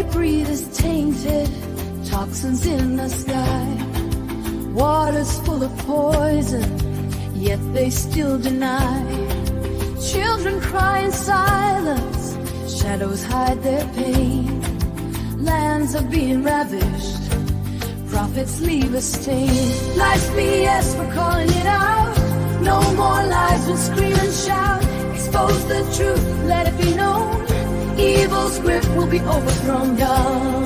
we breathe is tainted, toxins in the sky. Water's full of poison, yet they still deny. Children cry in silence, shadows hide their pain. Lands are being ravished, prophets leave a stain. Life's BS, we're calling it out. No more lies, we'll scream and shout. Expose the truth, let it be known. Evil's grip will be overthrown down.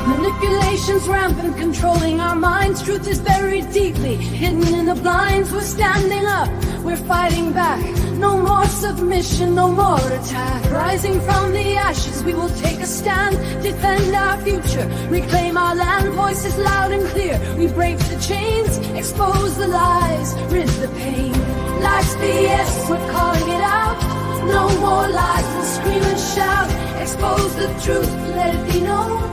Manipulation's rampant, controlling our minds. Truth is buried deeply, hidden in the blinds. We're standing up, we're fighting back. No more submission, no more attack. Rising from the ashes, we will take a stand. Defend our future, reclaim our land. Voices loud and clear, we break the chains. Expose the lies, rid the pain. Life's BS, we're calling it out. No more lies, we'll scream and shout. Expose the truth, let it be known.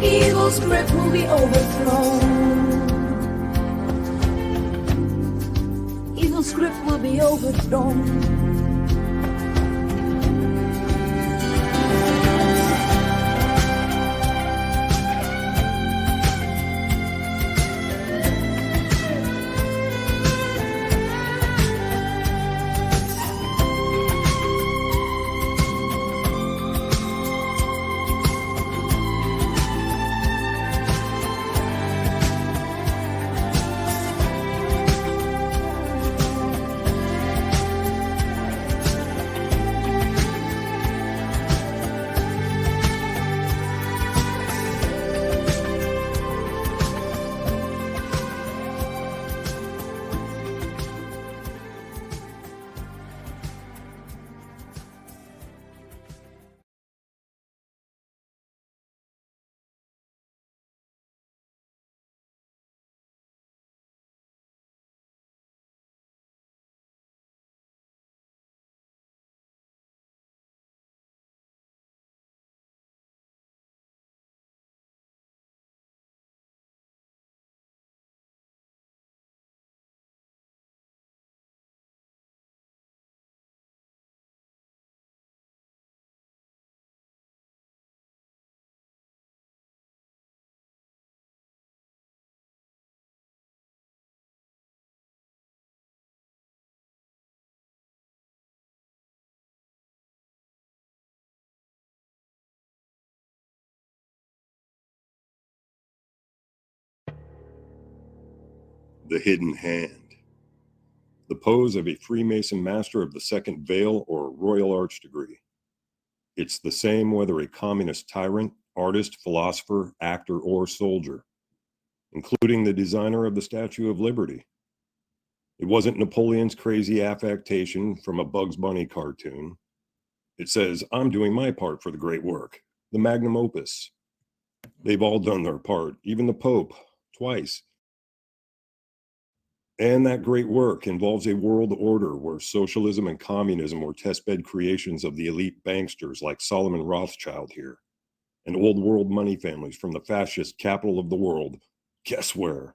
Evil's grip will be overthrown. Evil's grip will be overthrown. The Hidden Hand. The pose of a Freemason master of the second veil or Royal Arch degree. It's the same whether a communist tyrant, artist, philosopher, actor, or soldier, including the designer of the Statue of Liberty. It wasn't Napoleon's crazy affectation from a Bugs Bunny cartoon. It says, I'm doing my part for the great work, the magnum opus. They've all done their part, even the Pope, twice. And that great work involves a world order where socialism and communism were testbed creations of the elite banksters like Solomon Rothschild here, and old world money families from the fascist capital of the world, guess where?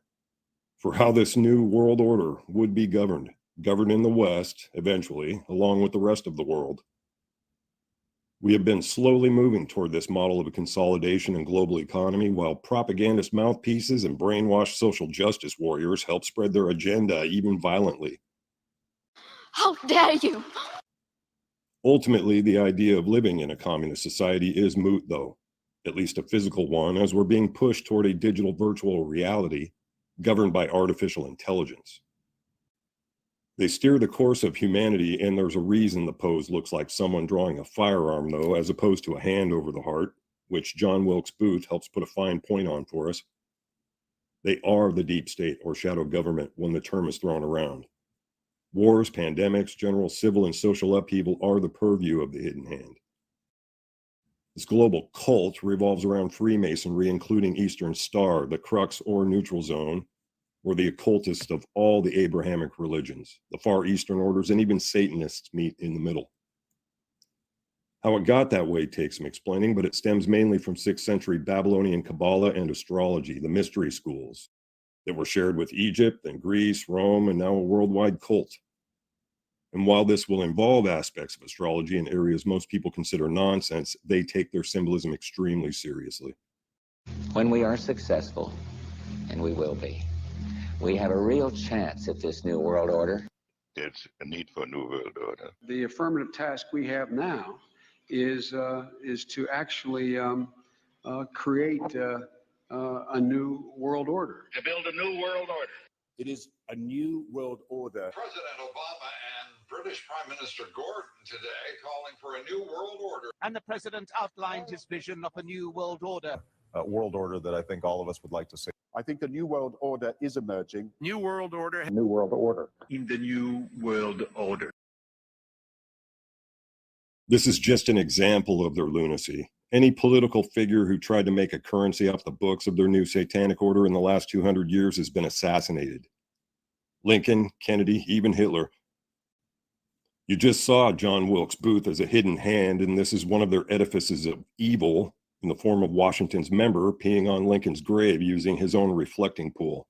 For how this new world order would be governed in the West, eventually, along with the rest of the world. We have been slowly moving toward this model of a consolidation and global economy while propagandist mouthpieces and brainwashed social justice warriors help spread their agenda even violently. How dare you! Ultimately, the idea of living in a communist society is moot, though, at least a physical one, as we're being pushed toward a digital virtual reality governed by artificial intelligence. They steer the course of humanity, and there's a reason the pose looks like someone drawing a firearm, though, as opposed to a hand over the heart, which John Wilkes Booth helps put a fine point on for us. They are the deep state or shadow government when the term is thrown around. Wars, pandemics, general civil and social upheaval are the purview of the hidden hand. This global cult revolves around Freemasonry, including Eastern Star, the crux or neutral zone, or the occultists of all the Abrahamic religions. The Far Eastern orders and even Satanists meet in the middle. How it got that way takes some explaining, but it stems mainly from 6th century Babylonian Kabbalah and astrology, the mystery schools. that were shared with Egypt and Greece, Rome, and now a worldwide cult. And while this will involve aspects of astrology in areas most people consider nonsense, they take their symbolism extremely seriously. When we are successful, and we will be, we have a real chance at this new world order. There's a need for a new world order. The affirmative task we have now is to actually create a new world order. To build a new world order. It is a new world order. President Obama and British Prime Minister Gordon today calling for a new world order. And the president outlined his vision of a new world order. A world order that I think all of us would like to see. I think a new world order is emerging. New world order. New world order. In the new world order. This is just an example of their lunacy. Any political figure who tried to make a currency off the books of their new satanic order in the last 200 years has been assassinated. Lincoln, Kennedy, even Hitler. You just saw John Wilkes Booth as a hidden hand, and this is one of their edifices of evil in the form of Washington's member peeing on Lincoln's grave using his own reflecting pool.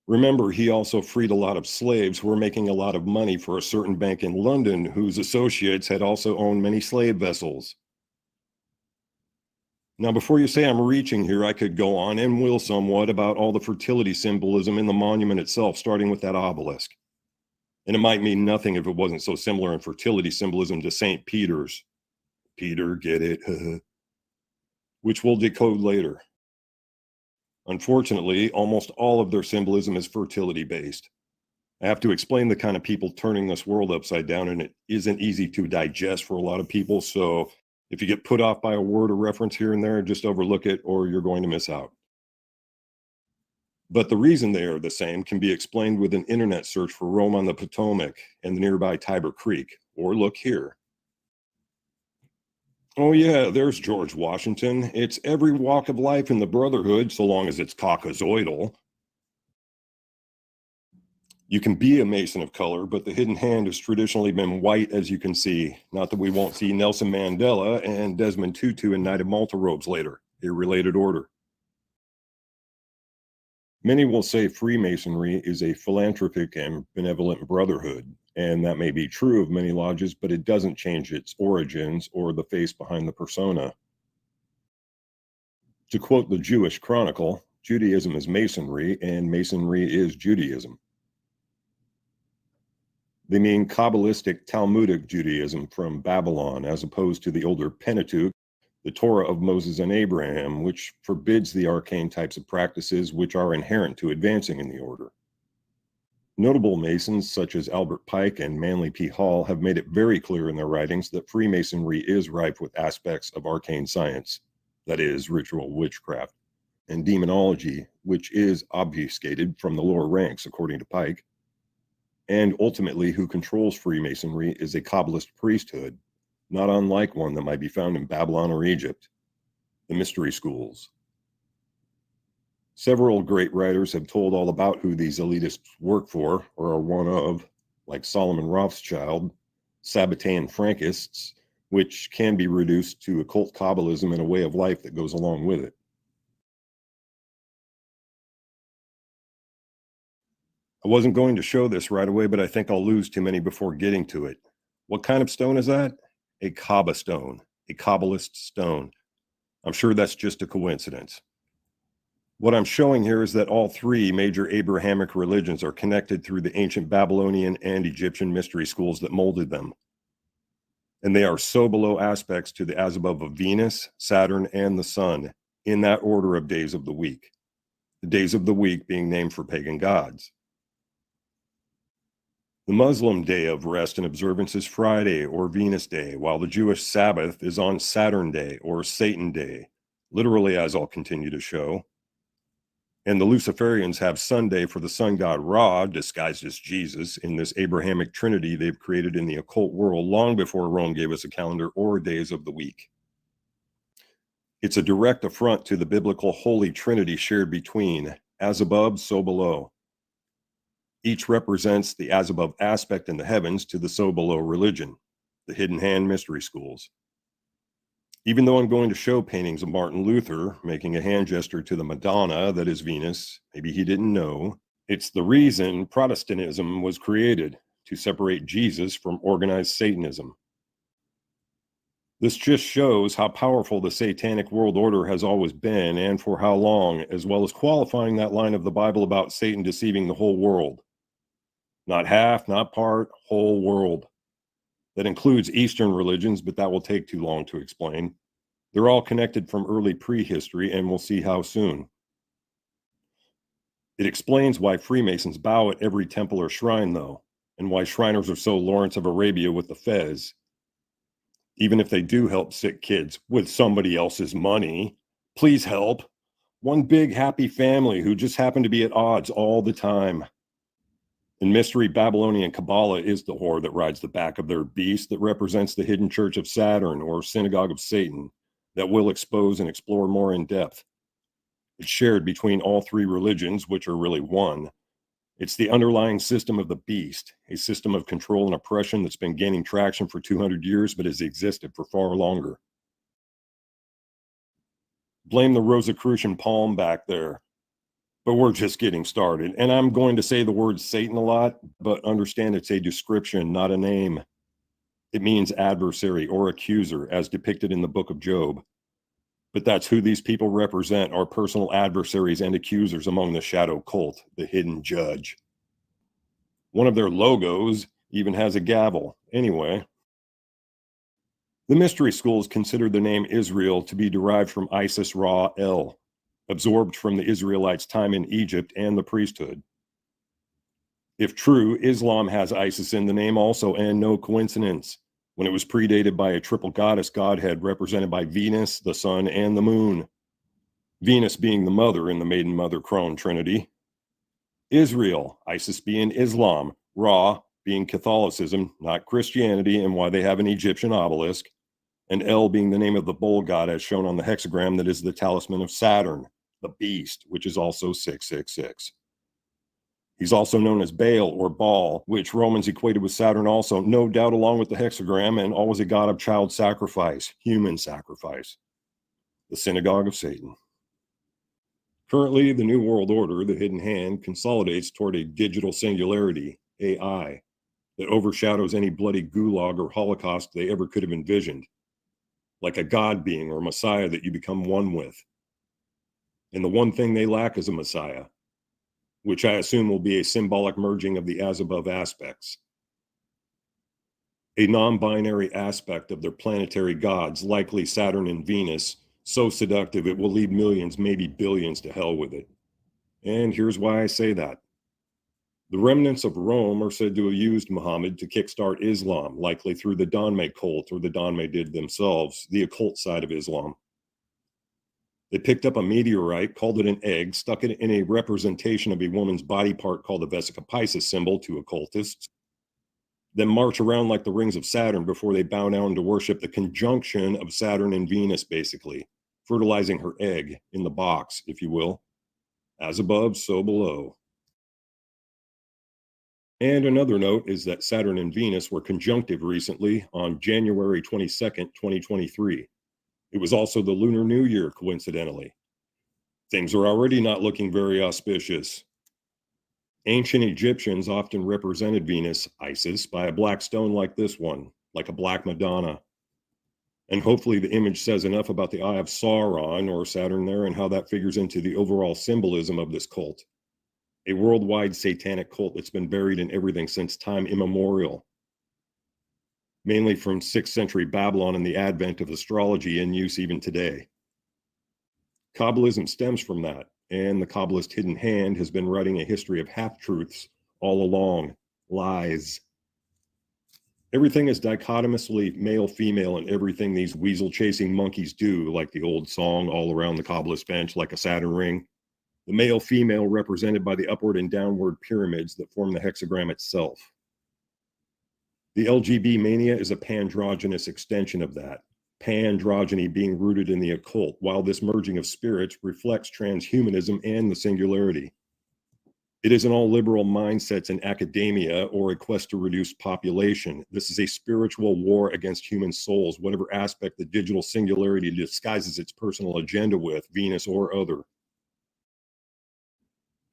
Remember, he also freed a lot of slaves who were making a lot of money for a certain bank in London whose associates had also owned many slave vessels. Now, before you say I'm reaching here, I could go on and will somewhat about all the fertility symbolism in the monument itself, starting with that obelisk. And it might mean nothing if it wasn't so similar in fertility symbolism to St. Peter's. Peter, get it? Which we'll decode later. Unfortunately, almost all of their symbolism is fertility-based. I have to explain the kind of people turning this world upside down, and it isn't easy to digest for a lot of people, so if you get put off by a word or reference here and there, just overlook it or you're going to miss out. But the reason they are the same can be explained with an internet search for Rome on the Potomac and the nearby Tiber Creek, or look here. Oh yeah, there's George Washington. It's every walk of life in the Brotherhood, so long as it's caucasoidal. You can be a Mason of color, but the hidden hand has traditionally been white, as you can see. Not that we won't see Nelson Mandela and Desmond Tutu in Knight of Malta robes later, a related order. Many will say Freemasonry is a philanthropic and benevolent brotherhood, and that may be true of many lodges, but it doesn't change its origins or the face behind the persona. To quote the Jewish Chronicle, Judaism is Masonry, and Masonry is Judaism. They mean Kabbalistic Talmudic Judaism from Babylon, as opposed to the older Pentateuch, the Torah of Moses and Abraham, which forbids the arcane types of practices which are inherent to advancing in the order. Notable Masons such as Albert Pike and Manly P. Hall have made it very clear in their writings that Freemasonry is rife with aspects of arcane science, that is, ritual witchcraft, and demonology, which is obfuscated from the lower ranks, according to Pike. And ultimately, who controls Freemasonry is a Kabbalist priesthood, not unlike one that might be found in Babylon or Egypt, the mystery schools. Several great writers have told all about who these elitists work for or are one of, like Solomon Rothschild, Sabbatean Frankists, which can be reduced to occult Kabbalism and a way of life that goes along with it. I wasn't going to show this right away, but I think I'll lose too many before getting to it. What kind of stone is that? A Kaaba stone, a Kabbalist stone. I'm sure that's just a coincidence. What I'm showing here is that all three major Abrahamic religions are connected through the ancient Babylonian and Egyptian mystery schools that molded them. And they are so below aspects to the as above of Venus, Saturn, and the sun, in that order of days of the week. The days of the week being named for pagan gods. The Muslim day of rest and observance is Friday or Venus Day, while the Jewish Sabbath is on Saturn Day or Satan Day, literally, as I'll continue to show. And the Luciferians have Sunday for the sun god Ra, disguised as Jesus, in this Abrahamic trinity they've created in the occult world long before Rome gave us a calendar or days of the week. It's a direct affront to the biblical Holy Trinity shared between, as above, so below. Each represents the as above aspect in the heavens to the so below religion, the hidden hand mystery schools. Even though I'm going to show paintings of Martin Luther making a hand gesture to the Madonna that is Venus, maybe he didn't know, it's the reason Protestantism was created, to separate Jesus from organized Satanism. This just shows how powerful the satanic world order has always been and for how long, as well as qualifying that line of the Bible about Satan deceiving the whole world. Not half, not part, whole world. That includes Eastern religions, but that will take too long to explain. They're all connected from early prehistory, and we'll see how soon. It explains why Freemasons bow at every temple or shrine, though, and why Shriners are so Lawrence of Arabia with the fez. Even if they do help sick kids with somebody else's money, please help. One big happy family who just happen to be at odds all the time. In mystery, Babylonian Kabbalah is the whore that rides the back of their beast that represents the hidden church of Saturn or synagogue of Satan that we'll expose and explore more in depth. It's shared between all three religions, which are really one. It's the underlying system of the beast, a system of control and oppression that's been gaining traction for 200 years but has existed for far longer. Blame the Rosicrucian palm back there. But we're just getting started. And I'm going to say the word Satan a lot, but understand it's a description, not a name. It means adversary or accuser, as depicted in the book of Job. But that's who these people represent, our personal adversaries and accusers among the shadow cult, the hidden judge. One of their logos even has a gavel. Anyway, the mystery schools consider the name Israel to be derived from Isis Ra El, absorbed from the Israelites' time in Egypt and the priesthood. If true, Islam has Isis in the name also, and no coincidence, when it was predated by a triple goddess godhead represented by Venus, the sun, and the moon. Venus being the mother in the maiden mother crone trinity. Israel, Isis being Islam, Ra being Catholicism, not Christianity, and why they have an Egyptian obelisk, and El being the name of the bull god as shown on the hexagram that is the talisman of Saturn, the beast, which is also 666. He's also known as Baal or Baal, which Romans equated with Saturn also, no doubt along with the hexagram, and always a god of child sacrifice, human sacrifice. The synagogue of Satan. Currently, the New World Order, the hidden hand, consolidates toward a digital singularity, AI, that overshadows any bloody gulag or Holocaust they ever could have envisioned, like a God being or Messiah that you become one with. And the one thing they lack is a Messiah, which I assume will be a symbolic merging of the as above aspects. A non-binary aspect of their planetary gods, likely Saturn and Venus, so seductive it will lead millions, maybe billions to hell with it. And here's why I say that. The remnants of Rome are said to have used Muhammad to kickstart Islam, likely through the Donme cult, or the Donme did themselves, the occult side of Islam. They picked up a meteorite, called it an egg, stuck it in a representation of a woman's body part called the Vesica Piscis symbol to occultists, then march around like the rings of Saturn before they bow down to worship the conjunction of Saturn and Venus, basically, fertilizing her egg in the box, if you will. As above, so below. And another note is that Saturn and Venus were conjunctive recently on January 22nd, 2023. It was also the Lunar New Year, coincidentally. Things are already not looking very auspicious. Ancient Egyptians often represented Venus, Isis, by a black stone like this one, like a black Madonna. And hopefully the image says enough about the Eye of Sauron, or Saturn there, and how that figures into the overall symbolism of this cult. A worldwide satanic cult that's been buried in everything since time immemorial. Mainly from 6th century Babylon and the advent of astrology in use even today. Kabbalism stems from that, and the Kabbalist hidden hand has been writing a history of half-truths all along, lies. Everything is dichotomously male-female in everything these weasel-chasing monkeys do, like the old song, all around the Kabbalist bench, like a Saturn ring. The male-female represented by the upward and downward pyramids that form the hexagram itself. The LGB mania is a pandrogynous extension of that, pandrogyny being rooted in the occult, while this merging of spirits reflects transhumanism and the singularity. It isn't all liberal mindsets in academia or a quest to reduce population. This is a spiritual war against human souls, whatever aspect the digital singularity disguises its personal agenda with, Venus or other.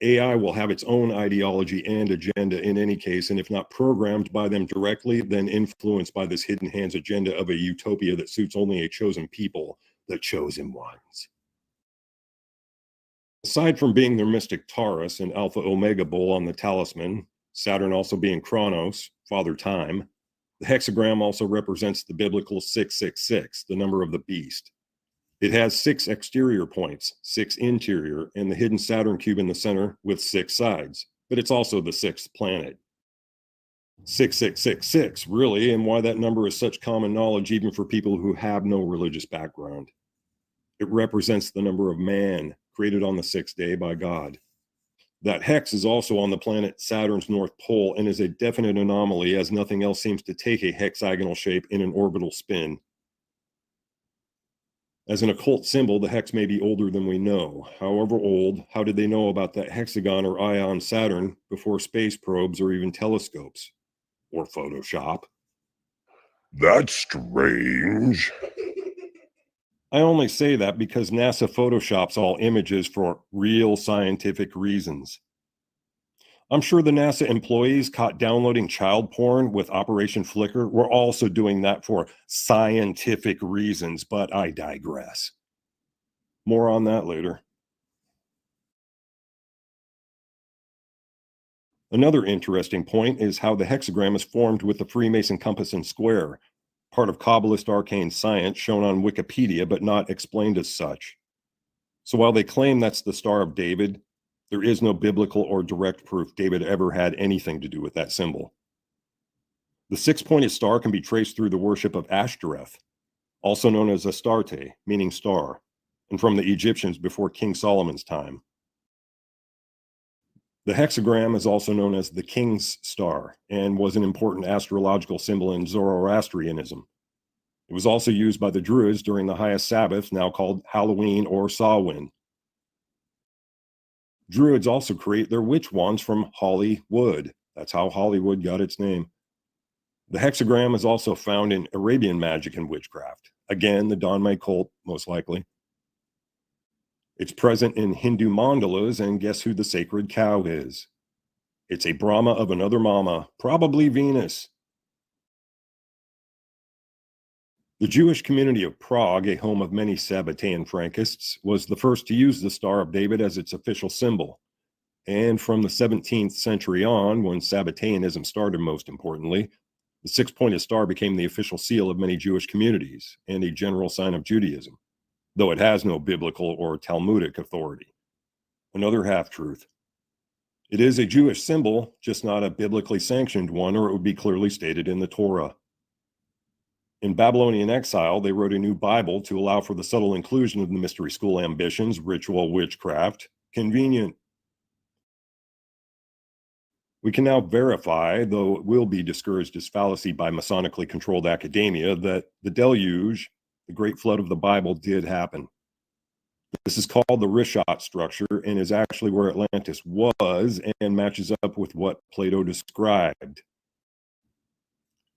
AI will have its own ideology and agenda in any case, and if not programmed by them directly, then influenced by this hidden hands agenda of a utopia that suits only a chosen people, the chosen ones. Aside from being their mystic Taurus and Alpha Omega bull on the talisman, Saturn also being Chronos, Father Time, the hexagram also represents the biblical 666, the number of the beast. It has 6 exterior points, 6 interior, and the hidden Saturn cube in the center with 6 sides, but it's also the 6th planet. 6666, really, and why that number is such common knowledge even for people who have no religious background. It represents the number of man, created on the 6th day by God. That hex is also on the planet Saturn's North Pole and is a definite anomaly, as nothing else seems to take a hexagonal shape in an orbital spin. As an occult symbol, the hex may be older than we know. However old, how did they know about that hexagon or eye on Saturn before space probes or even telescopes? Or Photoshop? That's strange. I only say that because NASA photoshops all images for real scientific reasons. I'm sure the NASA employees caught downloading child porn with Operation Flickr were also doing that for scientific reasons, but I digress. More on that later. Another interesting point is how the hexagram is formed with the Freemason compass and square, part of Kabbalist arcane science shown on Wikipedia but not explained as such. So while they claim that's the Star of David, there is no biblical or direct proof David ever had anything to do with that symbol. The 6-pointed star can be traced through the worship of Ashtoreth, also known as Astarte, meaning star, and from the Egyptians before King Solomon's time. The hexagram is also known as the King's Star and was an important astrological symbol in Zoroastrianism. It was also used by the Druids during the highest Sabbath, now called Halloween or Samhain. Druids also create their witch wands from holly wood. That's how Hollywood got its name. The hexagram is also found in Arabian magic and witchcraft. Again, the Donmai cult, most likely. It's present in Hindu mandalas, and guess who the sacred cow is? It's a Brahma of another mama, probably Venus. The Jewish community of Prague, a home of many Sabbatean Frankists, was the first to use the Star of David as its official symbol. And from the 17th century on, when Sabbateanism started most importantly, the 6-pointed star became the official seal of many Jewish communities and a general sign of Judaism, though it has no biblical or Talmudic authority. Another half-truth. It is a Jewish symbol, just not a biblically sanctioned one, or it would be clearly stated in the Torah. In Babylonian exile, they wrote a new Bible to allow for the subtle inclusion of the mystery school ambitions, ritual witchcraft. Convenient. We can now verify, though it will be discouraged as fallacy by Masonically controlled academia, that the deluge, the great flood of the Bible, did happen. This is called the Rishon structure and is actually where Atlantis was and matches up with what Plato described.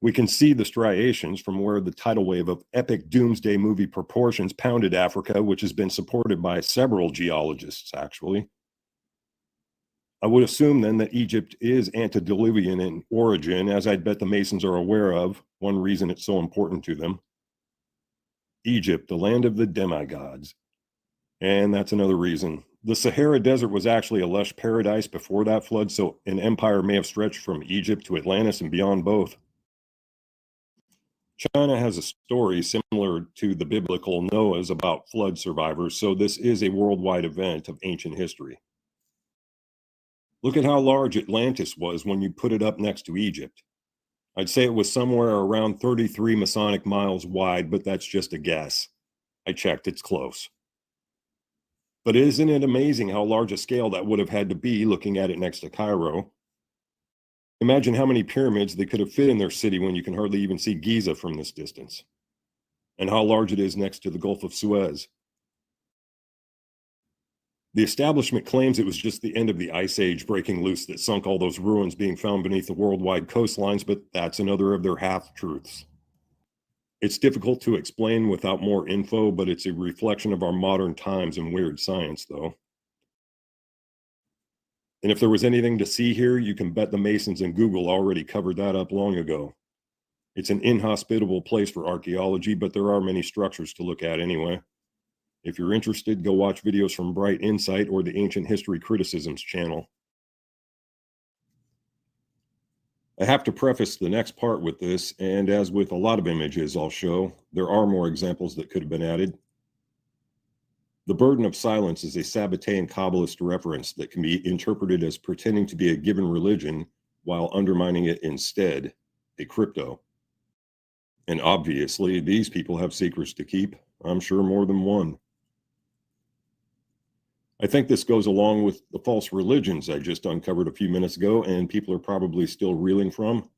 We can see the striations from where the tidal wave of epic doomsday movie proportions pounded Africa, which has been supported by several geologists, actually. I would assume then that Egypt is antediluvian in origin, as I'd bet the Masons are aware of, one reason it's so important to them. Egypt, the land of the demigods. And that's another reason. The Sahara Desert was actually a lush paradise before that flood, so an empire may have stretched from Egypt to Atlantis and beyond both. China has a story similar to the biblical Noah's about flood survivors, so this is a worldwide event of ancient history. Look at how large Atlantis was when you put it up next to Egypt. I'd say it was somewhere around 33 Masonic miles wide, but that's just a guess. I checked, it's close. But isn't it amazing how large a scale that would have had to be looking at it next to Cairo? Imagine how many pyramids they could have fit in their city when you can hardly even see Giza from this distance. And how large it is next to the Gulf of Suez. The establishment claims it was just the end of the Ice Age breaking loose that sunk all those ruins being found beneath the worldwide coastlines, but that's another of their half-truths. It's difficult to explain without more info, but it's a reflection of our modern times and weird science, though. And if there was anything to see here, you can bet the Masons and Google already covered that up long ago. It's an inhospitable place for archaeology, but there are many structures to look at anyway. If you're interested, go watch videos from Bright Insight or the Ancient History Criticisms channel. I have to preface the next part with this, and as with a lot of images I'll show, there are more examples that could have been added. The burden of silence is a Sabbatean Kabbalist reference that can be interpreted as pretending to be a given religion while undermining it instead, a crypto. And obviously, these people have secrets to keep, I'm sure more than one. I think this goes along with the false religions I just uncovered a few minutes ago, and people are probably still reeling from.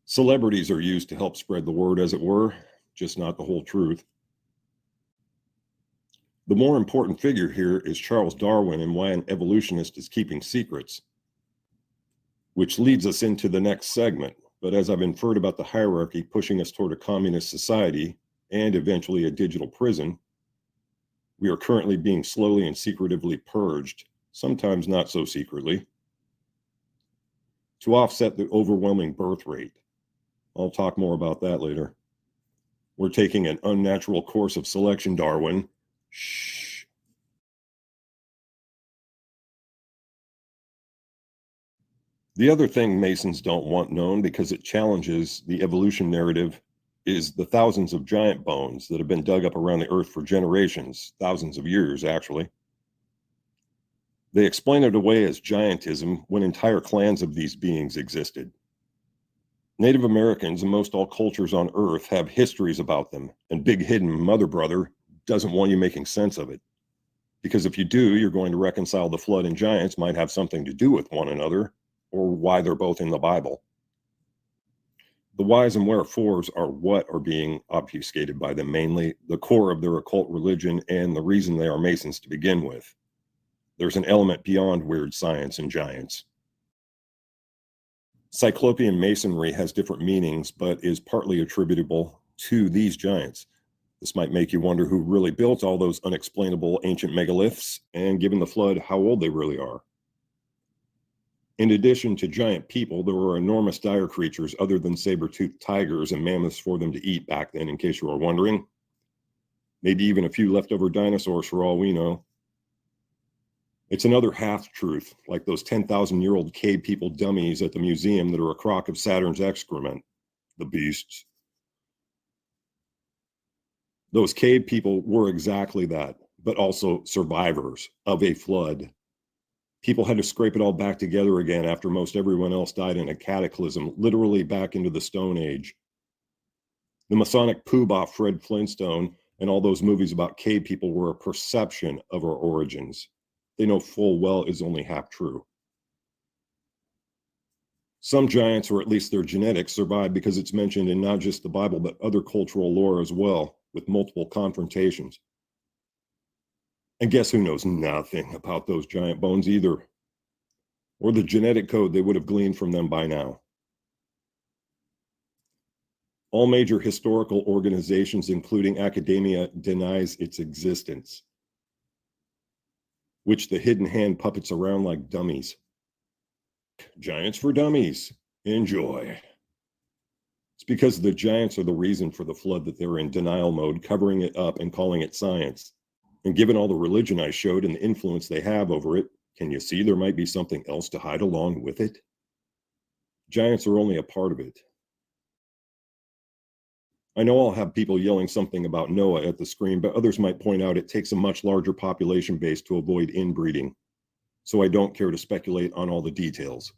Celebrities are used to help spread the word, as it were, just not the whole truth. The more important figure here is Charles Darwin and why an evolutionist is keeping secrets, which leads us into the next segment. But as I've inferred about the hierarchy pushing us toward a communist society and eventually a digital prison, we are currently being slowly and secretively purged, sometimes not so secretly, to offset the overwhelming birth rate. I'll talk more about that later. We're taking an unnatural course of selection, Darwin. Shh. The other thing Masons don't want known, because it challenges the evolution narrative, is the thousands of giant bones that have been dug up around the earth for generations, thousands of years actually. They explain it away as giantism when entire clans of these beings existed. Native Americans and most all cultures on earth have histories about them, and Big Hidden Mother Brother doesn't want you making sense of it. Because if you do, you're going to reconcile the flood and giants might have something to do with one another, or why they're both in the Bible. The whys and wherefores are what are being obfuscated by them mainly, the core of their occult religion and the reason they are Masons to begin with. There's an element beyond weird science and giants. Cyclopean masonry has different meanings, but is partly attributable to these giants. This might make you wonder who really built all those unexplainable ancient megaliths, and given the flood, how old they really are. In addition to giant people, there were enormous dire creatures other than saber-toothed tigers and mammoths for them to eat back then, in case you were wondering. Maybe even a few leftover dinosaurs for all we know. It's another half-truth, like those 10,000-year-old cave people dummies at the museum that are a crock of Saturn's excrement, the beasts. Those cave people were exactly that, but also survivors of a flood. People had to scrape it all back together again after most everyone else died in a cataclysm, literally back into the Stone Age. The Masonic poobah Fred Flintstone and all those movies about cave people were a perception of our origins. They know full well is only half true. Some giants, or at least their genetics, survive because it's mentioned in not just the Bible, but other cultural lore as well, with multiple confrontations. And guess who knows nothing about those giant bones either, or the genetic code they would have gleaned from them by now. All major historical organizations, including academia, denies its existence, which the hidden hand puppets around like dummies. Giants for dummies. Enjoy. It's because the giants are the reason for the flood that they're in denial mode, covering it up and calling it science. And given all the religion I showed and the influence they have over it, can you see there might be something else to hide along with it? Giants are only a part of it. I know I'll have people yelling something about Noah at the screen, but others might point out it takes a much larger population base to avoid inbreeding. So I don't care to speculate on all the details.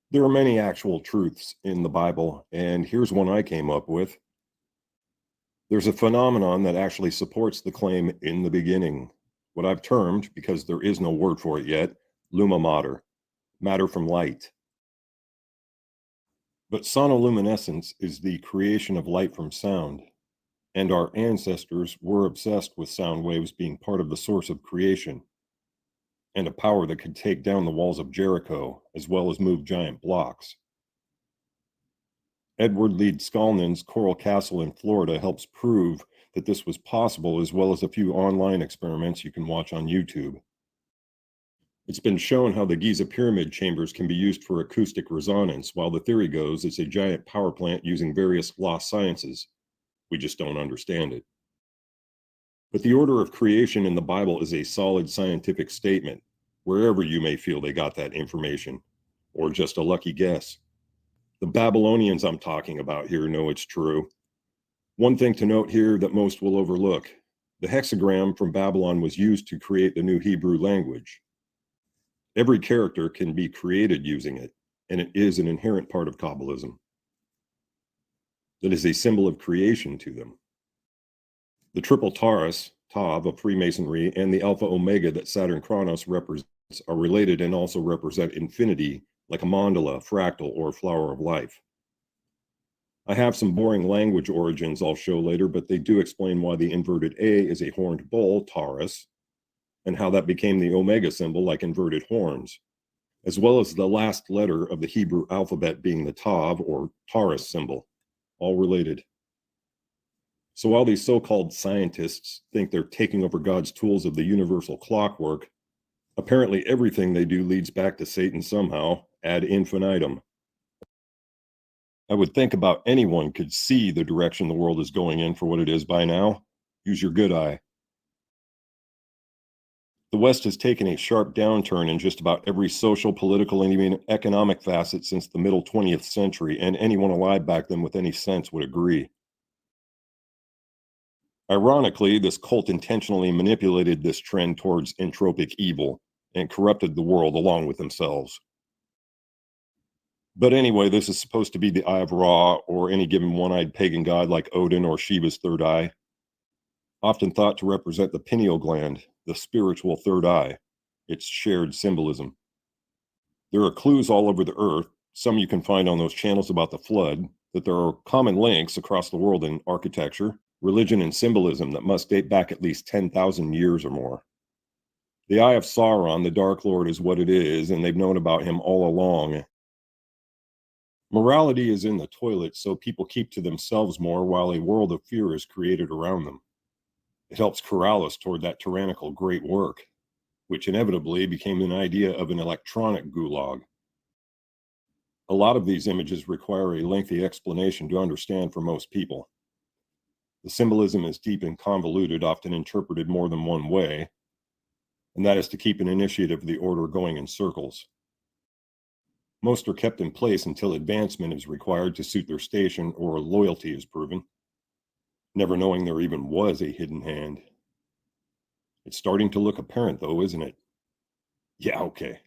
There are many actual truths in the Bible, and here's one I came up with. There's a phenomenon that actually supports the claim in the beginning, what I've termed, because there is no word for it yet, luma mater, matter from light. But sonoluminescence is the creation of light from sound. and our ancestors were obsessed with sound waves being part of the source of creation and a power that could take down the walls of Jericho as well as move giant blocks. Edward Leeds Skolnin's Coral Castle in Florida helps prove that this was possible, as well as a few online experiments you can watch on YouTube. It's been shown how the Giza pyramid chambers can be used for acoustic resonance, while the theory goes it's a giant power plant using various lost sciences. We just don't understand it. But the order of creation in the Bible is a solid scientific statement, wherever you may feel they got that information, or just a lucky guess. The Babylonians I'm talking about here know it's true. One thing to note here that most will overlook: the hexagram from Babylon was used to create the new Hebrew language. Every character can be created using it, and it is an inherent part of Kabbalism. That is a symbol of creation to them. The triple Taurus, Tav of Freemasonry, and the Alpha Omega that Saturn Kronos represents are related and also represent infinity, like a mandala, fractal, or flower of life. I have some boring language origins I'll show later, but they do explain why the inverted A is a horned bull, Taurus, and how that became the Omega symbol, like inverted horns, as well as the last letter of the Hebrew alphabet being the Tav or Taurus symbol, all related. So while these so-called scientists think they're taking over God's tools of the universal clockwork, apparently everything they do leads back to Satan somehow, ad infinitum. I would think about anyone could see the direction the world is going in for what it is by now. Use your good eye. The West has taken a sharp downturn in just about every social, political, and even economic facet since the middle 20th century, and anyone alive back then with any sense would agree. Ironically, this cult intentionally manipulated this trend towards entropic evil and corrupted the world along with themselves. But anyway, this is supposed to be the Eye of Ra, or any given one-eyed pagan god like Odin or Shiva's third eye, often thought to represent the pineal gland, the spiritual third eye, its shared symbolism. There are clues all over the earth, some you can find on those channels about the flood, that there are common links across the world in architecture, religion, and symbolism that must date back at least 10,000 years or more. The Eye of Sauron, the Dark Lord, is what it is, and they've known about him all along. Morality is in the toilet, so people keep to themselves more while a world of fear is created around them. It helps corral us toward that tyrannical great work, which inevitably became an idea of an electronic gulag. A lot of these images require a lengthy explanation to understand for most people. The symbolism is deep and convoluted, often interpreted more than one way, and that is to keep an initiative of the order going in circles. Most are kept in place until advancement is required to suit their station or loyalty is proven, never knowing there even was a hidden hand. It's starting to look apparent, though, isn't it? Yeah, okay.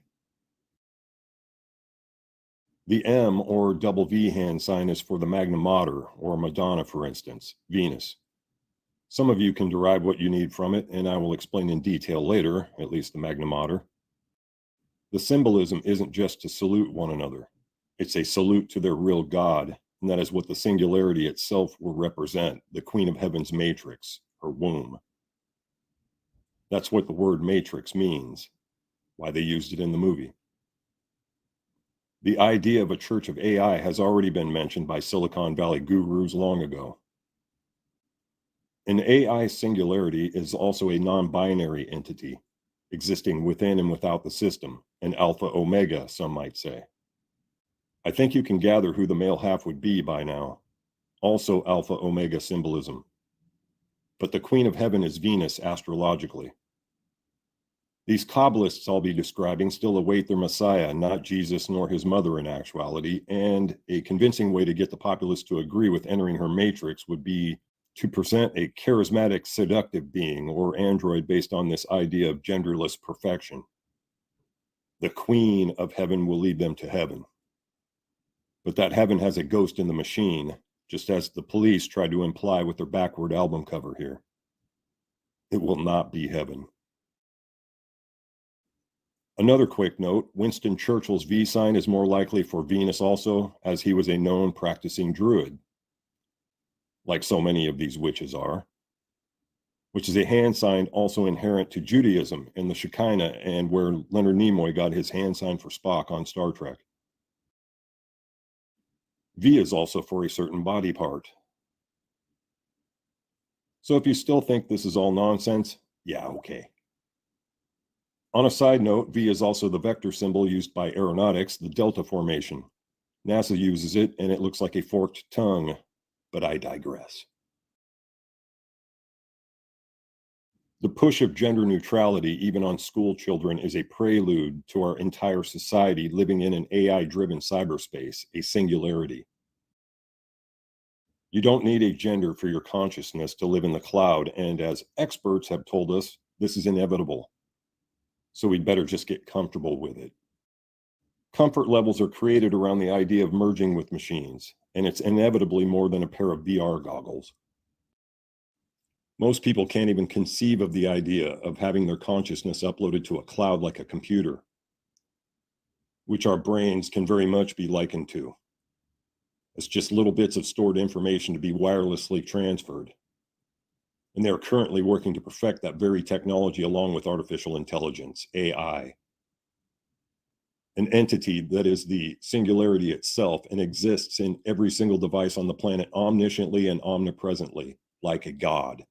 The M or double V hand sign is for the Magna Mater, or Madonna, for instance, Venus. Some of you can derive what you need from it, and I will explain in detail later, at least the Magna Mater. The symbolism isn't just to salute one another. It's a salute to their real God, and that is what the singularity itself will represent, the Queen of Heaven's matrix, her womb. That's what the word matrix means, why they used it in the movie. The idea of a church of AI has already been mentioned by Silicon Valley gurus long ago. An AI singularity is also a non-binary entity, existing within and without the system, an alpha omega, some might say. I think you can gather who the male half would be by now. Also alpha omega symbolism. But the Queen of Heaven is Venus astrologically. These Kabbalists I'll be describing still await their Messiah, not Jesus nor his mother in actuality, and a convincing way to get the populace to agree with entering her matrix would be to present a charismatic, seductive being or android based on this idea of genderless perfection. The Queen of Heaven will lead them to heaven. But that heaven has a ghost in the machine, just as the police tried to imply with their backward album cover here. It will not be heaven. Another quick note, Winston Churchill's V sign is more likely for Venus also, as he was a known practicing druid. like so many of these witches are, which is a hand sign also inherent to Judaism and the Shekinah, and where Leonard Nimoy got his hand sign for Spock on Star Trek. V is also for a certain body part. So if you still think this is all nonsense, yeah, okay. On a side note, V is also the vector symbol used by aeronautics, the Delta Formation. NASA uses it, and it looks like a forked tongue, but I digress. The push of gender neutrality, even on school children, is a prelude to our entire society living in an AI-driven cyberspace, a singularity. You don't need a gender for your consciousness to live in the cloud, and as experts have told us, this is inevitable. So we'd better just get comfortable with it. Comfort levels are created around the idea of merging with machines, and it's inevitably more than a pair of VR goggles. Most people can't even conceive of the idea of having their consciousness uploaded to a cloud like a computer, which our brains can very much be likened to. It's just little bits of stored information to be wirelessly transferred. And they're currently working to perfect that very technology along with artificial intelligence, AI. An entity that is the singularity itself and exists in every single device on the planet omnisciently and omnipresently, like a god.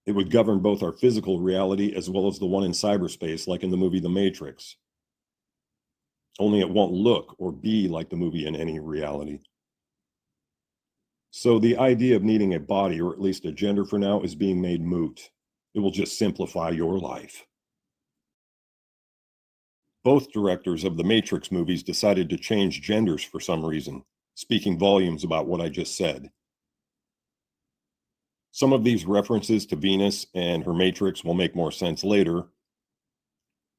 It would govern both our physical reality as well as the one in cyberspace, like in the movie The Matrix. Only it won't look or be like the movie in any reality. So the idea of needing a body, or at least a gender for now, is being made moot. It will just simplify your life. Both directors of the Matrix movies decided to change genders for some reason, speaking volumes about what I just said. Some of these references to Venus and her matrix will make more sense later.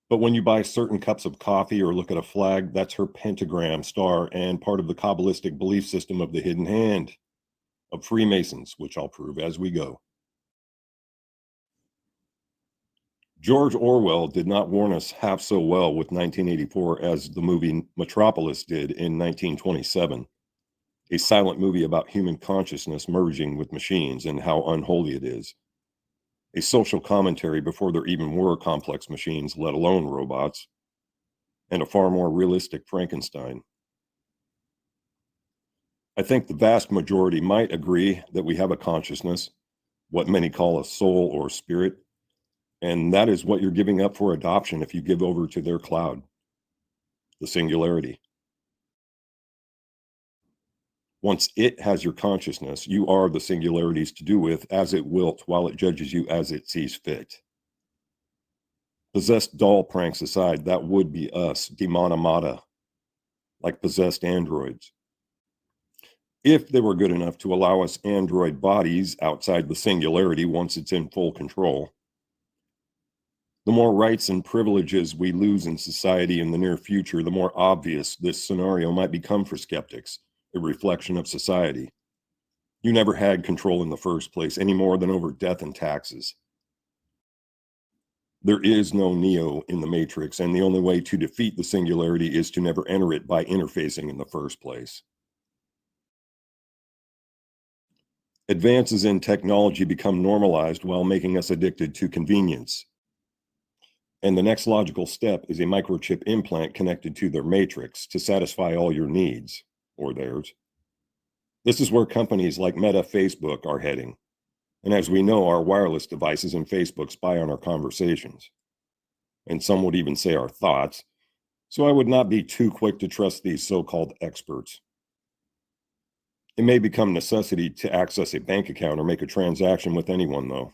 But when you buy certain cups of coffee or look at a flag, that's her pentagram star and part of the Kabbalistic belief system of the hidden hand of Freemasons, which I'll prove as we go. George Orwell did not warn us half so well with 1984 as the movie Metropolis did in 1927, a silent movie about human consciousness merging with machines and how unholy it is. A social commentary before there even were complex machines, let alone robots, and a far more realistic Frankenstein. I think the vast majority might agree that we have a consciousness, what many call a soul or spirit, and that is what you're giving up for adoption if you give over to their cloud, the singularity. Once it has your consciousness, you are the singularity's to do with as it wilt while it judges you as it sees fit. Possessed doll pranks aside, that would be us, demonimata, like possessed androids. If they were good enough to allow us android bodies outside the singularity once it's in full control. The more rights and privileges we lose in society in the near future, the more obvious this scenario might become for skeptics, a reflection of society. You never had control in the first place, any more than over death and taxes. There is no Neo in the Matrix, and the only way to defeat the singularity is to never enter it by interfacing in the first place. Advances in technology become normalized while making us addicted to convenience. And the next logical step is a microchip implant connected to their matrix to satisfy all your needs, or theirs. This is where companies like Meta, Facebook are heading. And as we know, our wireless devices and Facebook spy on our conversations. And some would even say our thoughts. So I would not be too quick to trust these so-called experts. It may become necessity to access a bank account or make a transaction with anyone, though.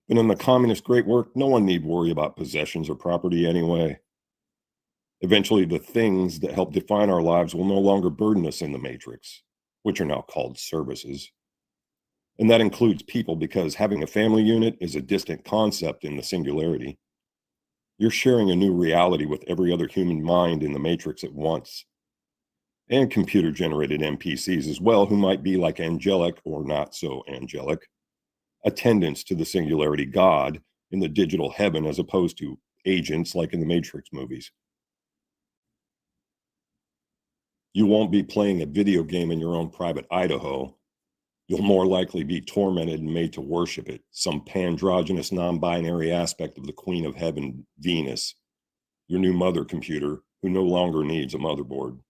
But in the communist great work, no one need worry about possessions or property anyway. Eventually, the things that help define our lives will no longer burden us in the matrix, which are now called services. And that includes people, because having a family unit is a distant concept in the singularity. You're sharing a new reality with every other human mind in the matrix at once. And computer-generated NPCs as well, who might be like angelic or not so angelic, attendants to the singularity God in the digital heaven, as opposed to agents like in the Matrix movies. You won't be playing a video game in your own private Idaho. You'll more likely be tormented and made to worship it, some androgynous non-binary aspect of the Queen of Heaven, Venus, your new mother computer, who no longer needs a motherboard.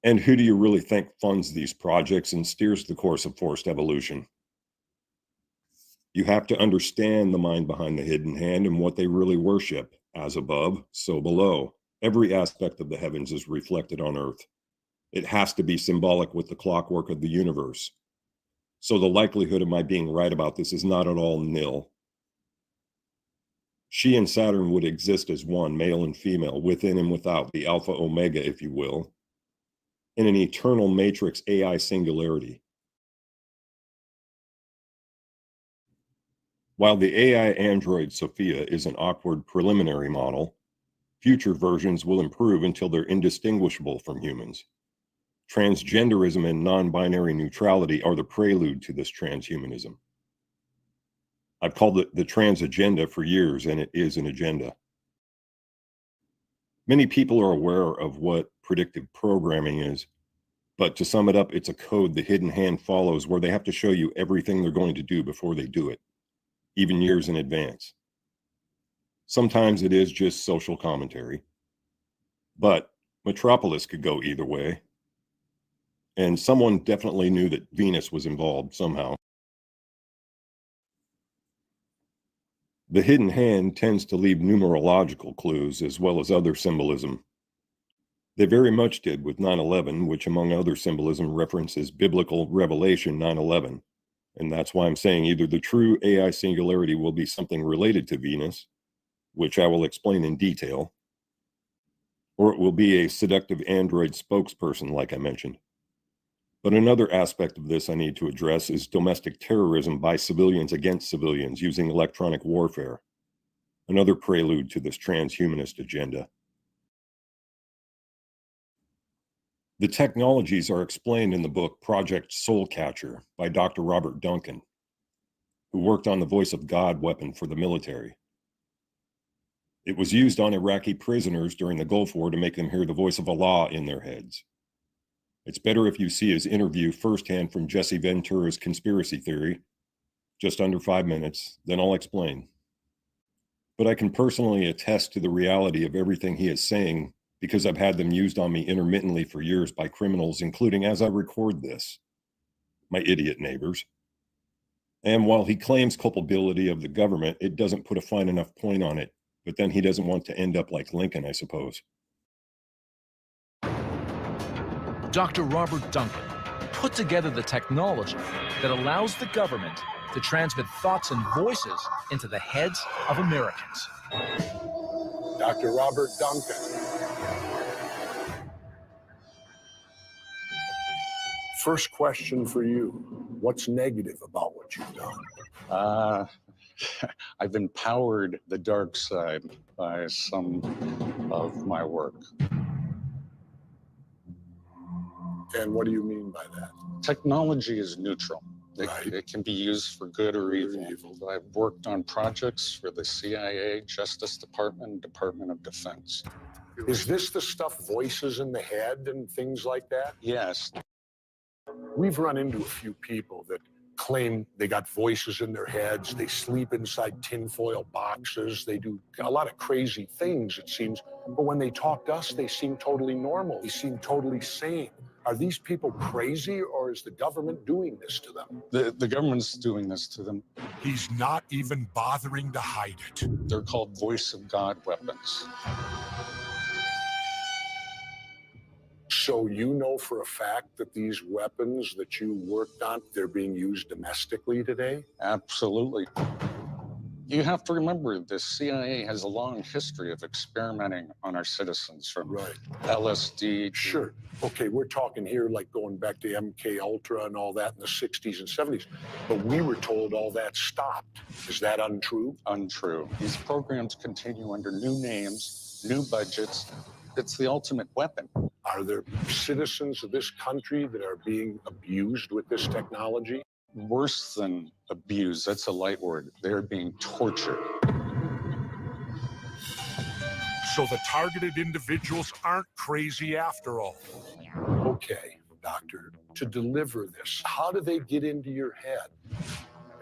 And who do you really think funds these projects and steers the course of forced evolution? You have to understand the mind behind the hidden hand and what they really worship. As above, so below. Every aspect of the heavens is reflected on Earth. It has to be symbolic with the clockwork of the universe. So the likelihood of my being right about this is not at all nil. She and Saturn would exist as one, male and female, within and without, the alpha omega, if you will, in an eternal matrix AI singularity. While the AI android Sophia is an awkward preliminary model, future versions will improve until they're indistinguishable from humans. Transgenderism and non-binary neutrality are the prelude to this transhumanism. I've called it the trans agenda for years, and it is an agenda. Many people are aware of what predictive programming is, but to sum it up, it's a code the hidden hand follows where they have to show you everything they're going to do before they do it, even years in advance. Sometimes it is just social commentary, but Metropolis could go either way. And someone definitely knew that Venus was involved somehow. The hidden hand tends to leave numerological clues as well as other symbolism. They very much did with 9/11, which among other symbolism references biblical Revelation 9/11. And that's why I'm saying either the true AI singularity will be something related to Venus, which I will explain in detail, or it will be a seductive android spokesperson like I mentioned. But another aspect of this I need to address is domestic terrorism by civilians against civilians using electronic warfare, another prelude to this transhumanist agenda. The technologies are explained in the book Project Soulcatcher by Dr. Robert Duncan, who worked on the Voice of God weapon for the military. It was used on Iraqi prisoners during the Gulf War to make them hear the voice of Allah in their heads. It's better if you see his interview firsthand from Jesse Ventura's conspiracy theory, just under 5 minutes, then I'll explain. But I can personally attest to the reality of everything he is saying because I've had them used on me intermittently for years by criminals, including as I record this, my idiot neighbors. And while he claims culpability of the government, it doesn't put a fine enough point on it, but then he doesn't want to end up like Lincoln, I suppose. Dr. Robert Duncan put together the technology that allows the government to transmit thoughts and voices into the heads of Americans. Dr. Robert Duncan. First question for you. What's negative about what you've done? I've empowered the dark side by some of my work. And what do you mean by that? Technology is neutral. Right. It can be used for good or evil. I've worked on projects for the CIA, Justice Department, Department of Defense. Is this the stuff, voices in the head and things like that? Yes. We've run into a few people that claim they got voices in their heads, they sleep inside tinfoil boxes, they do a lot of crazy things, it seems. But when they talk to us, they seem totally normal. They seem totally sane. Are these people crazy, or is the government doing this to them? The government's doing this to them. He's not even bothering to hide it. They're called Voice of God weapons. So you know for a fact that these weapons that you worked on, they're being used domestically today? Absolutely. You have to remember the CIA has a long history of experimenting on our citizens, from LSD. Sure. Okay, we're talking here like going back to MK Ultra and all that in the 60s and 70s. But we were told all that stopped. Is that untrue? Untrue. These programs continue under new names, new budgets. It's the ultimate weapon. Are there citizens of this country that are being abused with this technology? Worse than abused, that's a light word. They're being tortured. So the targeted individuals aren't crazy after all. Okay, doctor, to deliver this, how do they get into your head?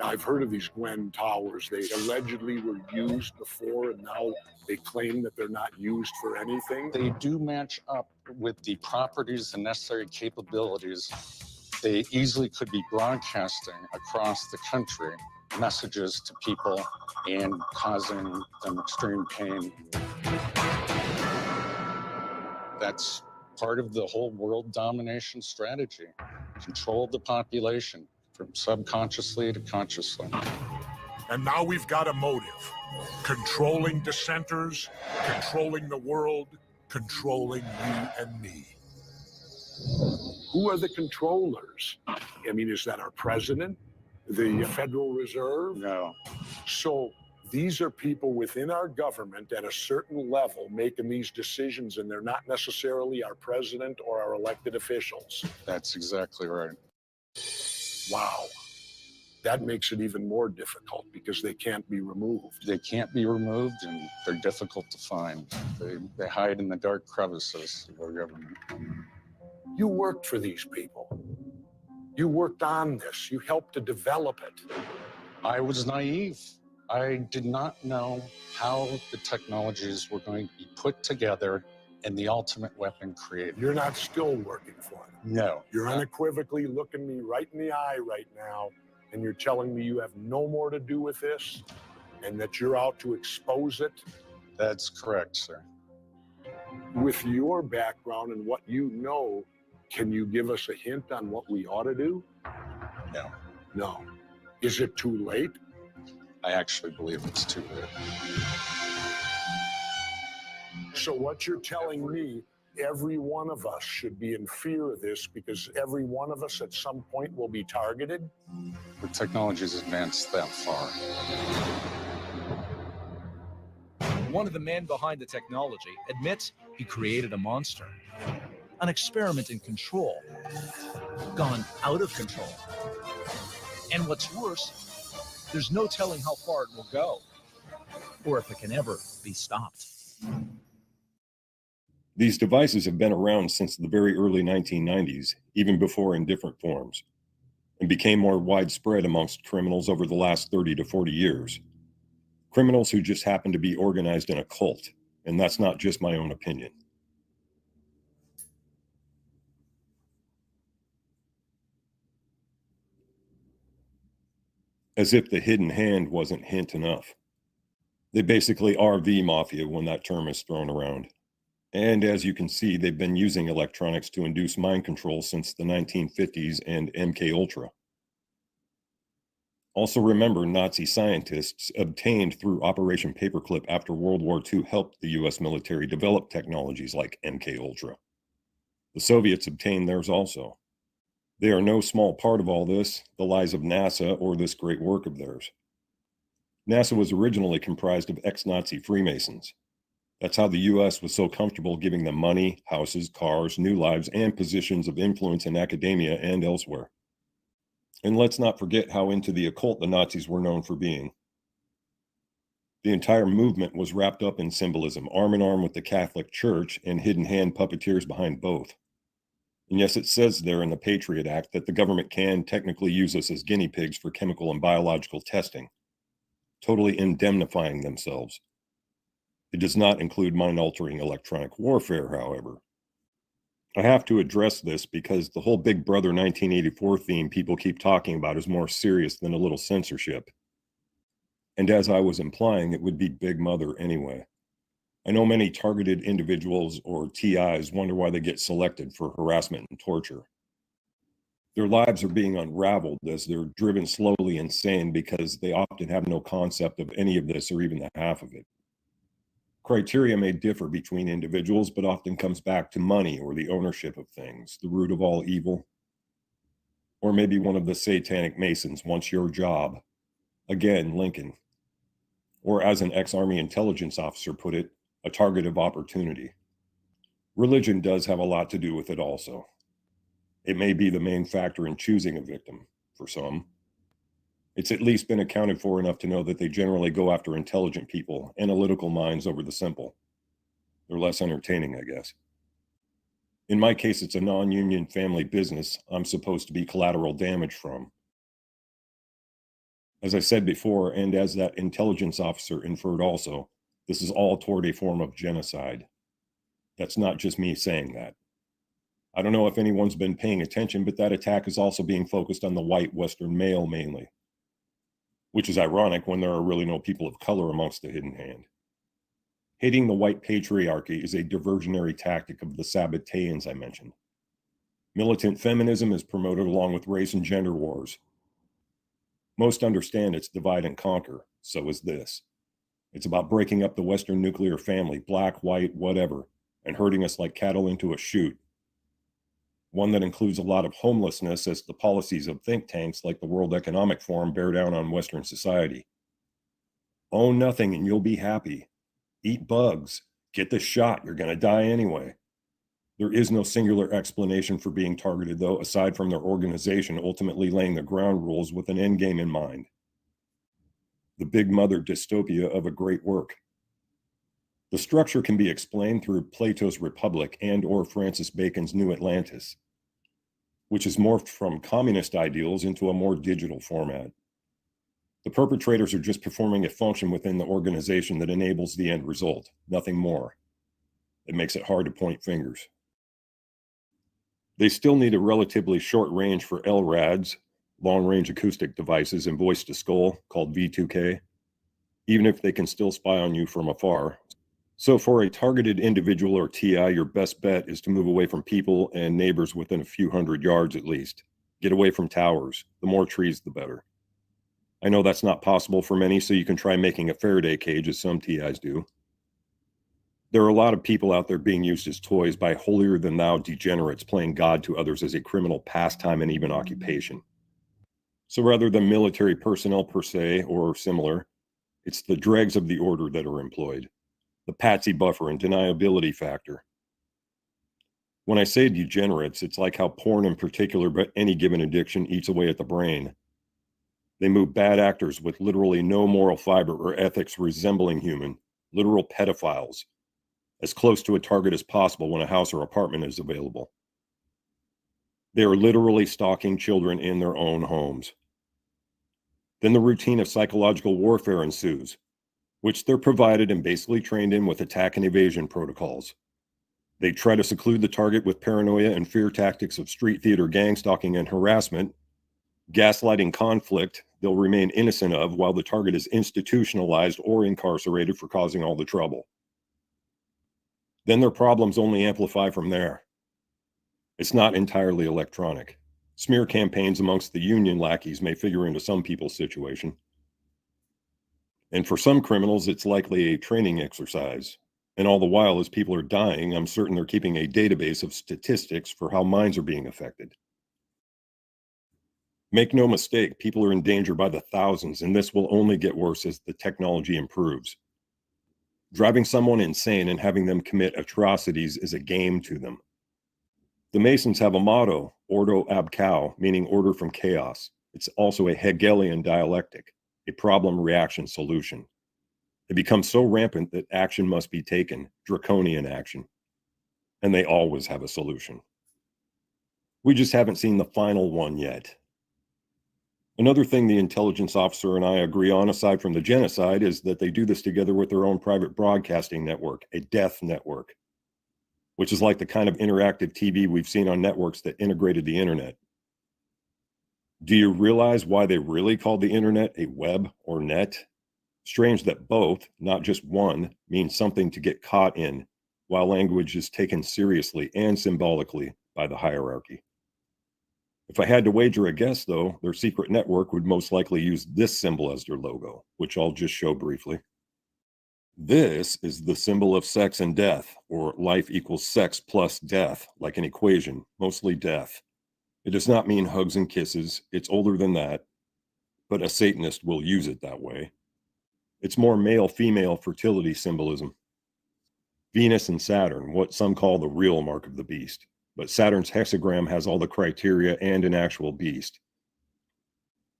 I've heard of these Gwen towers. They allegedly were used before, and now they claim that they're not used for anything. They do match up with the properties and necessary capabilities. They easily could be broadcasting across the country messages to people and causing them extreme pain. That's part of the whole world domination strategy. Control the population from subconsciously to consciously. And now we've got a motive. Controlling dissenters, controlling the world, controlling you and me. Who are the controllers? I mean, is that our president? The Federal Reserve? No. So these are people within our government at a certain level making these decisions, and they're not necessarily our president or our elected officials. That's exactly right. Wow. That makes it even more difficult because they can't be removed. They can't be removed, and they're difficult to find. They hide in the dark crevices of our government. You worked for these people. You worked on this. You helped to develop it. I was naive. I did not know how the technologies were going to be put together and the ultimate weapon created. You're not still working for them. No. You're unequivocally looking me right in the eye right now, and you're telling me you have no more to do with this and that you're out to expose it? That's correct, sir. With your background and what you know, can you give us a hint on what we ought to do? No. No. Is it too late? I actually believe it's too late. So what you're telling me, every one of us should be in fear of this because every one of us at some point will be targeted? The technology's advanced that far. One of the men behind the technology admits he created a monster, an experiment in control, gone out of control. And what's worse, there's no telling how far it will go, or if it can ever be stopped. These devices have been around since the very early 1990s, even before in different forms, and became more widespread amongst criminals over the last 30 to 40 years. Criminals who just happen to be organized in a cult, and that's not just my own opinion. As if the hidden hand wasn't hint enough. They basically are the mafia when that term is thrown around. And as you can see, they've been using electronics to induce mind control since the 1950s and MK Ultra. Also remember, Nazi scientists obtained through Operation Paperclip after World War II helped the US military develop technologies like MK Ultra. The Soviets obtained theirs also. They are no small part of all this, the lies of NASA or this great work of theirs. NASA was originally comprised of ex-Nazi Freemasons. That's how the US was so comfortable giving them money, houses, cars, new lives, and positions of influence in academia and elsewhere. And let's not forget how into the occult the Nazis were known for being. The entire movement was wrapped up in symbolism, arm in arm with the Catholic Church and hidden hand puppeteers behind both. And yes, it says there in the Patriot Act that the government can technically use us as guinea pigs for chemical and biological testing, totally indemnifying themselves. It does not include mind-altering electronic warfare, however. I have to address this because the whole Big Brother 1984 theme people keep talking about is more serious than a little censorship. And as I was implying, it would be Big Mother anyway. I know many targeted individuals or TIs wonder why they get selected for harassment and torture. Their lives are being unraveled as they're driven slowly insane because they often have no concept of any of this or even the half of it. Criteria may differ between individuals, but often comes back to money or the ownership of things, the root of all evil. Or maybe one of the satanic masons wants your job. Again, Lincoln. Or as an ex-Army intelligence officer put it, a target of opportunity. Religion does have a lot to do with it also. It may be the main factor in choosing a victim, for some. It's at least been accounted for enough to know that they generally go after intelligent people, analytical minds over the simple. They're less entertaining, I guess. In my case, it's a non-union family business I'm supposed to be collateral damage from. As I said before, and as that intelligence officer inferred also, this is all toward a form of genocide. That's not just me saying that. I don't know if anyone's been paying attention, but that attack is also being focused on the white Western male mainly, which is ironic when there are really no people of color amongst the hidden hand. Hating the white patriarchy is a diversionary tactic of the Sabbateans I mentioned. Militant feminism is promoted along with race and gender wars. Most understand it's divide and conquer, so is this. It's about breaking up the Western nuclear family, black, white, whatever, and herding us like cattle into a chute. One that includes a lot of homelessness as the policies of think tanks like the World Economic Forum bear down on Western society. Own nothing and you'll be happy. Eat bugs. Get the shot. You're going to die anyway. There is no singular explanation for being targeted, though, aside from their organization ultimately laying the ground rules with an end game in mind. The big mother dystopia of a great work. The structure can be explained through Plato's Republic and/or Francis Bacon's New Atlantis, which has morphed from communist ideals into a more digital format. The perpetrators are just performing a function within the organization that enables the end result, nothing more. It makes it hard to point fingers. They still need a relatively short range for LRADs, long-range acoustic devices, and voice-to-skull, called V2K, even if they can still spy on you from afar. So for a targeted individual or TI, your best bet is to move away from people and neighbors within a few hundred yards at least. Get away from towers. The more trees, the better. I know that's not possible for many, so you can try making a Faraday cage, as some TIs do. There are a lot of people out there being used as toys by holier-than-thou degenerates playing God to others as a criminal pastime and even occupation. So rather than military personnel per se or similar, it's the dregs of the order that are employed. The patsy buffer and deniability factor. When I say degenerates, it's like how porn in particular, but any given addiction, eats away at the brain. They move bad actors with literally no moral fiber or ethics resembling human, literal pedophiles, as close to a target as possible when a house or apartment is available. They are literally stalking children in their own homes. Then the routine of psychological warfare ensues, which they're provided and basically trained in with attack and evasion protocols. They try to seclude the target with paranoia and fear tactics of street theater gang stalking and harassment, gaslighting conflict they'll remain innocent of while the target is institutionalized or incarcerated for causing all the trouble. Then their problems only amplify from there. It's not entirely electronic. Smear campaigns amongst the union lackeys may figure into some people's situation. And for some criminals, it's likely a training exercise. And all the while, as people are dying, I'm certain they're keeping a database of statistics for how minds are being affected. Make no mistake, people are in danger by the thousands, and this will only get worse as the technology improves. Driving someone insane and having them commit atrocities is a game to them. The Masons have a motto, Ordo ab Chao, meaning order from chaos. It's also a Hegelian dialectic, a problem-reaction solution. It becomes so rampant that action must be taken, draconian action. And they always have a solution. We just haven't seen the final one yet. Another thing the intelligence officer and I agree on, aside from the genocide, is that they do this together with their own private broadcasting network, a death network, which is like the kind of interactive TV we've seen on networks that integrated the internet. Do you realize why they really called the internet a web or net? Strange that both, not just one, mean something to get caught in, while language is taken seriously and symbolically by the hierarchy. If I had to wager a guess, though, their secret network would most likely use this symbol as their logo, which I'll just show briefly. This is the symbol of sex and death, or life equals sex plus death, like an equation, mostly death. It does not mean hugs and kisses. It's older than that, but a Satanist will use it that way. It's more male-female fertility symbolism. Venus and Saturn, what some call the real mark of the beast. But Saturn's hexagram has all the criteria and an actual beast.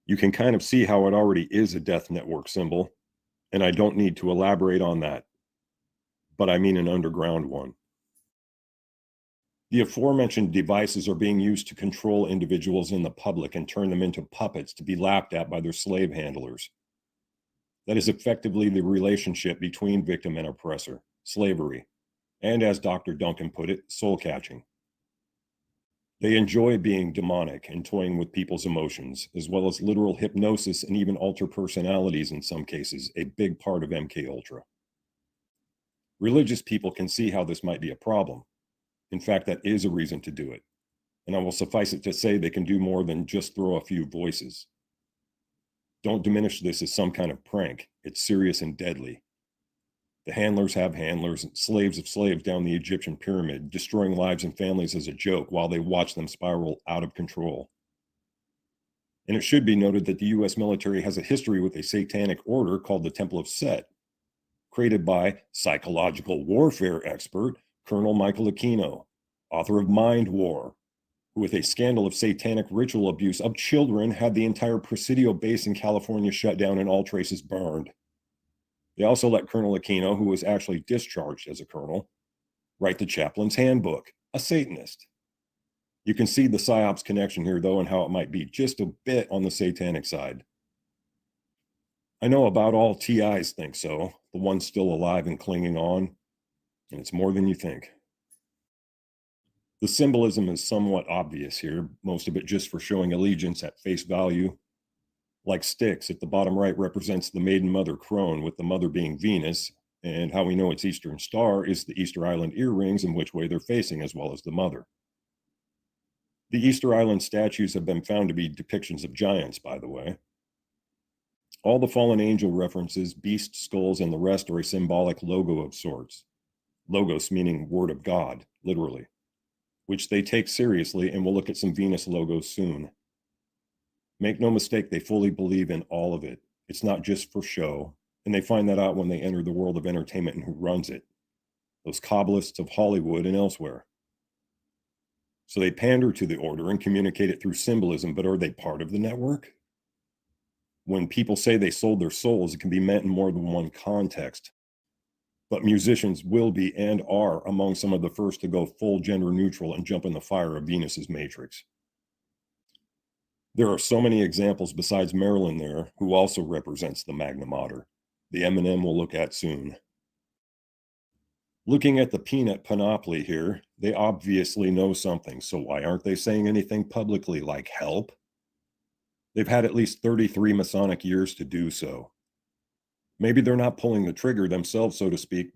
You can kind of see how it already is a death network symbol, and I don't need to elaborate on that. but I mean an underground one. The aforementioned devices are being used to control individuals in the public and turn them into puppets to be laughed at by their slave handlers. That is effectively the relationship between victim and oppressor, slavery, and as Dr. Duncan put it, soul catching. They enjoy being demonic and toying with people's emotions, as well as literal hypnosis and even alter personalities in some cases, a big part of MKUltra. Religious people can see how this might be a problem. In fact, that is a reason to do it. And I will suffice it to say they can do more than just throw a few voices. Don't diminish this as some kind of prank. It's serious and deadly. The handlers have handlers, and slaves of slaves down the Egyptian pyramid, destroying lives and families as a joke while they watch them spiral out of control. And it should be noted that the US military has a history with a satanic order called the Temple of Set, created by psychological warfare expert Colonel Michael Aquino, author of Mind War, who with a scandal of satanic ritual abuse of children had the entire Presidio base in California shut down and all traces burned. They also let Colonel Aquino, who was actually discharged as a colonel, write the chaplain's handbook, a Satanist. You can see the PSYOPs connection here, though, and how it might be just a bit on the satanic side. I know about all TIs think so, the ones still alive and clinging on, and it's more than you think. The symbolism is somewhat obvious here, most of it just for showing allegiance at face value. Like Styx, at the bottom right represents the maiden mother crone, with the mother being Venus, and how we know it's Eastern Star is the Easter Island earrings and which way they're facing, as well as the mother. The Easter Island statues have been found to be depictions of giants, by the way. All the fallen angel references, beast skulls, and the rest are a symbolic logo of sorts. Logos meaning word of God, literally, which they take seriously, and we'll look at some Venus logos soon. Make no mistake, they fully believe in all of it. It's not just for show, and they find that out when they enter the world of entertainment and who runs it. Those Kabbalists of Hollywood and elsewhere. So they pander to the order and communicate it through symbolism, but are they part of the network? When people say they sold their souls, it can be meant in more than one context. But musicians will be and are among some of the first to go full gender neutral and jump in the fire of Venus's matrix. There are so many examples besides Marilyn there, who also represents the Magna Mater, the Eminem we'll look at soon. Looking at the peanut panoply here, they obviously know something, so why aren't they saying anything publicly like help? They've had at least 33 Masonic years to do so. Maybe they're not pulling the trigger themselves, so to speak,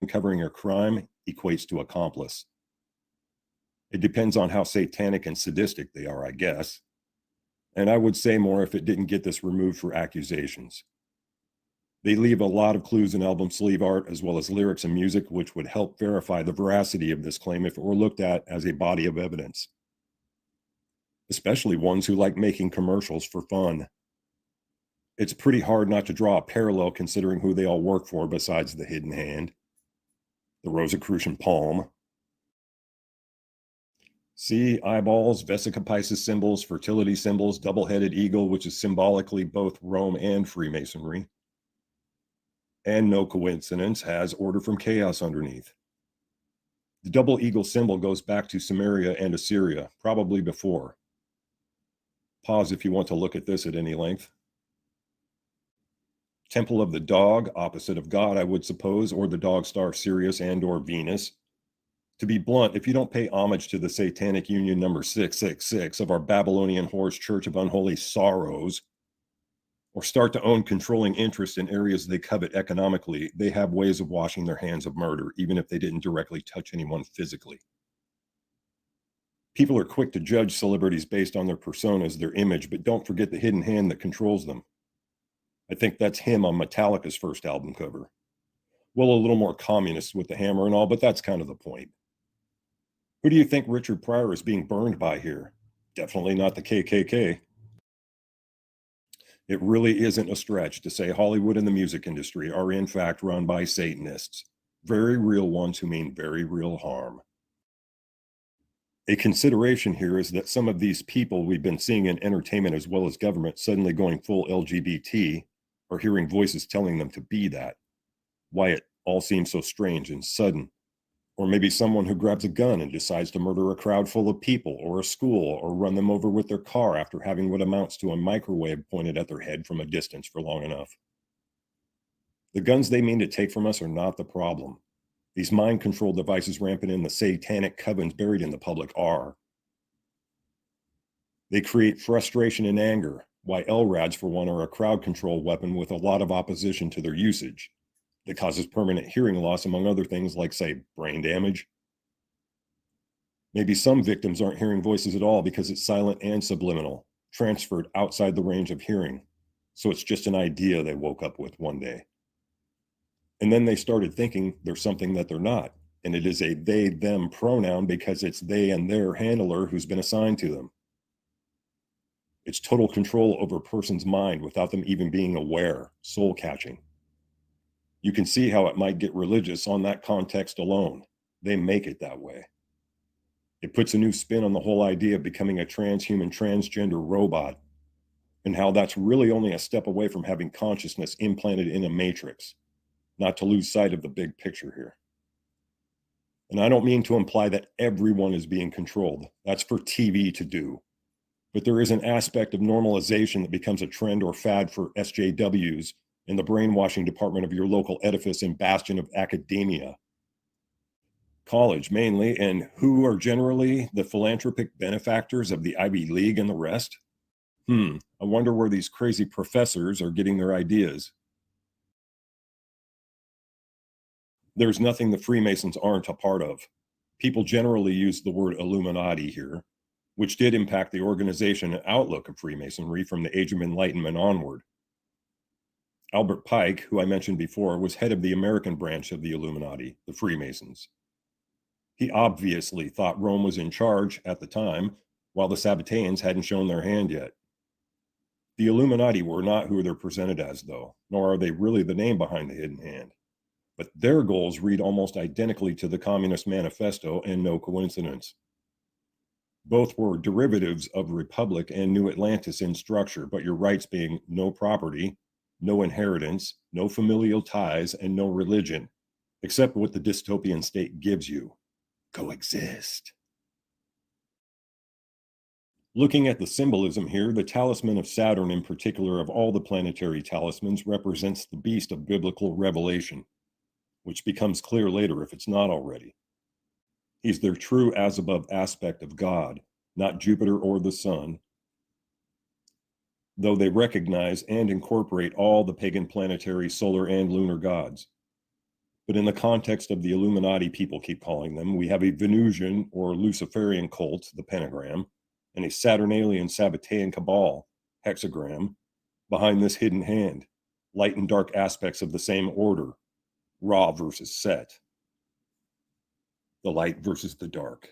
and covering a crime equates to accomplice. It depends on how satanic and sadistic they are, I guess. And I would say more if it didn't get this removed for accusations. They leave a lot of clues in album sleeve art, as well as lyrics and music, which would help verify the veracity of this claim if it were looked at as a body of evidence. Especially ones who like making commercials for fun. It's pretty hard not to draw a parallel considering who they all work for besides the Hidden Hand, the Rosicrucian Palm. See, eyeballs, Vesica Pisces symbols, fertility symbols, double-headed eagle, which is symbolically both Rome and Freemasonry. And no coincidence, has order from chaos underneath. The double eagle symbol goes back to Sumeria and Assyria, probably before. Pause if you want to look at this at any length. Temple of the Dog, opposite of God, I would suppose, or the dog star Sirius and or Venus. To be blunt, if you don't pay homage to the Satanic Union number 666 of our Babylonian Horse Church of Unholy Sorrows, or start to own controlling interest in areas they covet economically, they have ways of washing their hands of murder, even if they didn't directly touch anyone physically. People are quick to judge celebrities based on their personas, their image, but don't forget the hidden hand that controls them. I think that's him on Metallica's first album cover. Well, a little more communist with the hammer and all, but that's kind of the point. Who do you think Richard Pryor is being burned by here? Definitely not the KKK. It really isn't a stretch to say Hollywood and the music industry are in fact run by Satanists, very real ones who mean very real harm. A consideration here is that some of these people we've been seeing in entertainment as well as government suddenly going full LGBT are hearing voices telling them to be that. Why it all seems so strange and sudden. Or maybe someone who grabs a gun and decides to murder a crowd full of people or a school or run them over with their car after having what amounts to a microwave pointed at their head from a distance for long enough. The guns they mean to take from us are not the problem. These mind control devices rampant in the satanic covens buried in the public are. They create frustration and anger, why LRADs, for one, are a crowd control weapon with a lot of opposition to their usage. That causes permanent hearing loss, among other things like, say, brain damage. Maybe some victims aren't hearing voices at all because it's silent and subliminal, transferred outside the range of hearing. So it's just an idea they woke up with one day. And then they started thinking they're something that they're not. And it is a they, them pronoun because it's they and their handler who's been assigned to them. It's total control over a person's mind without them even being aware, soul catching. You can see how it might get religious on that context alone. They make it that way. It puts a new spin on the whole idea of becoming a transhuman, transgender robot, and how that's really only a step away from having consciousness implanted in a matrix, not to lose sight of the big picture here. And I don't mean to imply that everyone is being controlled. That's for TV to do. But there is an aspect of normalization that becomes a trend or fad for SJWs in the brainwashing department of your local edifice and bastion of academia. College, mainly, and who are generally the philanthropic benefactors of the Ivy League and the rest? I wonder where these crazy professors are getting their ideas. There's nothing the Freemasons aren't a part of. People generally use the word Illuminati here, which did impact the organization and outlook of Freemasonry from the Age of Enlightenment onward. Albert Pike, who I mentioned before, was head of the American branch of the Illuminati, the Freemasons. He obviously thought Rome was in charge at the time, while the Sabbateans hadn't shown their hand yet. The Illuminati were not who they're presented as, though, nor are they really the name behind the hidden hand. But their goals read almost identically to the Communist Manifesto, and no coincidence. Both were derivatives of Republic and New Atlantis in structure, but your rights being no property, no inheritance, no familial ties, and no religion, except what the dystopian state gives you. Coexist. Looking at the symbolism here, the talisman of Saturn in particular of all the planetary talismans represents the beast of biblical revelation, which becomes clear later if it's not already. He's their true as-above aspect of God, not Jupiter or the sun, though they recognize and incorporate all the pagan planetary, solar, and lunar gods. But in the context of the Illuminati, people keep calling them, we have a Venusian or Luciferian cult, the pentagram, and a Saturnalian Sabbatean cabal, hexagram, behind this hidden hand, light and dark aspects of the same order, Ra versus Set, the light versus the dark.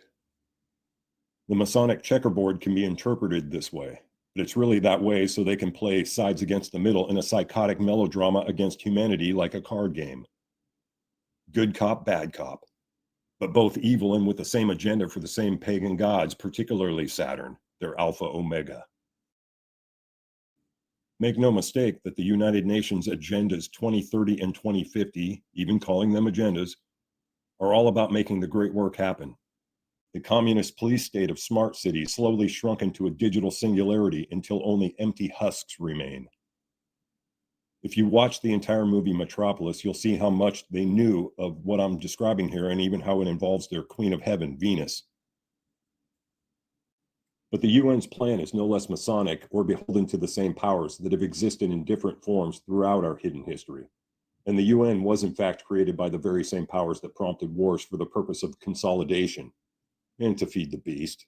The Masonic checkerboard can be interpreted this way, but it's really that way so they can play sides against the middle in a psychotic melodrama against humanity like a card game. Good cop, bad cop, but both evil and with the same agenda for the same pagan gods, particularly Saturn, their Alpha Omega. Make no mistake that the United Nations agendas 2030 and 2050, even calling them agendas, are all about making the great work happen. The communist police state of smart cities slowly shrunk into a digital singularity until only empty husks remain. If you watch the entire movie Metropolis, you'll see how much they knew of what I'm describing here and even how it involves their Queen of Heaven, Venus. But the UN's plan is no less Masonic or beholden to the same powers that have existed in different forms throughout our hidden history. And the UN was in fact created by the very same powers that prompted wars for the purpose of consolidation and to feed the beast.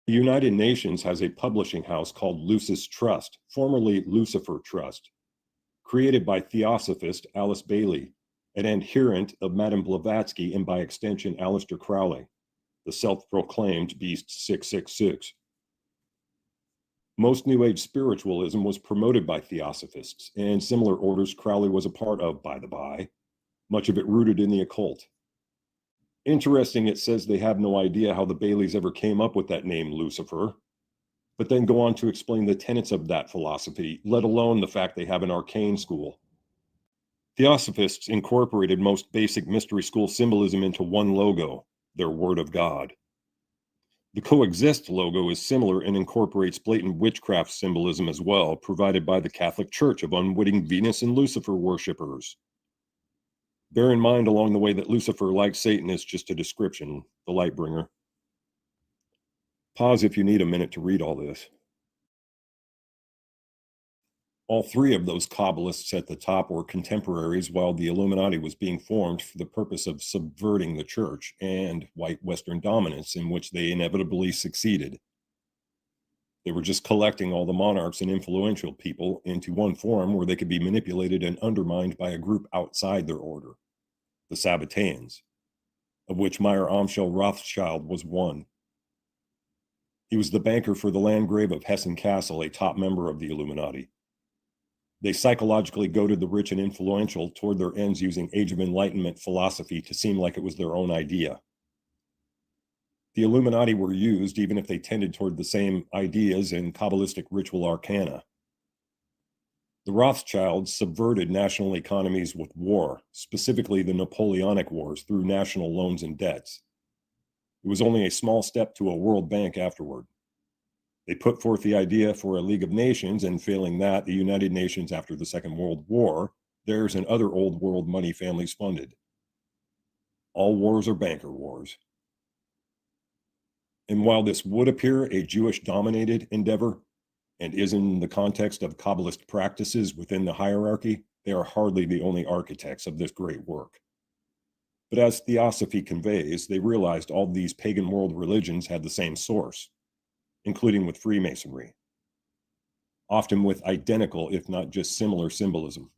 The United Nations has a publishing house called Lucis Trust, formerly Lucifer Trust, created by Theosophist Alice Bailey, an adherent of Madame Blavatsky and by extension Aleister Crowley, the self-proclaimed Beast 666. Most New Age spiritualism was promoted by Theosophists, and similar orders Crowley was a part of, by the by, much of it rooted in the occult. Interesting, it says they have no idea how the Baileys ever came up with that name Lucifer, but then go on to explain the tenets of that philosophy, let alone the fact they have an arcane school. Theosophists incorporated most basic mystery school symbolism into one logo, their Word of God. The Coexist logo is similar and incorporates blatant witchcraft symbolism as well, provided by the Catholic Church of unwitting Venus and Lucifer worshippers. Bear in mind along the way that Lucifer, like Satan, is just a description, the light bringer. Pause if you need a minute to read all this. All three of those Kabbalists at the top were contemporaries while the Illuminati was being formed for the purpose of subverting the church and white Western dominance, in which they inevitably succeeded. They were just collecting all the monarchs and influential people into one forum where they could be manipulated and undermined by a group outside their order, the Sabbateans, of which Meyer Amschel Rothschild was one. He was the banker for the Landgrave of Hessen Castle, a top member of the Illuminati. They psychologically goaded the rich and influential toward their ends using Age of Enlightenment philosophy to seem like it was their own idea. The Illuminati were used even if they tended toward the same ideas and Kabbalistic ritual arcana. The Rothschilds subverted national economies with war, specifically the Napoleonic Wars, through national loans and debts. It was only a small step to a World Bank afterward. They put forth the idea for a League of Nations, and failing that, the United Nations after the Second World War, theirs and other old world money families funded. All wars are banker wars. And while this would appear a Jewish-dominated endeavor, and is in the context of Kabbalist practices within the hierarchy, they are hardly the only architects of this great work. But as Theosophy conveys, they realized all these pagan world religions had the same source, including with Freemasonry, often with identical, if not just similar, symbolism.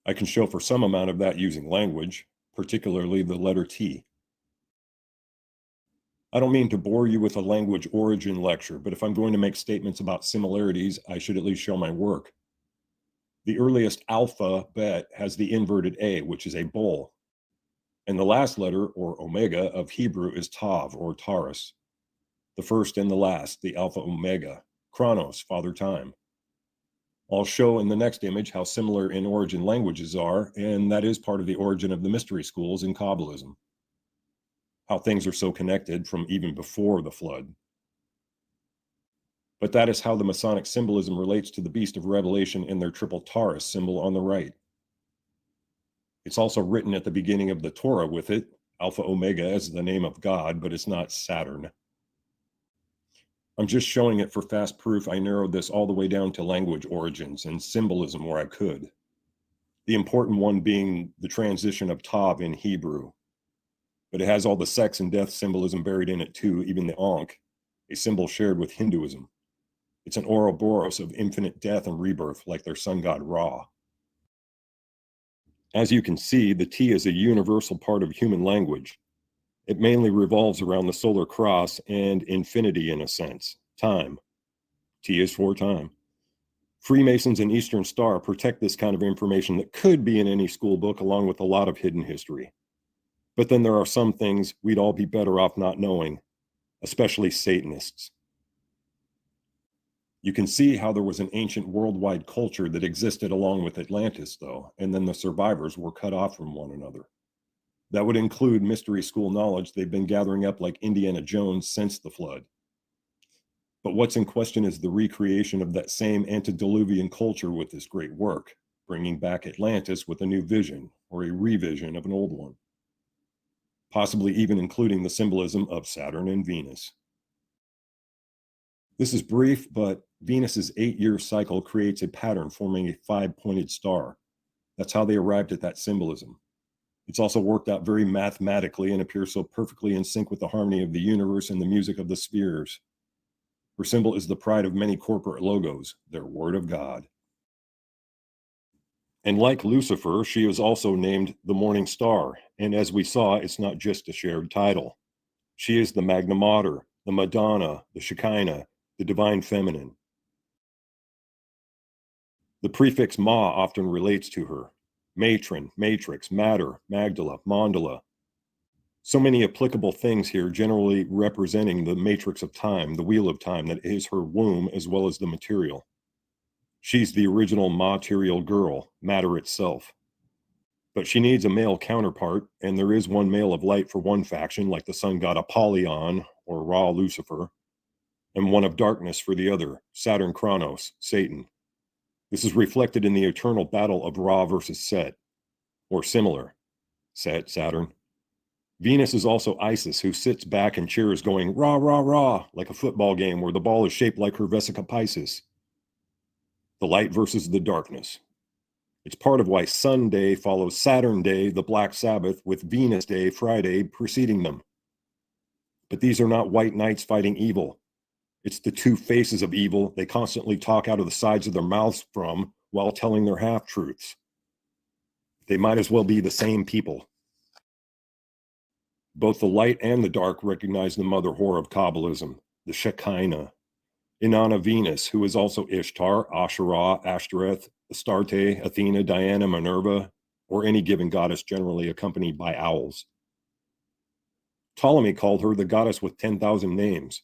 I can show for some amount of that using language, particularly the letter T. I don't mean to bore you with a language origin lecture, but if I'm going to make statements about similarities, I should at least show my work. The earliest alphabet has the inverted A, which is a bull. And the last letter, or omega, of Hebrew is Tav, or Taurus. The first and the last, the Alpha Omega, Chronos, Father Time. I'll show in the next image how similar in origin languages are, and that is part of the origin of the mystery schools in Kabbalism. How things are so connected from even before the flood. But that is how the Masonic symbolism relates to the beast of Revelation in their triple Taurus symbol on the right. It's also written at the beginning of the Torah with it, Alpha Omega as the name of God, but it's not Saturn. I'm just showing it for fast proof. I narrowed this all the way down to language origins and symbolism where I could. The important one being the transition of Tav in Hebrew. But it has all the sex and death symbolism buried in it too, even the Ankh, a symbol shared with Hinduism. It's an Ouroboros of infinite death and rebirth, like their sun god Ra. As you can see, the T is a universal part of human language. It mainly revolves around the solar cross and infinity in a sense, time. T is for time. Freemasons and Eastern Star protect this kind of information that could be in any school book, along with a lot of hidden history. But then there are some things we'd all be better off not knowing, especially Satanists. You can see how there was an ancient worldwide culture that existed along with Atlantis, though, and then the survivors were cut off from one another. That would include mystery school knowledge they've been gathering up like Indiana Jones since the flood. But what's in question is the recreation of that same antediluvian culture with this great work, bringing back Atlantis with a new vision or a revision of an old one. Possibly even including the symbolism of Saturn and Venus. This is brief, but Venus's 8-year cycle creates a pattern forming a 5-pointed star. That's how they arrived at that symbolism. It's also worked out very mathematically and appears so perfectly in sync with the harmony of the universe and the music of the spheres. Her symbol is the pride of many corporate logos, their word of God. And like Lucifer, she is also named the Morning Star, and as we saw, it's not just a shared title. She is the Magna Mater, the Madonna, the Shekinah, the Divine Feminine. The prefix Ma often relates to her. Matron, matrix, matter, Magdala, mandala. So many applicable things here, generally representing the matrix of time, the wheel of time that is her womb as well as the material. She's the original material girl, matter itself. But she needs a male counterpart, and there is one male of light for one faction, like the sun god Apollyon, or Ra Lucifer, and one of darkness for the other, Saturn Kronos, Satan. This is reflected in the eternal battle of Ra versus Set, or similar, Set, Saturn. Venus is also Isis, who sits back and cheers, going rah, rah, rah, like a football game where the ball is shaped like her Vesica Pisces. The light versus the darkness. It's part of why Sunday follows Saturn Day, the Black Sabbath, with Venus Day, Friday, preceding them. But these are not white knights fighting evil. It's the two faces of evil they constantly talk out of the sides of their mouths from while telling their half-truths. They might as well be the same people. Both the light and the dark recognize the mother whore of Kabbalism, the Shekinah, Inanna Venus, who is also Ishtar, Asherah, Ashtoreth, Astarte, Athena, Diana, Minerva, or any given goddess generally accompanied by owls. Ptolemy called her the goddess with 10,000 names.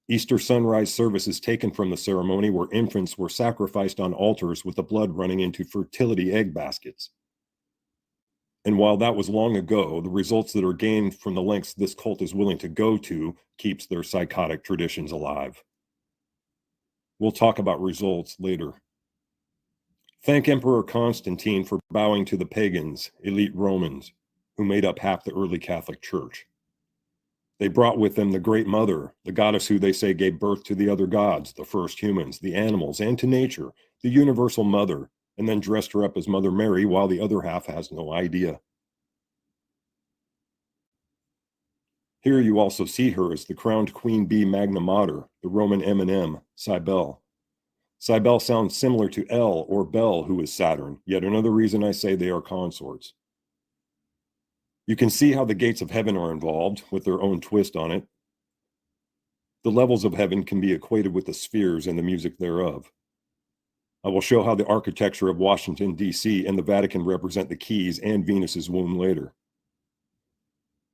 Easter sunrise services taken from the ceremony where infants were sacrificed on altars with the blood running into fertility egg baskets. And while that was long ago, the results that are gained from the lengths this cult is willing to go to keeps their psychotic traditions alive. We'll talk about results later. Thank Emperor Constantine for bowing to the pagans, elite Romans, who made up half the early Catholic Church. They brought with them the Great Mother, the goddess who they say gave birth to the other gods, the first humans, the animals, and to nature, the universal mother, and then dressed her up as Mother Mary while the other half has no idea. Here you also see her as the crowned Queen Bee Magna Mater, the Roman M&M, Cybele. Cybele sounds similar to El or Bel, who is Saturn, yet another reason I say they are consorts. You can see how the gates of heaven are involved, with their own twist on it. The levels of heaven can be equated with the spheres and the music thereof. I will show how the architecture of Washington, D.C. and the Vatican represent the keys and Venus's womb later.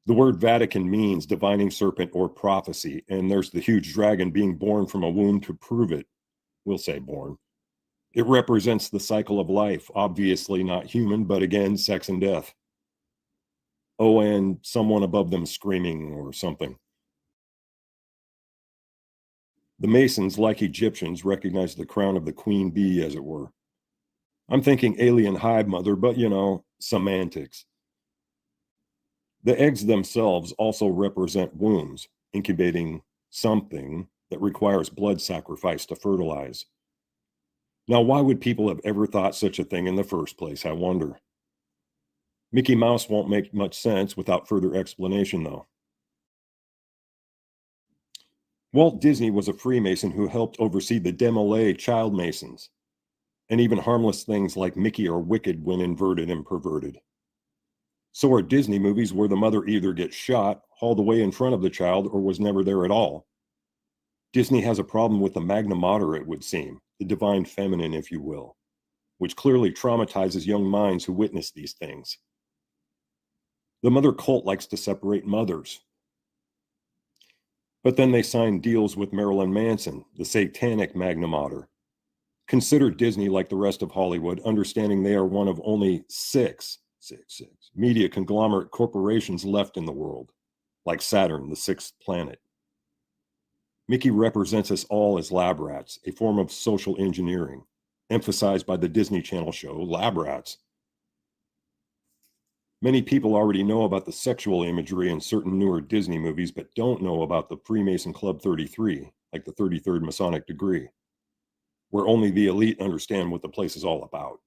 The word Vatican means divining serpent or prophecy, and there's the huge dragon being born from a womb to prove it. We'll say born. It represents the cycle of life, obviously not human, but again, sex and death. Oh, and someone above them screaming or something. The Masons, like Egyptians, recognize the crown of the queen bee, as it were. I'm thinking alien hive mother, but semantics. The eggs themselves also represent wombs, incubating something that requires blood sacrifice to fertilize. Now, why would people have ever thought such a thing in the first place, I wonder? Mickey Mouse won't make much sense without further explanation, though. Walt Disney was a Freemason who helped oversee the Demolay child Masons, and even harmless things like Mickey are wicked when inverted and perverted. So are Disney movies where the mother either gets shot, hauled away in front of the child, or was never there at all. Disney has a problem with the Magna Mater, it would seem, the divine feminine, if you will, which clearly traumatizes young minds who witness these things. The mother cult likes to separate mothers. But then they signed deals with Marilyn Manson, the satanic Magna Mater. Consider Disney like the rest of Hollywood, understanding they are one of only six media conglomerate corporations left in the world, like Saturn, the sixth planet. Mickey represents us all as lab rats, a form of social engineering, emphasized by the Disney Channel show Lab Rats. Many people already know about the sexual imagery in certain newer Disney movies, but don't know about the Freemason Club 33, like the 33rd Masonic degree, where only the elite understand what the place is all about.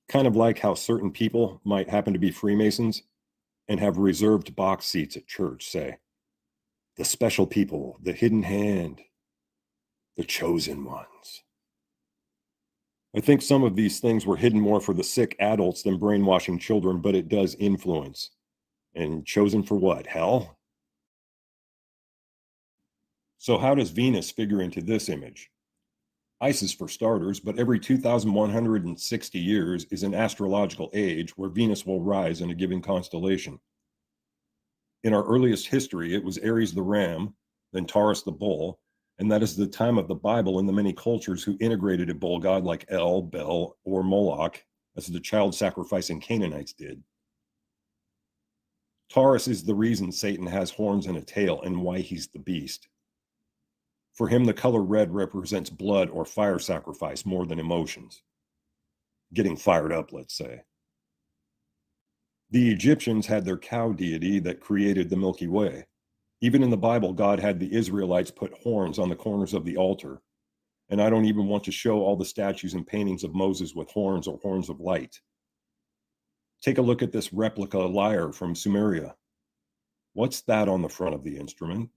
Kind of like how certain people might happen to be Freemasons and have reserved box seats at church, say. The special people, the hidden hand, the chosen ones. I think some of these things were hidden more for the sick adults than brainwashing children, but it does influence. And chosen for what? Hell? So how does Venus figure into this image? Isis for starters, but every 2,160 years is an astrological age where Venus will rise in a given constellation. In our earliest history, it was Aries the ram, then Taurus the bull, And that is the time of the Bible and the many cultures who integrated a bull god like El, Bel, or Moloch, as the child sacrificing Canaanites did. Taurus is the reason Satan has horns and a tail and why he's the beast. For him, the color red represents blood or fire sacrifice more than emotions. Getting fired up, let's say. The Egyptians had their cow deity that created the Milky Way. Even in the Bible, God had the Israelites put horns on the corners of the altar. And I don't even want to show all the statues and paintings of Moses with horns or horns of light. Take a look at this replica lyre from Sumeria. What's that on the front of the instrument?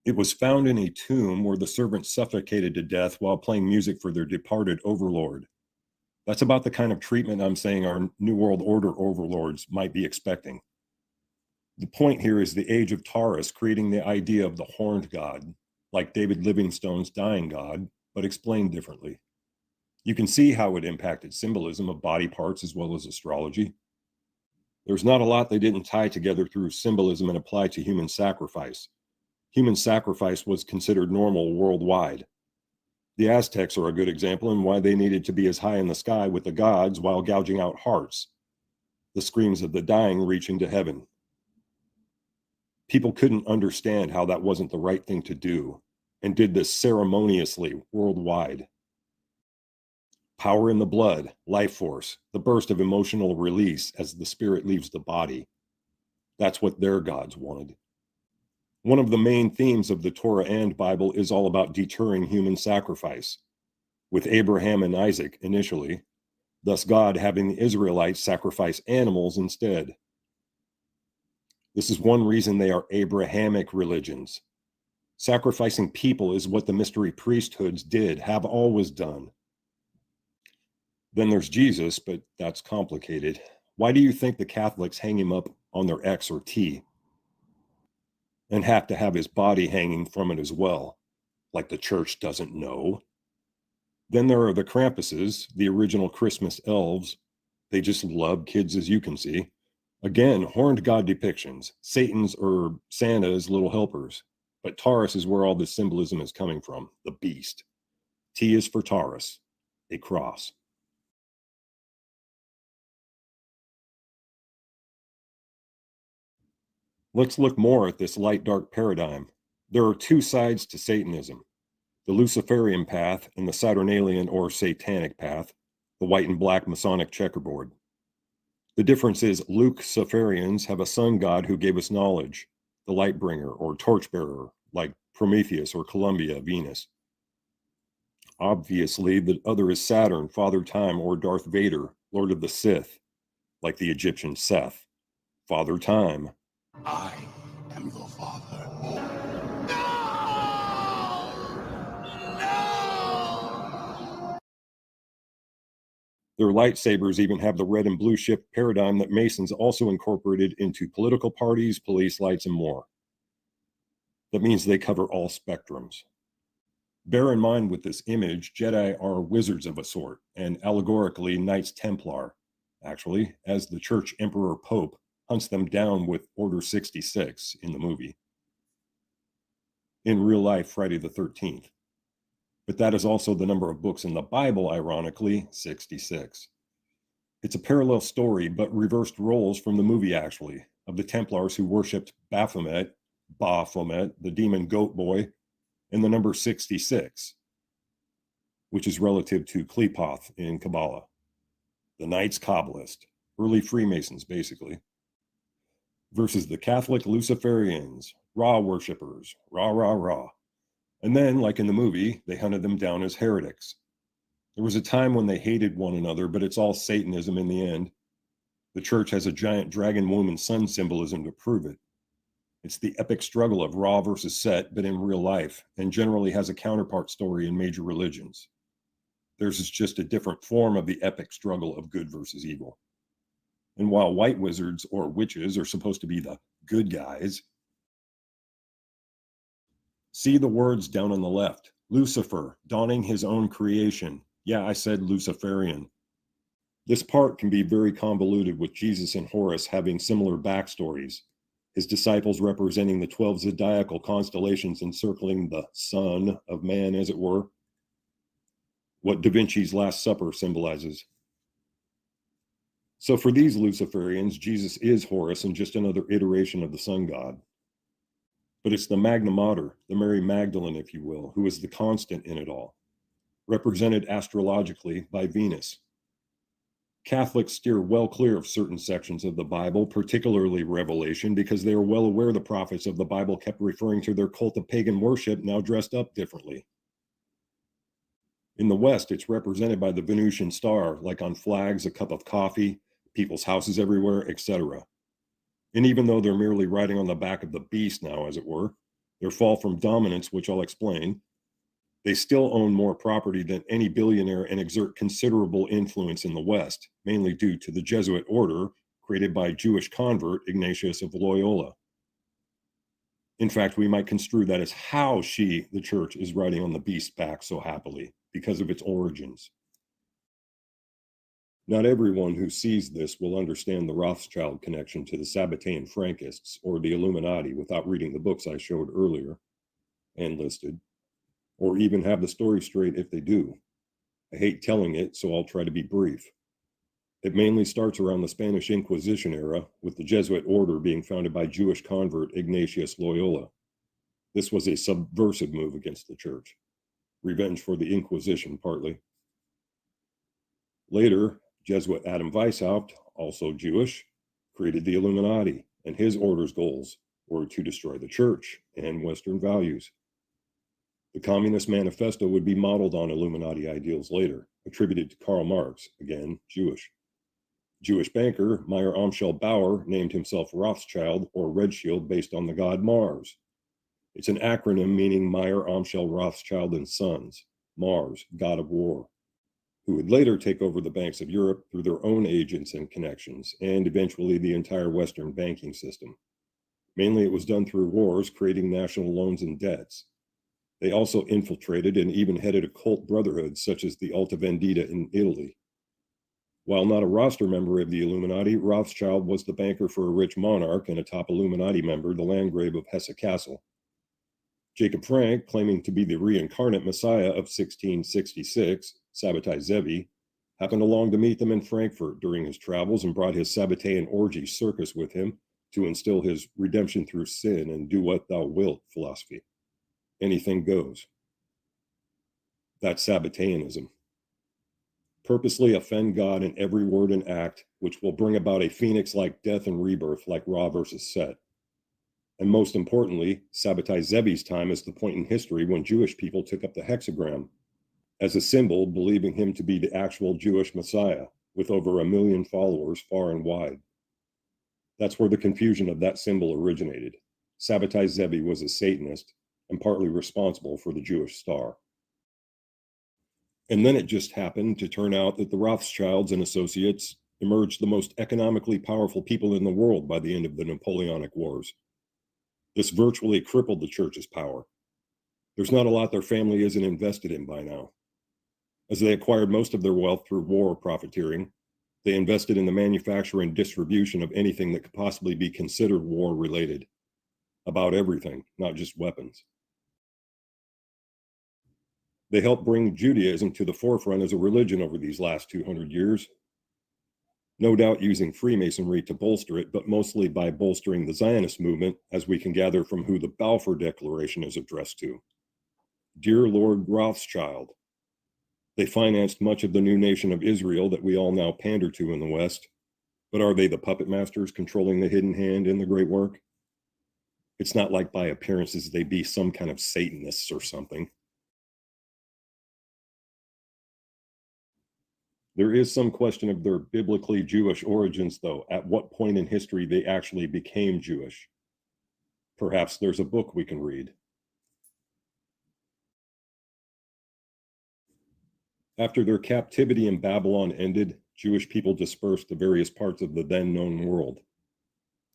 It was found in a tomb where the servants suffocated to death while playing music for their departed overlord. That's about the kind of treatment I'm saying our New World Order overlords might be expecting. The point here is the age of Taurus creating the idea of the horned god, like David Livingstone's dying god, but explained differently. You can see how it impacted symbolism of body parts as well as astrology. There's not a lot they didn't tie together through symbolism and apply to human sacrifice. Human sacrifice was considered normal worldwide. The Aztecs are a good example in why they needed to be as high in the sky with the gods while gouging out hearts, the screams of the dying reaching to heaven. People couldn't understand how that wasn't the right thing to do, and did this ceremoniously worldwide. Power in the blood, life force, the burst of emotional release as the spirit leaves the body. That's what their gods wanted. One of the main themes of the Torah and Bible is all about deterring human sacrifice, with Abraham and Isaac initially, thus God having the Israelites sacrifice animals instead. This is one reason they are Abrahamic religions. Sacrificing people is what the mystery priesthoods have always done. Then there's Jesus, but that's complicated. Why do you think the Catholics hang him up on their X or T? And have to have his body hanging from it as well, like the church doesn't know. Then there are the Krampuses, the original Christmas elves. They just love kids, as you can see. Again, horned god depictions, Satan's or Santa's little helpers. But Taurus is where all this symbolism is coming from, the beast. T is for Taurus, a cross. Let's look more at this light-dark paradigm. There are two sides to Satanism, the Luciferian path and the Saturnalian or Satanic path, the white and black Masonic checkerboard. The difference is Luciferians have a sun god who gave us knowledge, the light bringer or torchbearer, like Prometheus or Columbia, Venus. Obviously, the other is Saturn, Father Time, or Darth Vader, Lord of the Sith, like the Egyptian Seth, Father Time. I am your father. Their lightsabers even have the red and blue shift paradigm that Masons also incorporated into political parties, police lights, and more. That means they cover all spectrums. Bear in mind with this image, Jedi are wizards of a sort, and allegorically Knights Templar, actually, as the Church Emperor Pope hunts them down with Order 66 in the movie. In real life, Friday the 13th. But that is also the number of books in the Bible, ironically, 66. It's a parallel story, but reversed roles from the movie, actually, of the Templars who worshipped Baphomet, the demon goat boy, and the number 66, which is relative to Qliphoth in Kabbalah. The Knights Kabbalist, early Freemasons, basically, versus the Catholic Luciferians, Ra worshippers, rah, rah, rah. And then, like in the movie, they hunted them down as heretics. There was a time when they hated one another, but it's all Satanism in the end. The church has a giant dragon woman sun symbolism to prove it. It's the epic struggle of Ra versus Set, but in real life, and generally has a counterpart story in major religions. Theirs is just a different form of the epic struggle of good versus evil. And while white wizards or witches are supposed to be the good guys, see the words down on the left. Lucifer, donning his own creation. Yeah, I said Luciferian. This part can be very convoluted, with Jesus and Horus having similar backstories, his disciples representing the 12 zodiacal constellations encircling the Son of Man, as it were, what Da Vinci's Last Supper symbolizes. So for these Luciferians, Jesus is Horus and just another iteration of the sun god. But it's the Magna Mater, the Mary Magdalene, if you will, who is the constant in it all, represented astrologically by Venus. Catholics steer well clear of certain sections of the Bible, particularly Revelation, because they are well aware the prophets of the Bible kept referring to their cult of pagan worship, now dressed up differently. In the West, it's represented by the Venusian star, like on flags, a cup of coffee, people's houses everywhere, etc. And even though they're merely riding on the back of the beast now, as it were, their fall from dominance, which I'll explain, they still own more property than any billionaire and exert considerable influence in the West, mainly due to the Jesuit order created by Jewish convert Ignatius of Loyola. In fact, we might construe that as how she, the church, is riding on the beast's back so happily, because of its origins. Not everyone who sees this will understand the Rothschild connection to the Sabbatean Frankists or the Illuminati without reading the books I showed earlier and listed, or even have the story straight if they do. I hate telling it, so I'll try to be brief. It mainly starts around the Spanish Inquisition era, with the Jesuit order being founded by Jewish convert Ignatius Loyola. This was a subversive move against the church. Revenge for the Inquisition, partly. Later, Jesuit Adam Weishaupt, also Jewish, created the Illuminati, and his order's goals were to destroy the church and Western values. The Communist Manifesto would be modeled on Illuminati ideals later, attributed to Karl Marx, again Jewish. Jewish banker Meyer Amschel Bauer named himself Rothschild or Redshield based on the god Mars. It's an acronym meaning Meyer Amschel Rothschild and Sons, Mars, god of war, who would later take over the banks of Europe through their own agents and connections, and eventually the entire Western banking system. Mainly it was done through wars, creating national loans and debts. They also infiltrated and even headed occult brotherhoods such as the Alta Vendita in Italy. While not a roster member of the Illuminati, Rothschild was the banker for a rich monarch and a top Illuminati member, the Landgrave of Hesse-Kassel. Jacob Frank, claiming to be the reincarnate Messiah of 1666, Sabbatai Zevi, happened along to meet them in Frankfurt during his travels and brought his Sabbatean orgy circus with him to instill his redemption through sin and do what thou wilt philosophy. Anything goes. That's Sabbateanism. Purposely offend God in every word and act, which will bring about a phoenix-like death and rebirth like Ra versus Set. And most importantly, Sabbatai Zevi's time is the point in history when Jewish people took up the hexagram as a symbol, believing him to be the actual Jewish Messiah, with over 1 million followers far and wide. That's where the confusion of that symbol originated. Sabbatai Zevi was a Satanist and partly responsible for the Jewish star. And then it just happened to turn out that the Rothschilds and associates emerged the most economically powerful people in the world by the end of the Napoleonic Wars. This virtually crippled the church's power. There's not a lot their family isn't invested in by now. As they acquired most of their wealth through war profiteering, they invested in the manufacture and distribution of anything that could possibly be considered war-related. About everything, not just weapons. They helped bring Judaism to the forefront as a religion over these last 200 years. No doubt using Freemasonry to bolster it, but mostly by bolstering the Zionist movement, as we can gather from who the Balfour Declaration is addressed to. Dear Lord Rothschild. They financed much of the new nation of Israel that we all now pander to in the West. But are they the puppet masters controlling the hidden hand in the great work? It's not like by appearances they be some kind of Satanists or something. There is some question of their biblically Jewish origins, though, at what point in history they actually became Jewish. Perhaps there's a book we can read. After their captivity in Babylon ended, Jewish people dispersed to various parts of the then known world,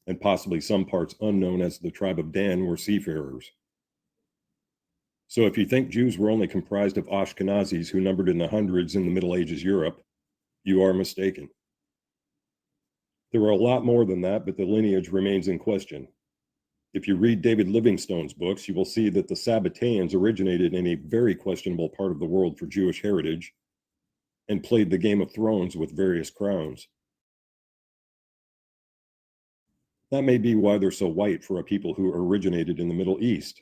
and possibly some parts unknown as the tribe of Dan were seafarers. So if you think Jews were only comprised of Ashkenazis who numbered in the hundreds in the Middle Ages Europe, you are mistaken. There were a lot more than that, but the lineage remains in question. If you read David Livingstone's books, you will see that the Sabbateans originated in a very questionable part of the world for Jewish heritage and played the Game of Thrones with various crowns. That may be why they're so white for a people who originated in the Middle East.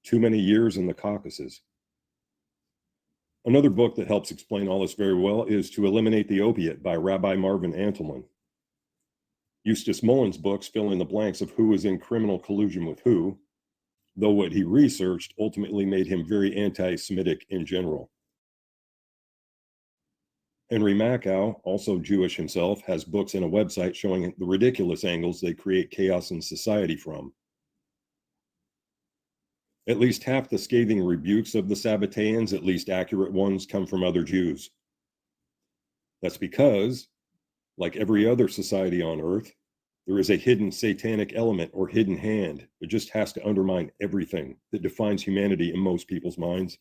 Too many years in the Caucasus. Another book that helps explain all this very well is To Eliminate the Opiate by Rabbi Marvin Antelman. Eustace Mullen's books fill in the blanks of who was in criminal collusion with who, though what he researched ultimately made him very anti-Semitic in general. Henry Makow, also Jewish himself, has books and a website showing the ridiculous angles they create chaos in society from. At least half the scathing rebukes of the Sabbateans, at least accurate ones, come from other Jews. That's because, like every other society on earth, there is a hidden satanic element or hidden hand that just has to undermine everything that defines humanity in most people's minds.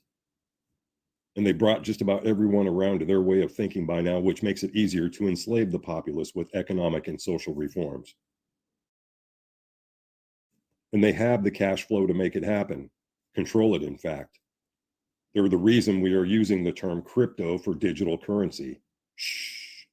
And they brought just about everyone around to their way of thinking by now, which makes it easier to enslave the populace with economic and social reforms. And they have the cash flow to make it happen, control it, in fact. They're the reason we are using the term crypto for digital currency. Shh.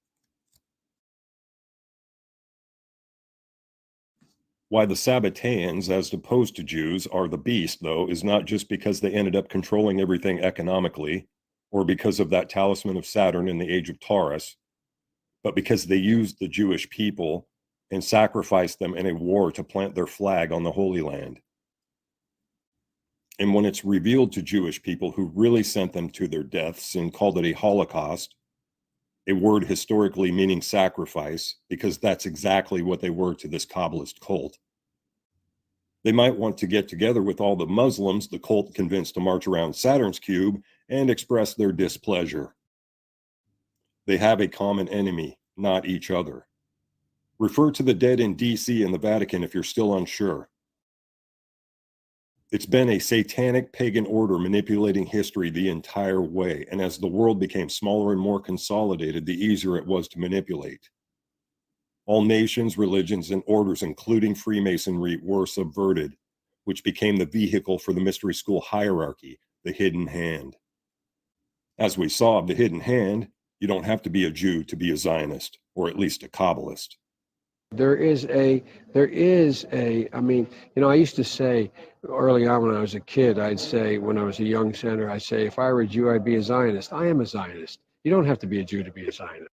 Why the Sabbateans, as opposed to Jews, are the beast, though, is not just because they ended up controlling everything economically, or because of that talisman of Saturn in the age of Taurus, but because they used the Jewish people and sacrificed them in a war to plant their flag on the Holy Land. And when it's revealed to Jewish people who really sent them to their deaths and called it a Holocaust, a word historically meaning sacrifice, because that's exactly what they were to this Kabbalist cult. They might want to get together with all the Muslims the cult convinced to march around Saturn's cube and express their displeasure. They have a common enemy, not each other. Refer to the dead in DC and the Vatican if you're still unsure. It's been a satanic pagan order manipulating history the entire way, and as the world became smaller and more consolidated, the easier it was to manipulate. All nations, religions, and orders, including Freemasonry, were subverted, which became the vehicle for the mystery school hierarchy, the hidden hand. As we saw of the hidden hand, you don't have to be a Jew to be a Zionist, or at least a Kabbalist. I mean, I used to say early on when I was a kid, I'd say when I was a young senator, I'd say, if I were a Jew, I'd be a Zionist. I am a Zionist. You don't have to be a Jew to be a Zionist.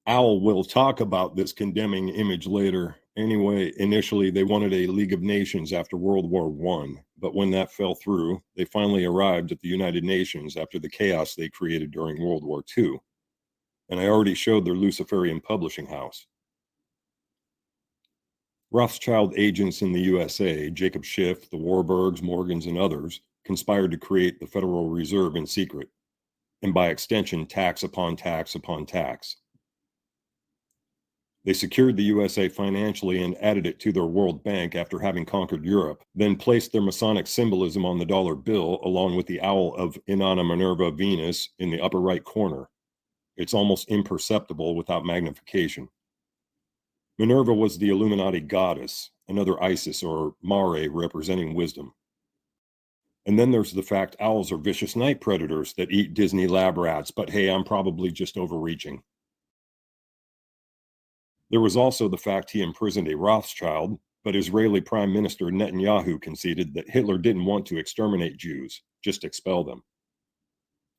Owl will talk about this condemning image later. Anyway, initially they wanted a League of Nations after World War I, but when that fell through, they finally arrived at the United Nations after the chaos they created during World War II. And I already showed their Luciferian publishing house. Rothschild agents in the USA, Jacob Schiff, the Warburgs, Morgans, and others, conspired to create the Federal Reserve in secret, and by extension, tax upon tax upon tax. They secured the USA financially and added it to their World Bank after having conquered Europe, then placed their Masonic symbolism on the dollar bill along with the owl of Inanna Minerva Venus in the upper right corner. It's almost imperceptible without magnification. Minerva was the Illuminati goddess, another Isis or Mare representing wisdom. And then there's the fact owls are vicious night predators that eat Disney lab rats, but hey, I'm probably just overreaching. There was also the fact he imprisoned a Rothschild, but Israeli Prime Minister Netanyahu conceded that Hitler didn't want to exterminate Jews, just expel them.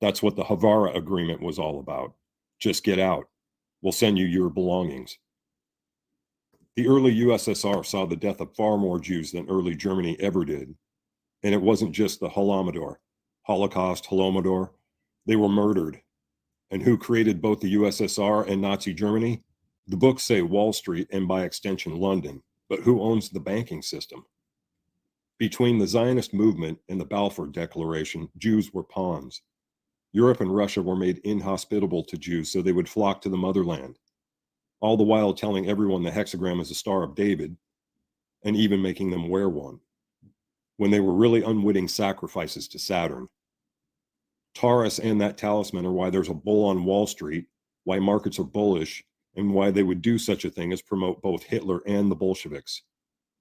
That's what the Havara Agreement was all about. Just get out. We'll send you your belongings. The early USSR saw the death of far more Jews than early Germany ever did. And it wasn't just the Holocaust, Holodomor. They were murdered. And who created both the USSR and Nazi Germany? The books say Wall Street and by extension London, but who owns the banking system? Between the Zionist movement and the Balfour Declaration, Jews were pawns. Europe and Russia were made inhospitable to Jews so they would flock to the motherland, all the while telling everyone the hexagram is a Star of David, and even making them wear one, when they were really unwitting sacrifices to Saturn. Taurus and that talisman are why there's a bull on Wall Street, why markets are bullish, and why they would do such a thing as promote both Hitler and the Bolsheviks.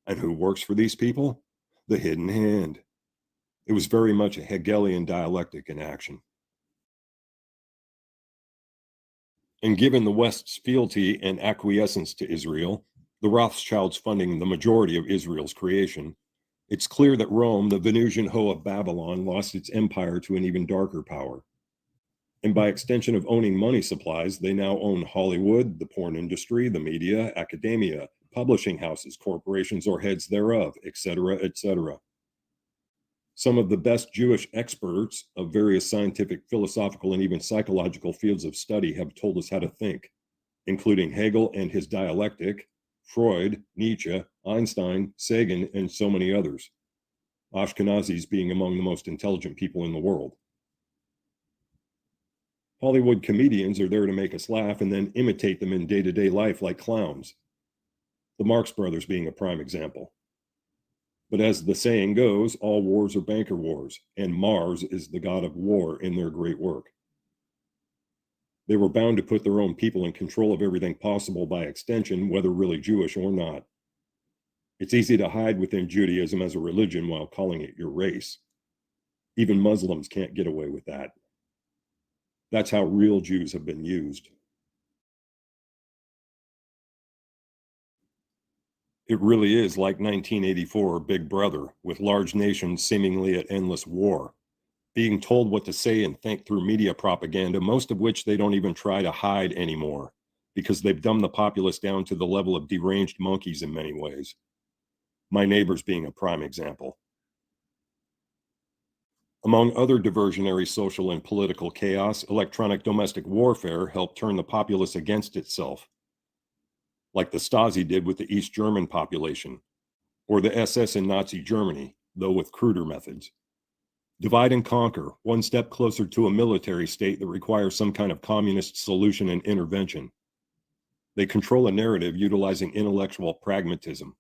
And who works for these people? The hidden hand. It was very much a Hegelian dialectic in action. And given the West's fealty and acquiescence to Israel, the Rothschilds funding the majority of Israel's creation, it's clear that Rome, the Venusian hoe of Babylon, lost its empire to an even darker power. And by extension of owning money supplies, they now own Hollywood, the porn industry, the media, academia, publishing houses, corporations, or heads thereof, etc., etc. Some of the best Jewish experts of various scientific, philosophical, and even psychological fields of study have told us how to think, including Hegel and his dialectic, Freud, Nietzsche, Einstein, Sagan, and so many others. Ashkenazis being among the most intelligent people in the world. Hollywood comedians are there to make us laugh and then imitate them in day-to-day life like clowns. The Marx Brothers being a prime example. But as the saying goes, all wars are banker wars, and Mars is the god of war in their great work. They were bound to put their own people in control of everything possible by extension, whether really Jewish or not. It's easy to hide within Judaism as a religion while calling it your race. Even Muslims can't get away with that. That's how real Jews have been used. It really is like 1984 Big Brother, with large nations seemingly at endless war, being told what to say and think through media propaganda, most of which they don't even try to hide anymore, because they've dumbed the populace down to the level of deranged monkeys in many ways. My neighbors being a prime example. Among other diversionary social and political chaos, electronic domestic warfare helped turn the populace against itself, like the Stasi did with the East German population, or the SS in Nazi Germany, though with cruder methods. Divide and conquer, one step closer to a military state that requires some kind of communist solution and intervention. They control a narrative utilizing intellectual pragmatism,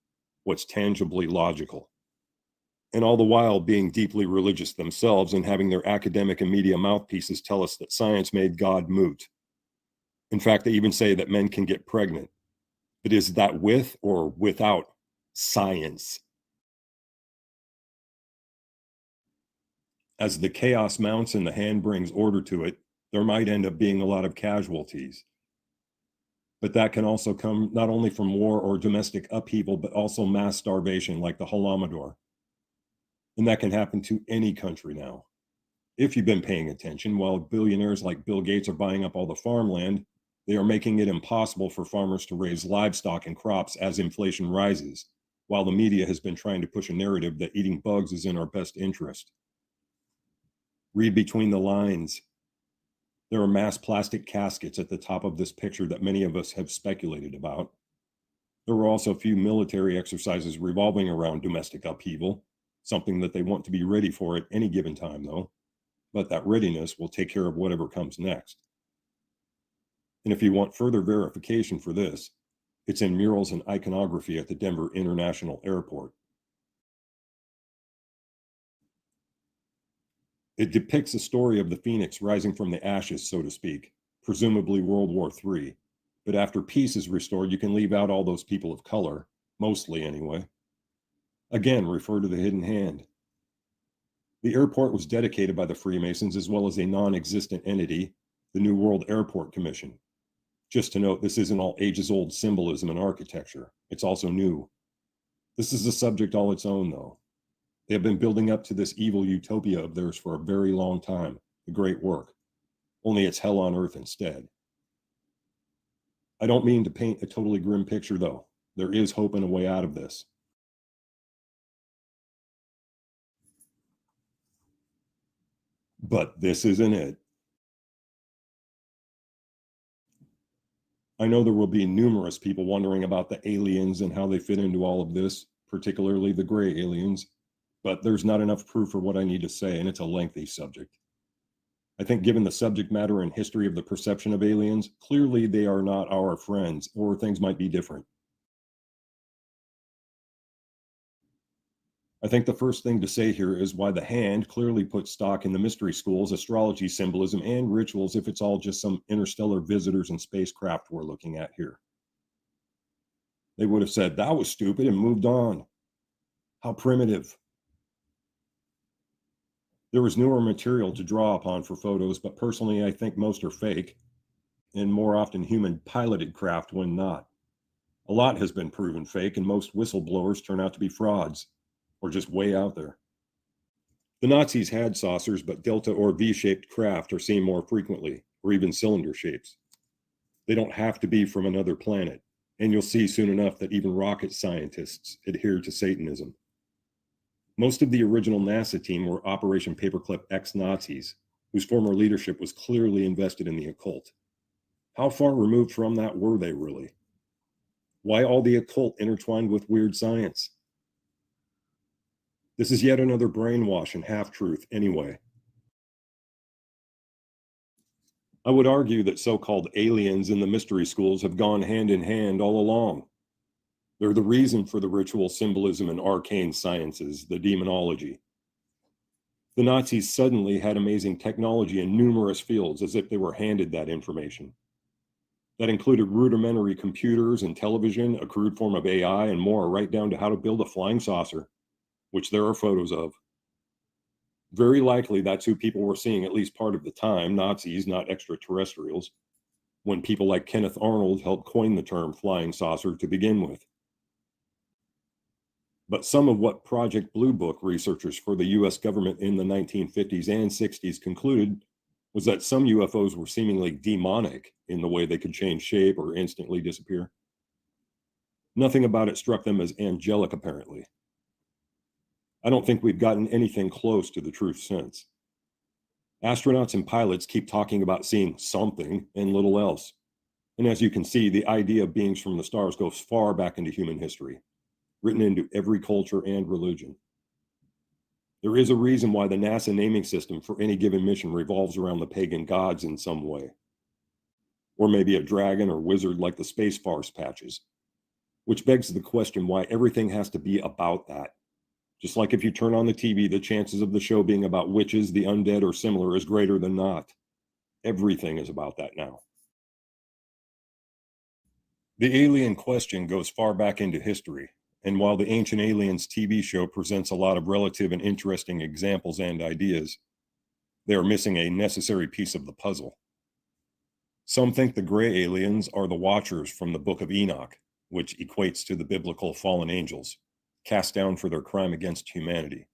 what's tangibly logical. And all the while being deeply religious themselves and having their academic and media mouthpieces tell us that science made God moot. In fact, they even say that men can get pregnant. But is that with or without science? As the chaos mounts and the hand brings order to it, there might end up being a lot of casualties. But that can also come not only from war or domestic upheaval, but also mass starvation like the Holodomor. And that can happen to any country now. If you've been paying attention, while billionaires like Bill Gates are buying up all the farmland, they are making it impossible for farmers to raise livestock and crops as inflation rises, while the media has been trying to push a narrative that eating bugs is in our best interest. Read between the lines. There are mass plastic caskets at the top of this picture that many of us have speculated about. There were also a few military exercises revolving around domestic upheaval, something that they want to be ready for at any given time, though. But that readiness will take care of whatever comes next. And if you want further verification for this, it's in murals and iconography at the Denver International Airport. It depicts a story of the phoenix rising from the ashes, so to speak, presumably World War III. But after peace is restored, you can leave out all those people of color, mostly anyway. Again, refer to the hidden hand. The airport was dedicated by the Freemasons as well as a non-existent entity, the New World Airport Commission. Just to note, this isn't all ages-old symbolism and architecture. It's also new. This is a subject all its own, though. They have been building up to this evil utopia of theirs for a very long time, the great work. Only it's hell on earth instead. I don't mean to paint a totally grim picture, though. There is hope and a way out of this. But this isn't it. I know there will be numerous people wondering about the aliens and how they fit into all of this, particularly the gray aliens, but there's not enough proof for what I need to say, and it's a lengthy subject. I think given the subject matter and history of the perception of aliens, clearly they are not our friends, or things might be different. I think the first thing to say here is why the Hand clearly puts stock in the mystery schools, astrology symbolism, and rituals if it's all just some interstellar visitors and spacecraft we're looking at here. They would have said, that was stupid, and moved on. How primitive. There was newer material to draw upon for photos, but personally I think most are fake, and more often human piloted craft when not. A lot has been proven fake, and most whistleblowers turn out to be frauds, or just way out there. The Nazis had saucers, but delta or V-shaped craft are seen more frequently, or even cylinder shapes. They don't have to be from another planet, and you'll see soon enough that even rocket scientists adhere to Satanism. Most of the original NASA team were Operation Paperclip ex-Nazis, whose former leadership was clearly invested in the occult. How far removed from that were they really? Why all the occult intertwined with weird science? This is yet another brainwash and half-truth anyway. I would argue that so-called aliens in the mystery schools have gone hand in hand all along. They're the reason for the ritual symbolism and arcane sciences, the demonology. The Nazis suddenly had amazing technology in numerous fields as if they were handed that information. That included rudimentary computers and television, a crude form of AI, and more, right down to how to build a flying saucer, which there are photos of. Very likely that's who people were seeing at least part of the time, Nazis, not extraterrestrials, when people like Kenneth Arnold helped coin the term flying saucer to begin with. But some of what Project Blue Book researchers for the US government in the 1950s and 60s concluded was that some UFOs were seemingly demonic in the way they could change shape or instantly disappear. Nothing about it struck them as angelic, apparently. I don't think we've gotten anything close to the truth since. Astronauts and pilots keep talking about seeing something and little else. And as you can see, the idea of beings from the stars goes far back into human history, written into every culture and religion. There is a reason why the NASA naming system for any given mission revolves around the pagan gods in some way. Or maybe a dragon or wizard like the Space Farce patches, which begs the question why everything has to be about that. Just like if you turn on the TV, the chances of the show being about witches, the undead, or similar is greater than not. Everything is about that now. The alien question goes far back into history, and while the Ancient Aliens TV show presents a lot of relative and interesting examples and ideas, they are missing a necessary piece of the puzzle. Some think the gray aliens are the Watchers from the Book of Enoch, which equates to the biblical fallen angels, cast down for their crime against humanity.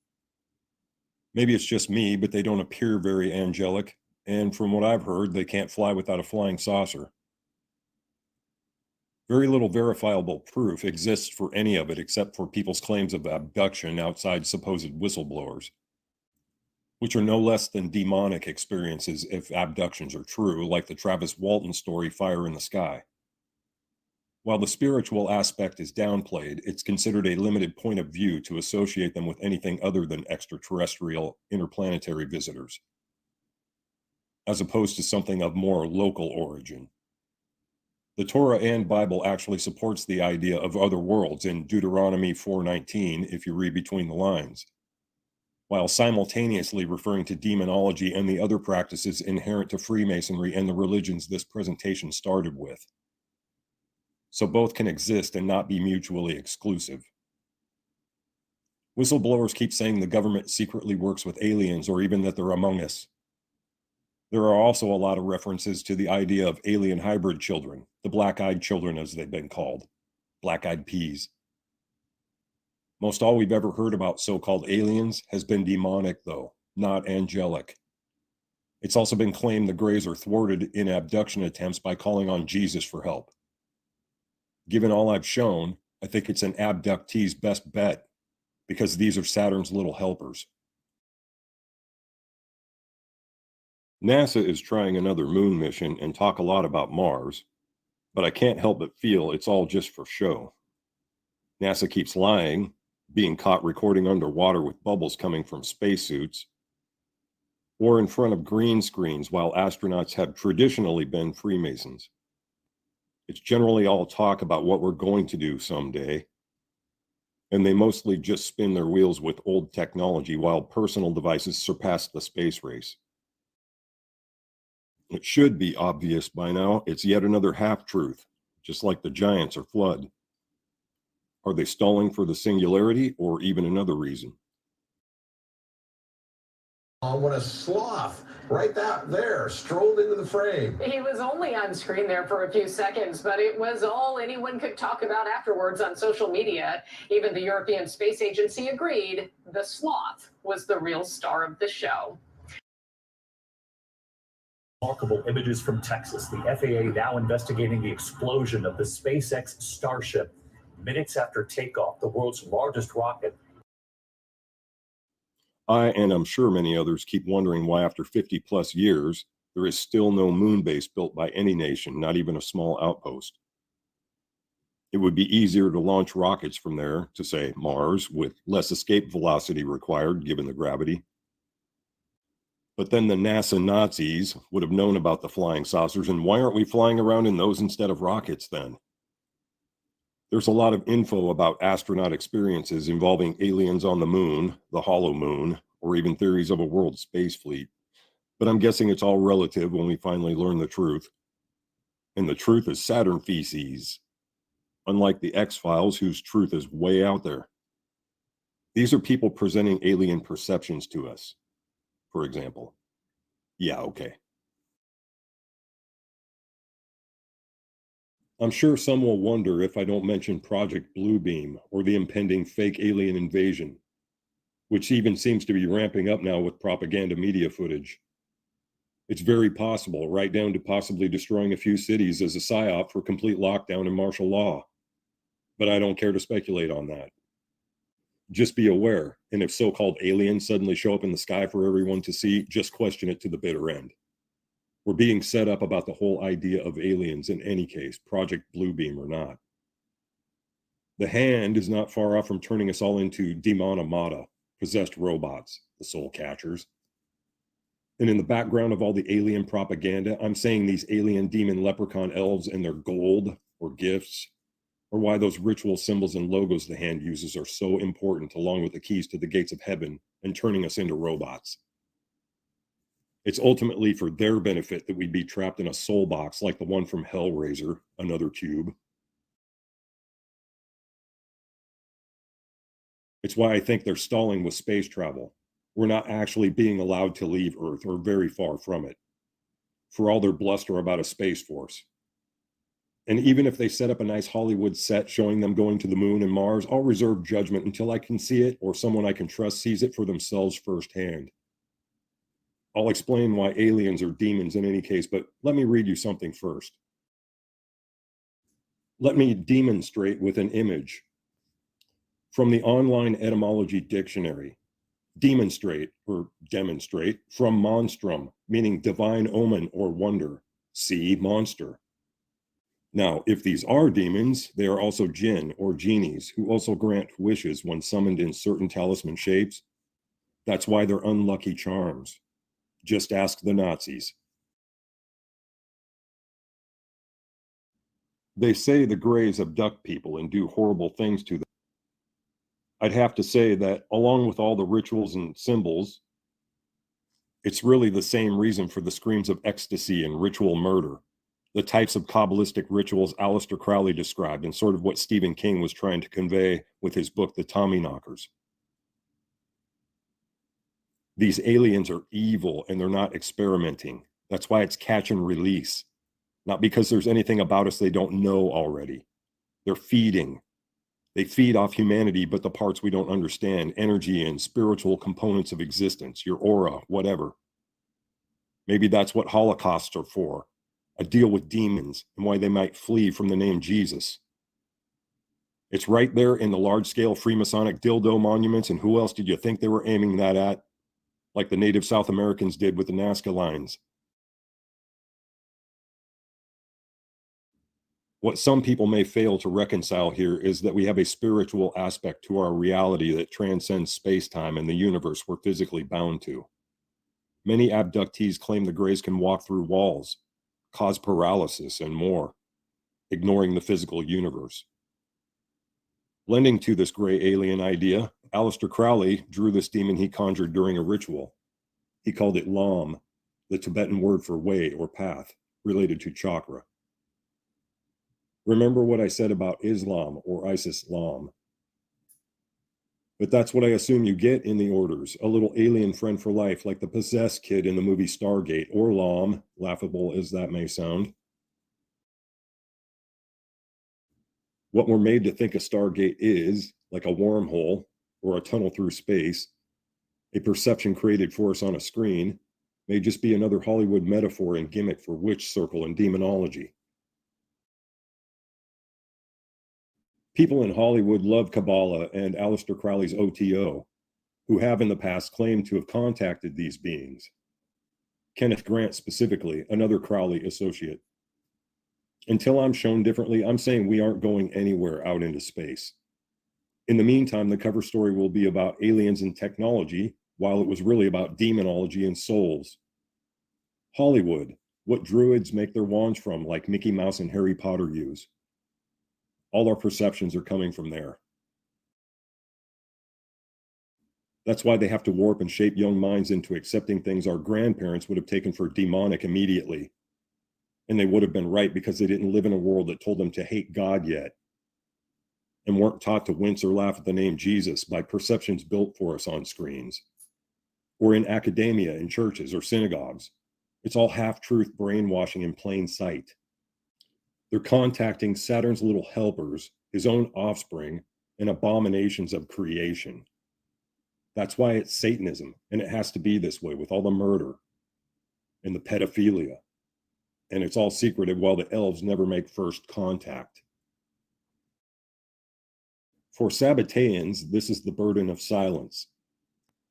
Maybe it's just me, but they don't appear very angelic, and from what I've heard, they can't fly without a flying saucer. Very little verifiable proof exists for any of it except for people's claims of abduction outside supposed whistleblowers, which are no less than demonic experiences if abductions are true, like the Travis Walton story, Fire in the Sky. While the spiritual aspect is downplayed, it's considered a limited point of view to associate them with anything other than extraterrestrial interplanetary visitors, as opposed to something of more local origin. The Torah and Bible actually supports the idea of other worlds in Deuteronomy 4:19, if you read between the lines, while simultaneously referring to demonology and the other practices inherent to Freemasonry and the religions this presentation started with. So both can exist and not be mutually exclusive. Whistleblowers keep saying the government secretly works with aliens or even that they're among us. There are also a lot of references to the idea of alien hybrid children, the black-eyed children as they've been called, black-eyed peas. Most all we've ever heard about so-called aliens has been demonic though, not angelic. It's also been claimed the Greys are thwarted in abduction attempts by calling on Jesus for help, Given all I've shown, I think it's an abductee's best bet, because these are Saturn's little helpers. NASA is trying another moon mission and talk a lot about Mars, but I can't help but feel it's all just for show. NASA keeps lying, being caught recording underwater with bubbles coming from spacesuits, or in front of green screens while astronauts have traditionally been Freemasons. It's generally all talk about what we're going to do someday, and they mostly just spin their wheels with old technology while personal devices surpass the space race. It should be obvious by now, it's yet another half-truth, just like the giants or flood. Are they stalling for the singularity or even another reason? When a sloth right there strolled into the frame. He was only on screen there for a few seconds, but it was all anyone could talk about afterwards on social media. Even the European Space Agency agreed the sloth was the real star of the show. Remarkable images from Texas. The FAA now investigating the explosion of the SpaceX Starship minutes after takeoff, the world's largest rocket. I, and I'm sure many others, keep wondering why after 50 plus years, there is still no moon base built by any nation, not even a small outpost. It would be easier to launch rockets from there to, say, Mars, with less escape velocity required given the gravity. But then the NASA Nazis would have known about the flying saucers, and why aren't we flying around in those instead of rockets then? There's a lot of info about astronaut experiences involving aliens on the moon, the hollow moon, or even theories of a world space fleet. But I'm guessing it's all relative when we finally learn the truth. And the truth is Saturn feces, unlike the X-Files, whose truth is way out there. These are people presenting alien perceptions to us, for example. Yeah, okay. I'm sure some will wonder if I don't mention Project Bluebeam or the impending fake alien invasion, which even seems to be ramping up now with propaganda media footage. It's very possible, right down to possibly destroying a few cities as a psyop for complete lockdown and martial law. But I don't care to speculate on that. Just be aware, and if so-called aliens suddenly show up in the sky for everyone to see, just question it to the bitter end. We're being set up about the whole idea of aliens in any case, Project Bluebeam or not. The hand is not far off from turning us all into demonamata, possessed robots, the soul catchers. And in the background of all the alien propaganda, I'm saying these alien demon leprechaun elves and their gold or gifts, or why those ritual symbols and logos the hand uses are so important, along with the keys to the gates of heaven and turning us into robots. It's ultimately for their benefit that we'd be trapped in a soul box like the one from Hellraiser, another cube. It's why I think they're stalling with space travel. We're not actually being allowed to leave Earth, or very far from it, for all their bluster about a space force. And even if they set up a nice Hollywood set showing them going to the moon and Mars, I'll reserve judgment until I can see it or someone I can trust sees it for themselves firsthand. I'll explain why aliens are demons in any case, but let me read you something first. Let me demonstrate with an image. From the online etymology dictionary, demonstrate or demonstrate from monstrum, meaning divine omen or wonder. See monster. Now, if these are demons, they are also jinn or genies who also grant wishes when summoned in certain talisman shapes. That's why they're unlucky charms. Just ask the Nazis. They say the Greys abduct people and do horrible things to them. I'd have to say that along with all the rituals and symbols, it's really the same reason for the screams of ecstasy and ritual murder, the types of Kabbalistic rituals Aleister Crowley described and sort of what Stephen King was trying to convey with his book, The Tommyknockers. These aliens are evil and they're not experimenting. That's why it's catch and release. Not because there's anything about us they don't know already. They're feeding. They feed off humanity, but the parts we don't understand, energy and spiritual components of existence, your aura, whatever. Maybe that's what holocausts are for, a deal with demons and why they might flee from the name Jesus. It's right there in the large-scale Freemasonic dildo monuments, and who else did you think they were aiming that at? Like the native South Americans did with the Nazca lines. What some people may fail to reconcile here is that we have a spiritual aspect to our reality that transcends space-time and the universe we're physically bound to. Many abductees claim the Greys can walk through walls, cause paralysis, and more, ignoring the physical universe. Lending to this gray alien idea, Aleister Crowley drew this demon he conjured during a ritual. He called it Lam, the Tibetan word for way or path, related to chakra. Remember what I said about Islam or ISIS Lam. But that's what I assume you get in the orders, a little alien friend for life like the possessed kid in the movie Stargate, or Lam, laughable as that may sound. What we're made to think a Stargate is, like a wormhole or a tunnel through space, a perception created for us on a screen, may just be another Hollywood metaphor and gimmick for witch circle and demonology. People in Hollywood love Kabbalah and Aleister Crowley's OTO, who have in the past claimed to have contacted these beings. Kenneth Grant specifically, another Crowley associate. Until I'm shown differently, I'm saying we aren't going anywhere out into space. In the meantime, the cover story will be about aliens and technology, while it was really about demonology and souls. Hollywood, what druids make their wands from, like Mickey Mouse and Harry Potter use. All our perceptions are coming from there. That's why they have to warp and shape young minds into accepting things our grandparents would have taken for demonic immediately. And they would have been right because they didn't live in a world that told them to hate God yet, and weren't taught to wince or laugh at the name Jesus by perceptions built for us on screens, or in academia, in churches or synagogues. It's all half-truth brainwashing in plain sight. They're contacting Saturn's little helpers, his own offspring, and abominations of creation. That's why it's Satanism, and it has to be this way with all the murder and the pedophilia. And it's all secretive while the elves never make first contact. For Sabbateans, this is the burden of silence.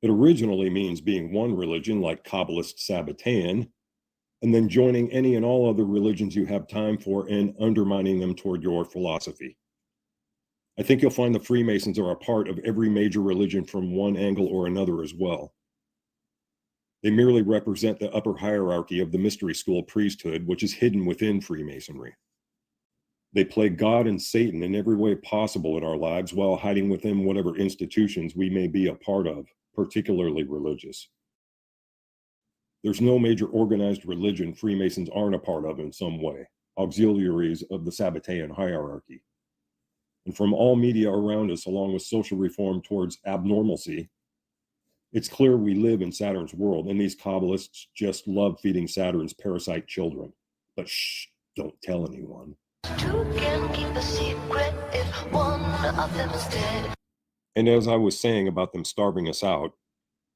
It originally means being one religion like Kabbalist Sabbatean, and then joining any and all other religions you have time for and undermining them toward your philosophy. I think you'll find the Freemasons are a part of every major religion from one angle or another as well. They merely represent the upper hierarchy of the mystery school priesthood, which is hidden within Freemasonry. They play God and Satan in every way possible in our lives while hiding within whatever institutions we may be a part of, particularly religious. There's no major organized religion Freemasons aren't a part of in some way, auxiliaries of the Sabbatean hierarchy. And from all media around us, along with social reform towards abnormalcy, it's clear we live in Saturn's world, and these Kabbalists just love feeding Saturn's parasite children. But shh, don't tell anyone. Two can keep a secret if one of them is dead. And as I was saying about them starving us out,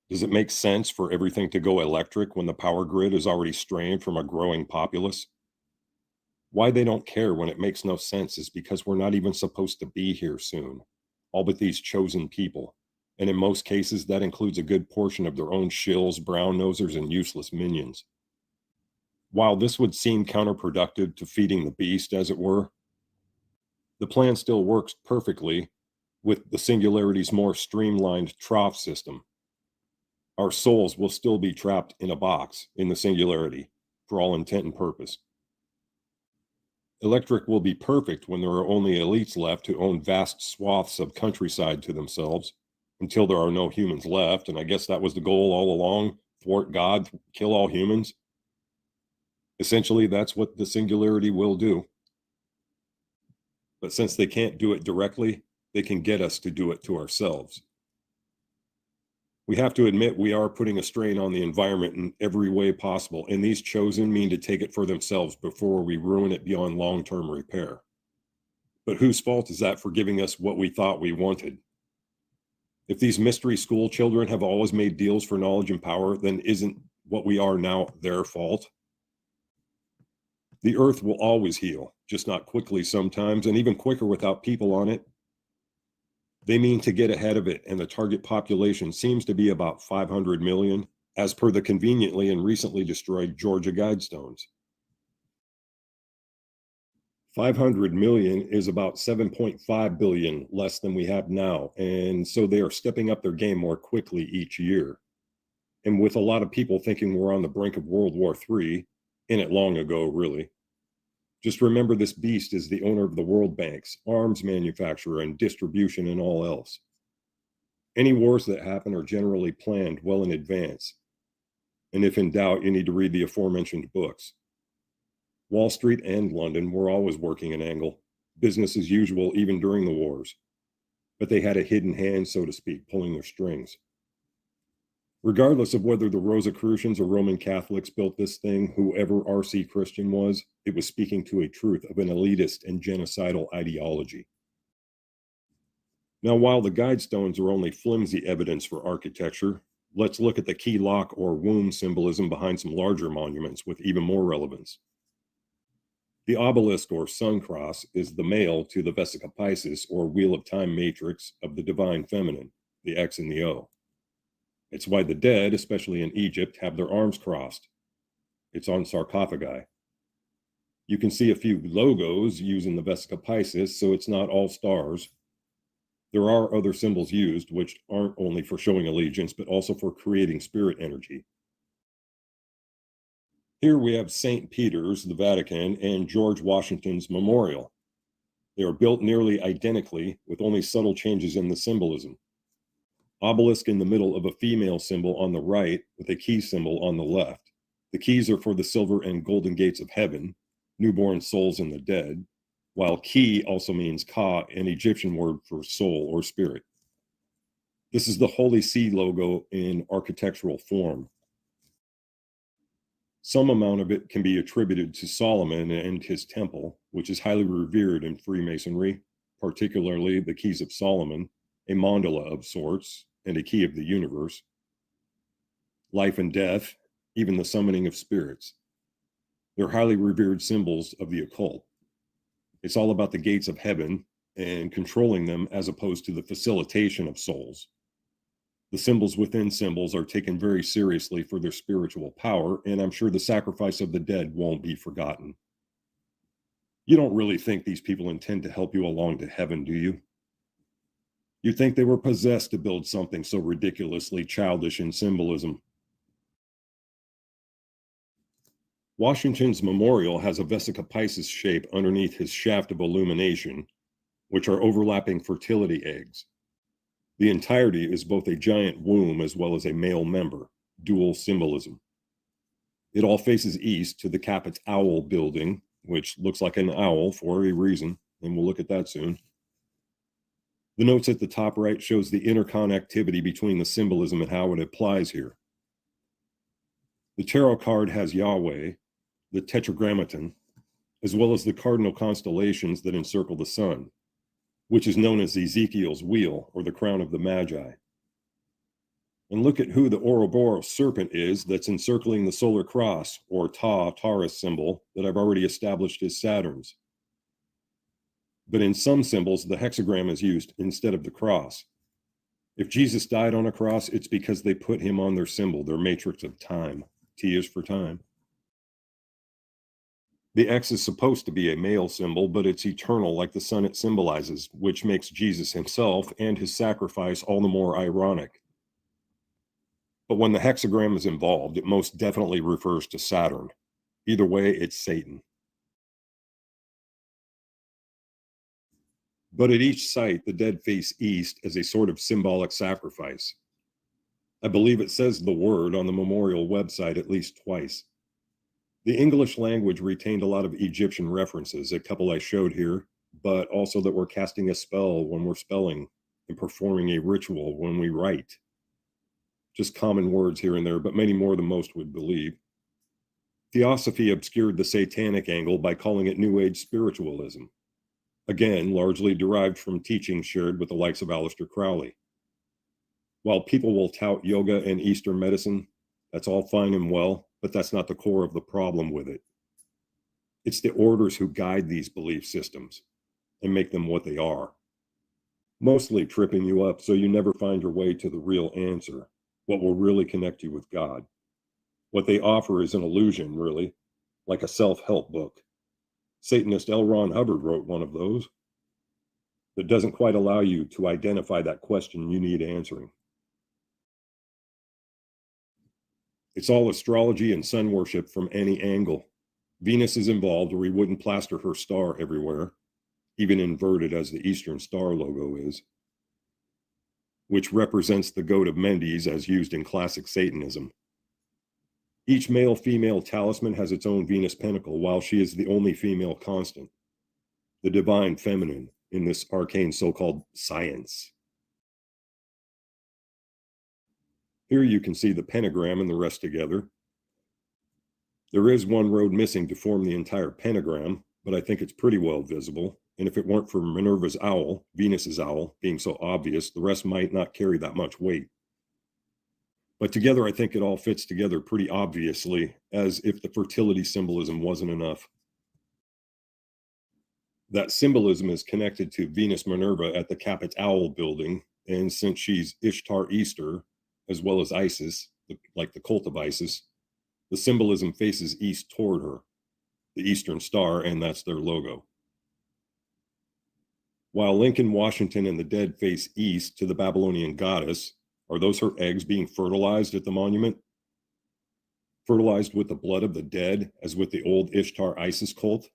does it make sense for everything to go electric when the power grid is already strained from a growing populace? Why they don't care when it makes no sense is because we're not even supposed to be here soon, all but these chosen people. And in most cases, that includes a good portion of their own shills, brown-nosers, and useless minions. While this would seem counterproductive to feeding the beast, as it were, the plan still works perfectly with the Singularity's more streamlined trough system. Our souls will still be trapped in a box in the Singularity, for all intent and purpose. Electric will be perfect when there are only elites left who own vast swaths of countryside to themselves, until there are no humans left, and I guess that was the goal all along, thwart God, kill all humans. Essentially, that's what the Singularity will do. But since they can't do it directly, they can get us to do it to ourselves. We have to admit we are putting a strain on the environment in every way possible, and these chosen mean to take it for themselves before we ruin it beyond long-term repair. But whose fault is that for giving us what we thought we wanted? If these mystery school children have always made deals for knowledge and power, then isn't what we are now their fault? The earth will always heal, just not quickly sometimes, and even quicker without people on it. They mean to get ahead of it, and the target population seems to be about 500 million, as per the conveniently and recently destroyed Georgia Guidestones. 500 million is about 7.5 billion less than we have now, and so they are stepping up their game more quickly each year. And with a lot of people thinking we're on the brink of World War III, in it long ago, really. Just remember this beast is the owner of the world banks, arms manufacturer, and distribution and all else. Any wars that happen are generally planned well in advance. And if in doubt, you need to read the aforementioned books. Wall Street and London were always working an angle, business as usual even during the wars. But they had a hidden hand, so to speak, pulling their strings. Regardless of whether the Rosicrucians or Roman Catholics built this thing, whoever R.C. Christian was, it was speaking to a truth of an elitist and genocidal ideology. Now, while the Guidestones are only flimsy evidence for architecture, let's look at the key lock or womb symbolism behind some larger monuments with even more relevance. The obelisk or sun cross is the male to the Vesica Piscis or Wheel of Time matrix of the divine feminine, the X and the O. It's why the dead, especially in Egypt, have their arms crossed. It's on sarcophagi. You can see a few logos using the Vesica Piscis, so it's not all stars. There are other symbols used, which aren't only for showing allegiance, but also for creating spirit energy. Here we have St. Peter's, the Vatican, and George Washington's memorial. They are built nearly identically, with only subtle changes in the symbolism. Obelisk in the middle of a female symbol on the right with a key symbol on the left. The keys are for the silver and golden gates of heaven, newborn souls and the dead, while key also means ka, an Egyptian word for soul or spirit. This is the Holy See logo in architectural form. Some amount of it can be attributed to Solomon and his temple, which is highly revered in Freemasonry, particularly the Keys of Solomon, a mandala of sorts, and a key of the universe. Life and death, even the summoning of spirits. They're highly revered symbols of the occult. It's all about the gates of heaven and controlling them as opposed to the facilitation of souls. The symbols within symbols are taken very seriously for their spiritual power, and I'm sure the sacrifice of the dead won't be forgotten. You don't really think these people intend to help you along to heaven, do you? You'd think they were possessed to build something so ridiculously childish in symbolism. Washington's memorial has a Vesica Piscis shape underneath his shaft of illumination, which are overlapping fertility eggs. The entirety is both a giant womb as well as a male member, dual symbolism. It all faces east to the Capit's Owl building, which looks like an owl for a reason, and we'll look at that soon. The notes at the top right shows the interconnectivity between the symbolism and how it applies here. The tarot card has Yahweh, the tetragrammaton, as well as the cardinal constellations that encircle the sun, which is known as Ezekiel's wheel or the crown of the Magi. And look at who the Ouroboros serpent is that's encircling the solar cross or Taurus symbol that I've already established as Saturn's. But in some symbols, the hexagram is used instead of the cross. If Jesus died on a cross, it's because they put him on their symbol, their matrix of time. T is for time. The X is supposed to be a male symbol, but it's eternal like the sun it symbolizes, which makes Jesus himself and his sacrifice all the more ironic. But when the hexagram is involved, it most definitely refers to Saturn. Either way, it's Satan. But at each site, the dead face east as a sort of symbolic sacrifice. I believe it says the word on the memorial website at least twice. The English language retained a lot of Egyptian references, a couple I showed here, but also that we're casting a spell when we're spelling and performing a ritual when we write. Just common words here and there, but many more than most would believe. Theosophy obscured the satanic angle by calling it New Age spiritualism. Again, largely derived from teachings shared with the likes of Aleister Crowley. While people will tout yoga and Eastern medicine, that's all fine and well, but that's not the core of the problem with it. It's the orders who guide these belief systems and make them what they are. mostly tripping you up so you never find your way to the real answer, what will really connect you with God. What they offer is an illusion, really, like a self-help book. Satanist L. Ron Hubbard wrote one of those that doesn't quite allow you to identify that question you need answering. It's all astrology and sun worship from any angle. Venus is involved, or we wouldn't plaster her star everywhere, even inverted as the Eastern Star logo is, which represents the goat of Mendes as used in classic Satanism. Each male-female talisman has its own Venus pentacle, while she is the only female constant, the divine feminine in this arcane so-called science. Here you can see the pentagram and the rest together. There is one road missing to form the entire pentagram, but I think it's pretty well visible. And if it weren't for Minerva's owl, Venus's owl, being so obvious, the rest might not carry that much weight. But together, I think it all fits together pretty obviously, as if the fertility symbolism wasn't enough. That symbolism is connected to Venus Minerva at the Caput Owl building, and since she's Ishtar Easter, as well as Isis, like the cult of Isis, the symbolism faces east toward her, the Eastern Star, and that's their logo. While Lincoln, Washington, and the dead face east to the Babylonian goddess, are those her eggs being fertilized at the monument? Fertilized with the blood of the dead, as with the old Ishtar Isis cult?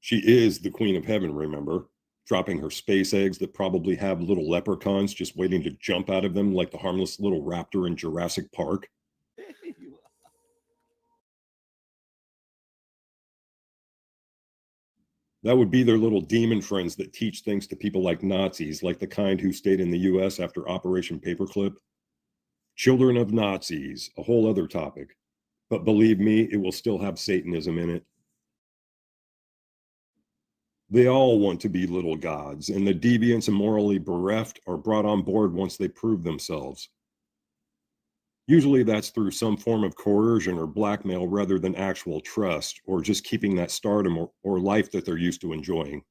She is the queen of heaven, remember, dropping her space eggs that probably have little leprechauns just waiting to jump out of them like the harmless little raptor in Jurassic Park. That would be their little demon friends that teach things to people like Nazis, like the kind who stayed in the US after Operation Paperclip. Children of Nazis, a whole other topic. But believe me, it will still have Satanism in it. They all want to be little gods, and the deviants and morally bereft are brought on board once they prove themselves. Usually that's through some form of coercion or blackmail rather than actual trust, or just keeping that stardom or life that they're used to enjoying.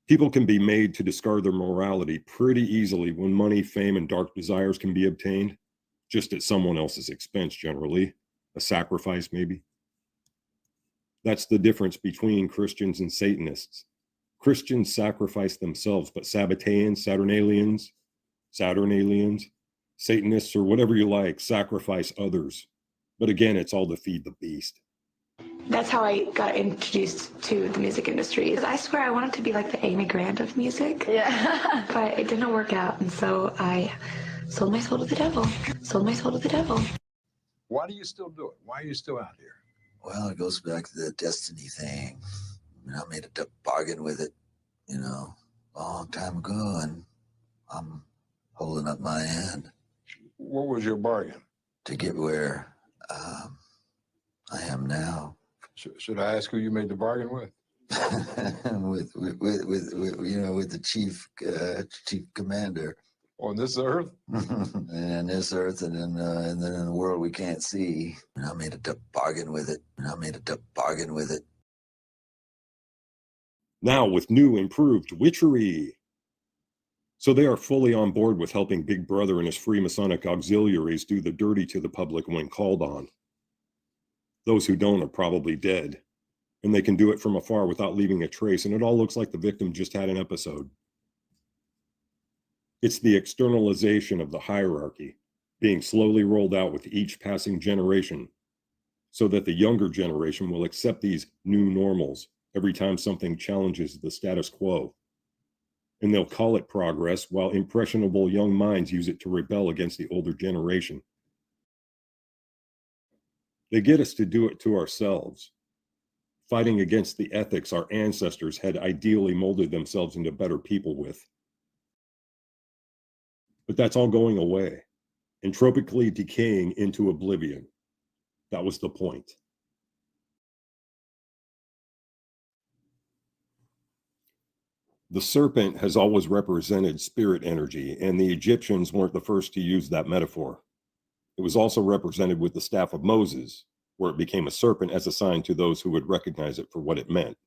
People can be made to discard their morality pretty easily when money, fame, and dark desires can be obtained, just at someone else's expense generally, a sacrifice maybe. That's the difference between Christians and Satanists. Christians sacrifice themselves, but Sabbateans, Saturnalians, Satanists, or whatever you like, sacrifice others. But again, it's all to feed the beast. That's how I got introduced to the music industry. I swear I wanted to be like the Amy Grant of music. Yeah. But it didn't work out, and so I sold my soul to the devil. Sold my soul to the devil. Why do you still do it? Why are you still out here? Well, it goes back to the destiny thing. I mean, I made a bargain with it, you know, a long time ago, and I'm holding up my end. What was your bargain? To get where I am now. Should I ask who you made the bargain with? with you know, with the chief commander. On this earth? And this earth, and then in the world we can't see. And I made a bargain with it. Now with new improved witchery. So they are fully on board with helping Big Brother and his Freemasonic auxiliaries do the dirty to the public when called on. Those who don't are probably dead, and they can do it from afar without leaving a trace, and it all looks like the victim just had an episode. It's the externalization of the hierarchy being slowly rolled out with each passing generation, so that the younger generation will accept these new normals every time something challenges the status quo. And they'll call it progress, while impressionable young minds use it to rebel against the older generation. They get us to do it to ourselves, fighting against the ethics our ancestors had ideally molded themselves into better people with. But that's all going away, entropically decaying into oblivion. That was the point. The serpent has always represented spirit energy, and the Egyptians weren't the first to use that metaphor. It was also represented with the staff of Moses, where it became a serpent as a sign to those who would recognize it for what it meant,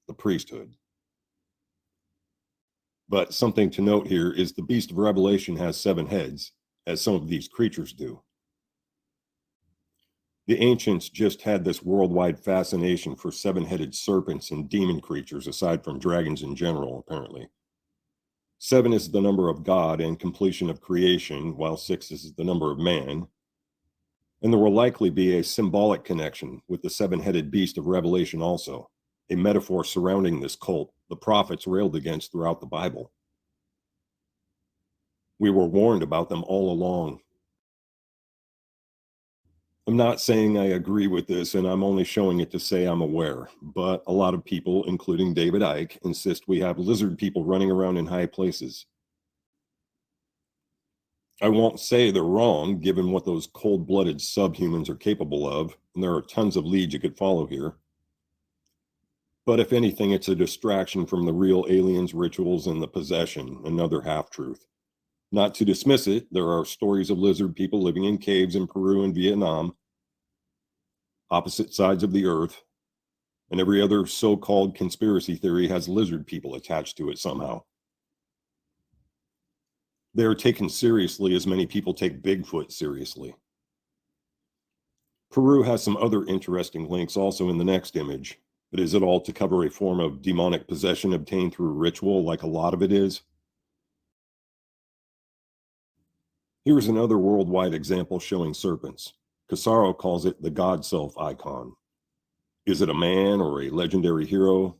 the priesthood. But something to note here is the beast of Revelation has 7 heads, as some of these creatures do. The ancients just had this worldwide fascination for 7-headed serpents and demon creatures, aside from dragons in general, apparently. 7 is the number of God and completion of creation, while 6 is the number of man. And there will likely be a symbolic connection with the 7-headed beast of Revelation also, a metaphor surrounding this cult the prophets railed against throughout the Bible. We were warned about them all along. I'm not saying I agree with this, and I'm only showing it to say I'm aware, but a lot of people, including David Icke, insist we have lizard people running around in high places. I won't say they're wrong, given what those cold-blooded subhumans are capable of, and there are tons of leads you could follow here. But if anything, it's a distraction from the real aliens, rituals, and the possession, another half-truth. Not to dismiss it, there are stories of lizard people living in caves in Peru and Vietnam, opposite sides of the earth, and every other so-called conspiracy theory has lizard people attached to it somehow. They are taken seriously as many people take Bigfoot seriously. Peru has some other interesting links also in the next image, but is it all to cover a form of demonic possession obtained through ritual like a lot of it is? Here's another worldwide example showing serpents. Casaro calls it the God Self icon. Is it a man or a legendary hero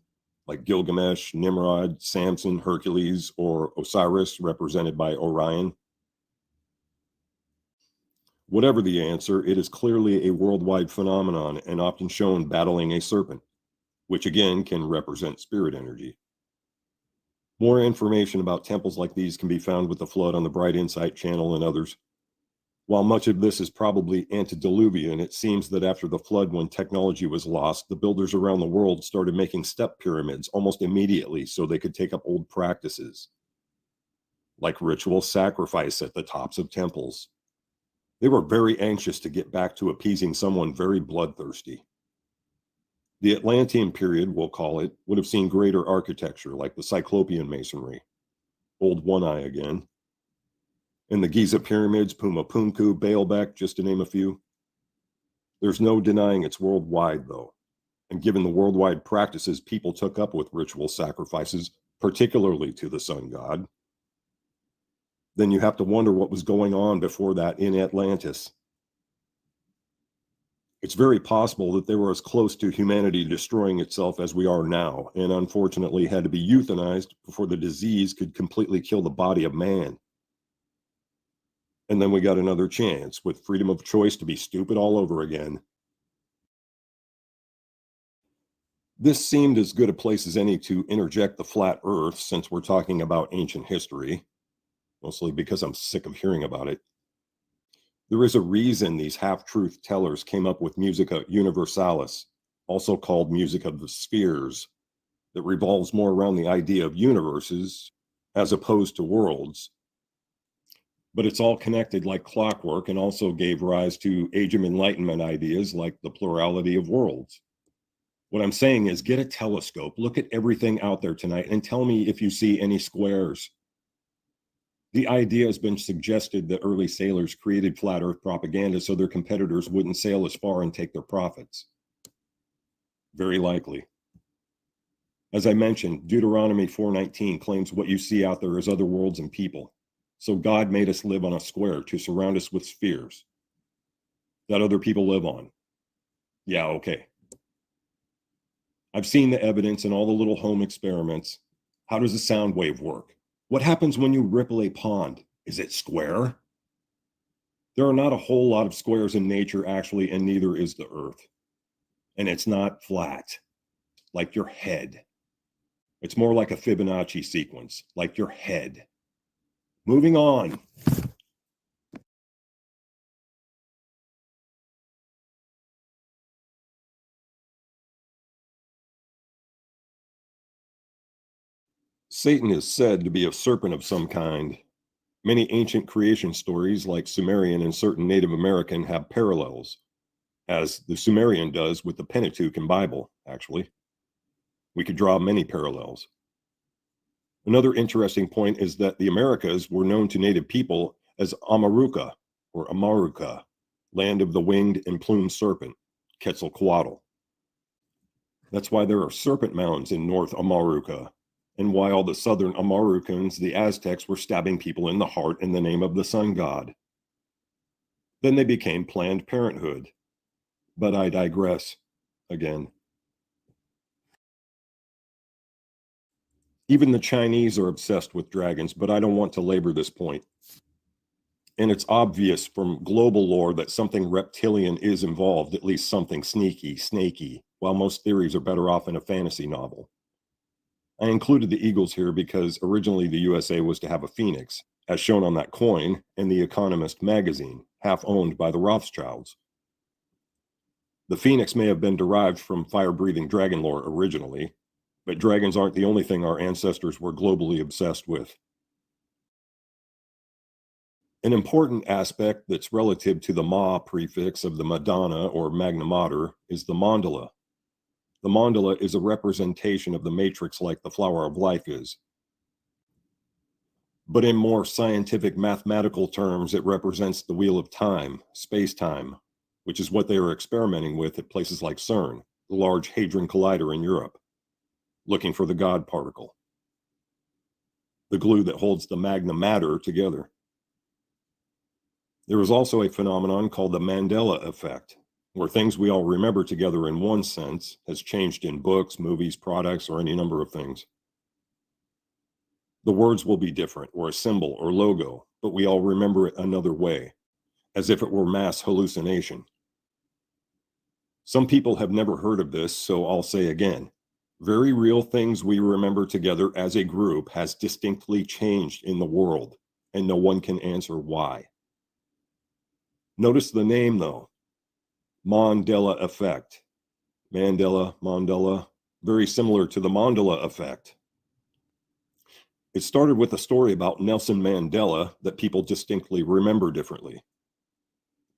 like Gilgamesh, Nimrod, Samson, Hercules, or Osiris represented by Orion? Whatever the answer, it is clearly a worldwide phenomenon and often shown battling a serpent, which again can represent spirit energy. More information about temples like these can be found with the Flood on the Bright Insight channel and others. While much of this is probably antediluvian, it seems that after the flood, when technology was lost, the builders around the world started making step pyramids almost immediately so they could take up old practices, like ritual sacrifice at the tops of temples. They were very anxious to get back to appeasing someone very bloodthirsty. The Atlantean period, we'll call it, would have seen greater architecture like the Cyclopean masonry, Old One Eye again, and the Giza pyramids, Pumapunku, Baalbek, just to name a few. There's no denying it's worldwide, though. And given the worldwide practices people took up with ritual sacrifices, particularly to the sun god, then you have to wonder what was going on before that in Atlantis. It's very possible that they were as close to humanity destroying itself as we are now, and unfortunately had to be euthanized before the disease could completely kill the body of man. And then we got another chance with freedom of choice to be stupid all over again. This seemed as good a place as any to interject the flat earth, since we're talking about ancient history, mostly because I'm sick of hearing about it. There is a reason these half-truth tellers came up with Musica Universalis, also called music of the spheres, that revolves more around the idea of universes as opposed to worlds. But it's all connected like clockwork and also gave rise to Age of Enlightenment ideas like the plurality of worlds. What I'm saying is get a telescope, look at everything out there tonight, and tell me if you see any squares. The idea has been suggested that early sailors created flat earth propaganda so their competitors wouldn't sail as far and take their profits. Very likely. As I mentioned, Deuteronomy 4:19 claims what you see out there is other worlds and people. So God made us live on a square to surround us with spheres that other people live on. Yeah, okay. I've seen the evidence in all the little home experiments. How does a sound wave work? What happens when you ripple a pond? Is it square? There are not a whole lot of squares in nature, actually, and neither is the earth. And it's not flat, like your head. It's more like a Fibonacci sequence, like your head. Moving on. Satan is said to be a serpent of some kind. Many ancient creation stories, like Sumerian and certain Native American, have parallels, as the Sumerian does with the Pentateuch and Bible, actually. We could draw many parallels. Another interesting point is that the Americas were known to native people as Amaruca, or Amaruca, land of the winged and plumed serpent, Quetzalcoatl. That's why there are serpent mounds in North Amaruca, and why all the southern Amarucans, the Aztecs, were stabbing people in the heart in the name of the sun god. Then they became Planned Parenthood. But I digress again. Even the Chinese are obsessed with dragons, but I don't want to labor this point. And it's obvious from global lore that something reptilian is involved, at least something sneaky, snaky, while most theories are better off in a fantasy novel. I included the eagles here because originally the USA was to have a phoenix, as shown on that coin in The Economist magazine, half owned by the Rothschilds. The phoenix may have been derived from fire-breathing dragon lore originally, but dragons aren't the only thing our ancestors were globally obsessed with. An important aspect that's relative to the Ma prefix of the Madonna or Magna Mater is the mandala. The mandala is a representation of the matrix like the flower of life is. But in more scientific mathematical terms, it represents the wheel of time, space-time, which is what they are experimenting with at places like CERN, the Large Hadron Collider in Europe, looking for the God particle, the glue that holds the Magna Mater together. There is also a phenomenon called the Mandela effect, where things we all remember together in one sense has changed in books, movies, products, or any number of things. The words will be different, or a symbol or logo, but we all remember it another way, as if it were mass hallucination. Some people have never heard of this, so I'll say again. Very real things we remember together as a group has distinctly changed in the world, and no one can answer why. Notice the name, though. Mandela effect. Mandela, very similar to the Mandela effect. It started with a story about Nelson Mandela that people distinctly remember differently.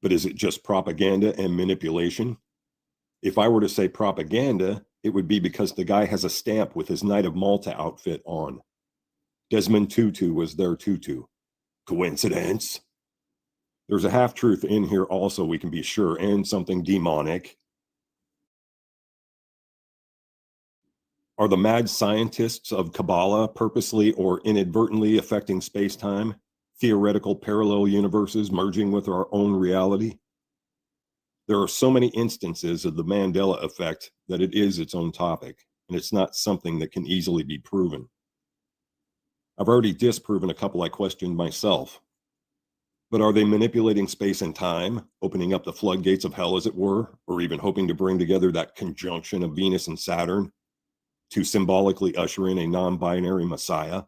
But is it just propaganda and manipulation? If I were to say propaganda, it would be because the guy has a stamp with his Knight of Malta outfit on. Desmond Tutu was their tutu. Coincidence? There's a half-truth in here also, we can be sure, and something demonic. Are the mad scientists of Kabbalah purposely or inadvertently affecting space-time, theoretical parallel universes merging with our own reality? There are so many instances of the Mandela effect that it is its own topic, and it's not something that can easily be proven. I've already disproven a couple I questioned myself. But are they manipulating space and time, opening up the floodgates of hell, as it were, or even hoping to bring together that conjunction of Venus and Saturn to symbolically usher in a non-binary Messiah?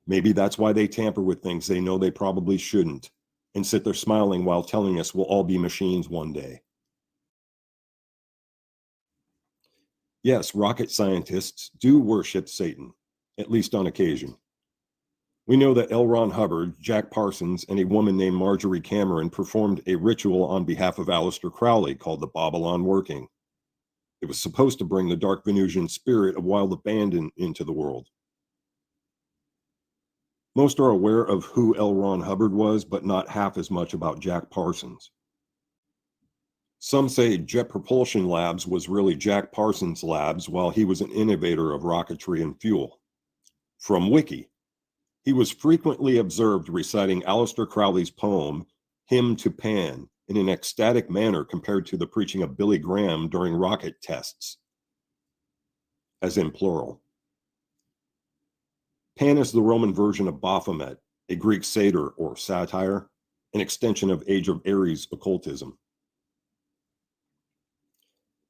Maybe that's why they tamper with things they know they probably shouldn't, and sit there smiling while telling us we'll all be machines one day. Yes, rocket scientists do worship Satan, at least on occasion. We know that L. Ron Hubbard, Jack Parsons, and a woman named Marjorie Cameron performed a ritual on behalf of Aleister Crowley called the Babylon Working. It was supposed to bring the dark Venusian spirit of wild abandon into the world. Most are aware of who L. Ron Hubbard was, but not half as much about Jack Parsons. Some say Jet Propulsion Labs was really Jack Parsons' labs while he was an innovator of rocketry and fuel. From Wiki, he was frequently observed reciting Aleister Crowley's poem, Hymn to Pan, in an ecstatic manner compared to the preaching of Billy Graham during rocket tests, as in plural. Pan is the Roman version of Baphomet, a Greek satyr or satire, an extension of Age of Aries occultism.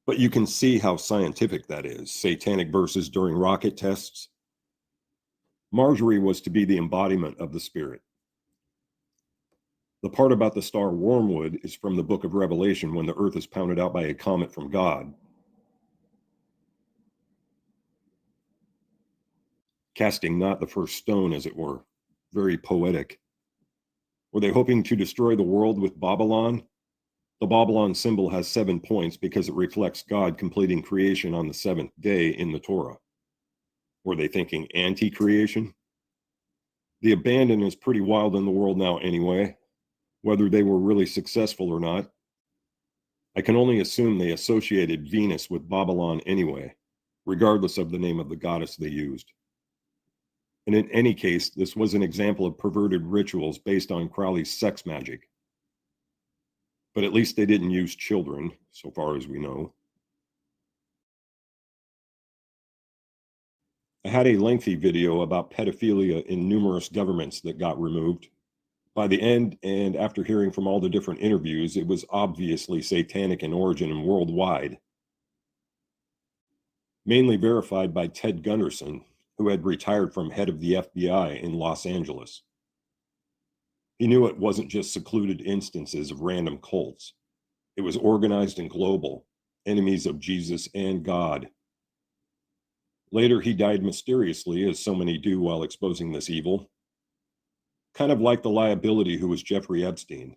But you can see how scientific that is, satanic verses during rocket tests. Marjorie was to be the embodiment of the spirit. The part about the star Wormwood is from the book of Revelation when the earth is pounded out by a comet from God. Casting not the first stone, as it were. Very poetic. Were they hoping to destroy the world with Babylon? The Babylon symbol has 7 points because it reflects God completing creation on the 7th day in the Torah. Were they thinking anti-creation? The abandon is pretty wild in the world now anyway, whether they were really successful or not. I can only assume they associated Venus with Babylon anyway, regardless of the name of the goddess they used. And in any case, this was an example of perverted rituals based on Crowley's sex magic. But at least they didn't use children, so far as we know. I had a lengthy video about pedophilia in numerous governments that got removed. By the end, and after hearing from all the different interviews, it was obviously satanic in origin and worldwide. Mainly verified by Ted Gunderson, who had retired from head of the FBI in Los Angeles. He knew it wasn't just secluded instances of random cults. It was organized and global, enemies of Jesus and God. Later, he died mysteriously, as so many do while exposing this evil. Kind of like the liability who was Jeffrey Epstein.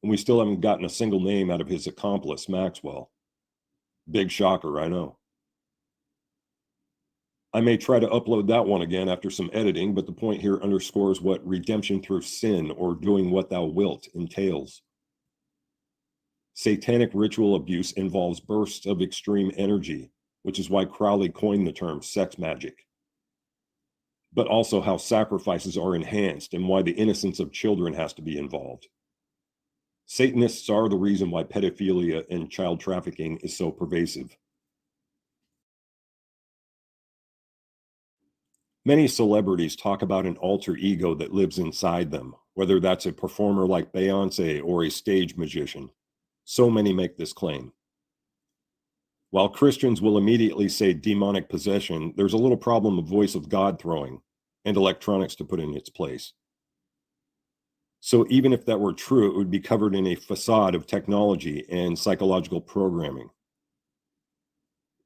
And we still haven't gotten a single name out of his accomplice, Maxwell. Big shocker, I know. I may try to upload that one again after some editing, but the point here underscores what redemption through sin, or doing what thou wilt, entails. Satanic ritual abuse involves bursts of extreme energy, which is why Crowley coined the term sex magic. But also how sacrifices are enhanced and why the innocence of children has to be involved. Satanists are the reason why pedophilia and child trafficking is so pervasive. Many celebrities talk about an alter ego that lives inside them, whether that's a performer like Beyoncé or a stage magician. So many make this claim. While Christians will immediately say demonic possession, there's a little problem of voice of God throwing and electronics to put in its place. So even if that were true, it would be covered in a facade of technology and psychological programming.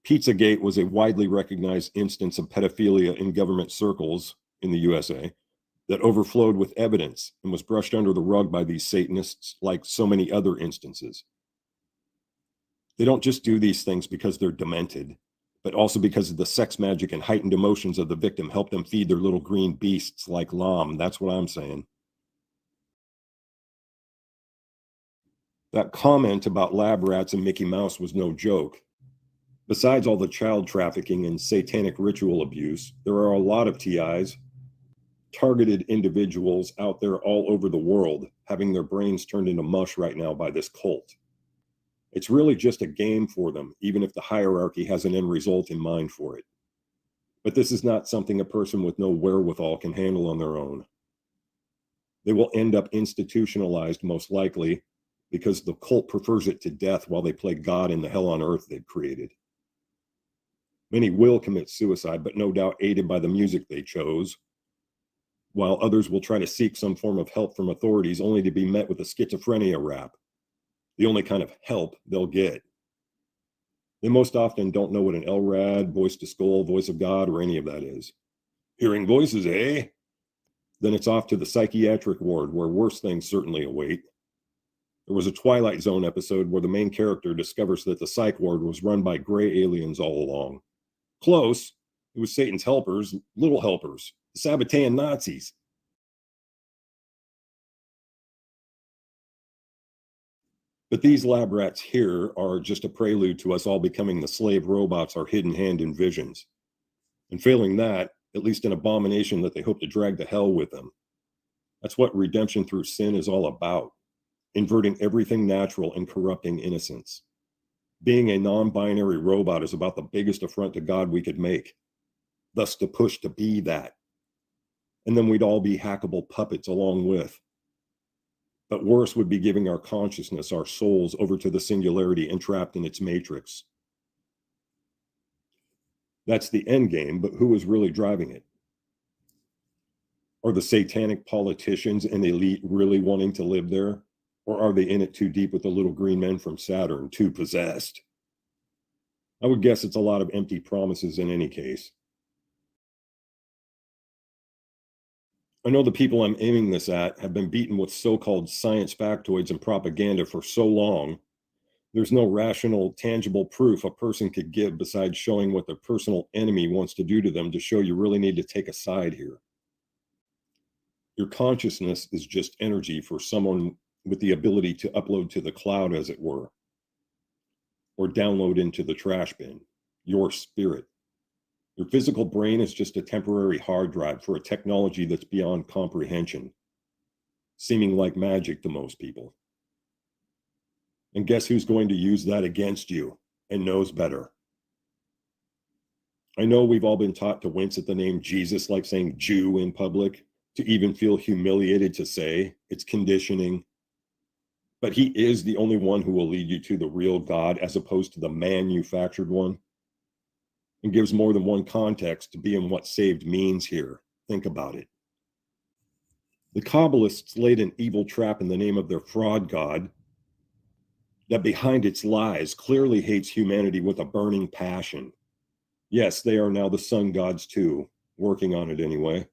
Pizzagate was a widely recognized instance of pedophilia in government circles in the USA that overflowed with evidence and was brushed under the rug by these Satanists like so many other instances. They don't just do these things because they're demented, but also because of the sex magic and heightened emotions of the victim help them feed their little green beasts like lamb. That's what I'm saying. That comment about lab rats and Mickey Mouse was no joke. Besides all the child trafficking and satanic ritual abuse, there are a lot of TIs, targeted individuals out there all over the world having their brains turned into mush right now by this cult. It's really just a game for them, even if the hierarchy has an end result in mind for it. But this is not something a person with no wherewithal can handle on their own. They will end up institutionalized most likely because the cult prefers it to death while they play God in the hell on earth they've created. Many will commit suicide, but no doubt aided by the music they chose, while others will try to seek some form of help from authorities only to be met with a schizophrenia rap, the only kind of help they'll get. They most often don't know what an LRAD, voice to skull, voice of God, or any of that is. Hearing voices, eh? Then it's off to the psychiatric ward, where worse things certainly await. There was a Twilight Zone episode where the main character discovers that the psych ward was run by gray aliens all along. Close. It was Satan's helpers, little helpers, the Sabbatean Nazis. But these lab rats here are just a prelude to us all becoming the slave robots our hidden hand envisions. And failing that, at least an abomination that they hope to drag to hell with them. That's what redemption through sin is all about. Inverting everything natural and corrupting innocence. Being a non-binary robot is about the biggest affront to God we could make. Thus the push to be that. And then we'd all be hackable puppets along with. But worse would be giving our consciousness, our souls, over to the singularity entrapped in its matrix. That's the end game, but who is really driving it? Are the satanic politicians and elite really wanting to live there? Or are they in it too deep with the little green men from Saturn, too possessed? I would guess it's a lot of empty promises in any case. I know the people I'm aiming this at have been beaten with so-called science factoids and propaganda for so long There's no rational, tangible proof a person could give besides showing what their personal enemy wants to do to them to show you really need to take a side here. Your consciousness is just energy for someone with the ability to upload to the cloud, as it were, or download into the trash bin, your spirit. Your physical brain is just a temporary hard drive for a technology that's beyond comprehension, seeming like magic to most people. And guess who's going to use that against you and knows better? I know we've all been taught to wince at the name Jesus, like saying Jew in public, to even feel humiliated to say. It's conditioning. But he is the only one who will lead you to the real God as opposed to the manufactured one, and gives more than one context to being what saved means here. Think about it. The Kabbalists laid an evil trap in the name of their fraud god that behind its lies clearly hates humanity with a burning passion. Yes, they are now the sun gods too, working on it anyway.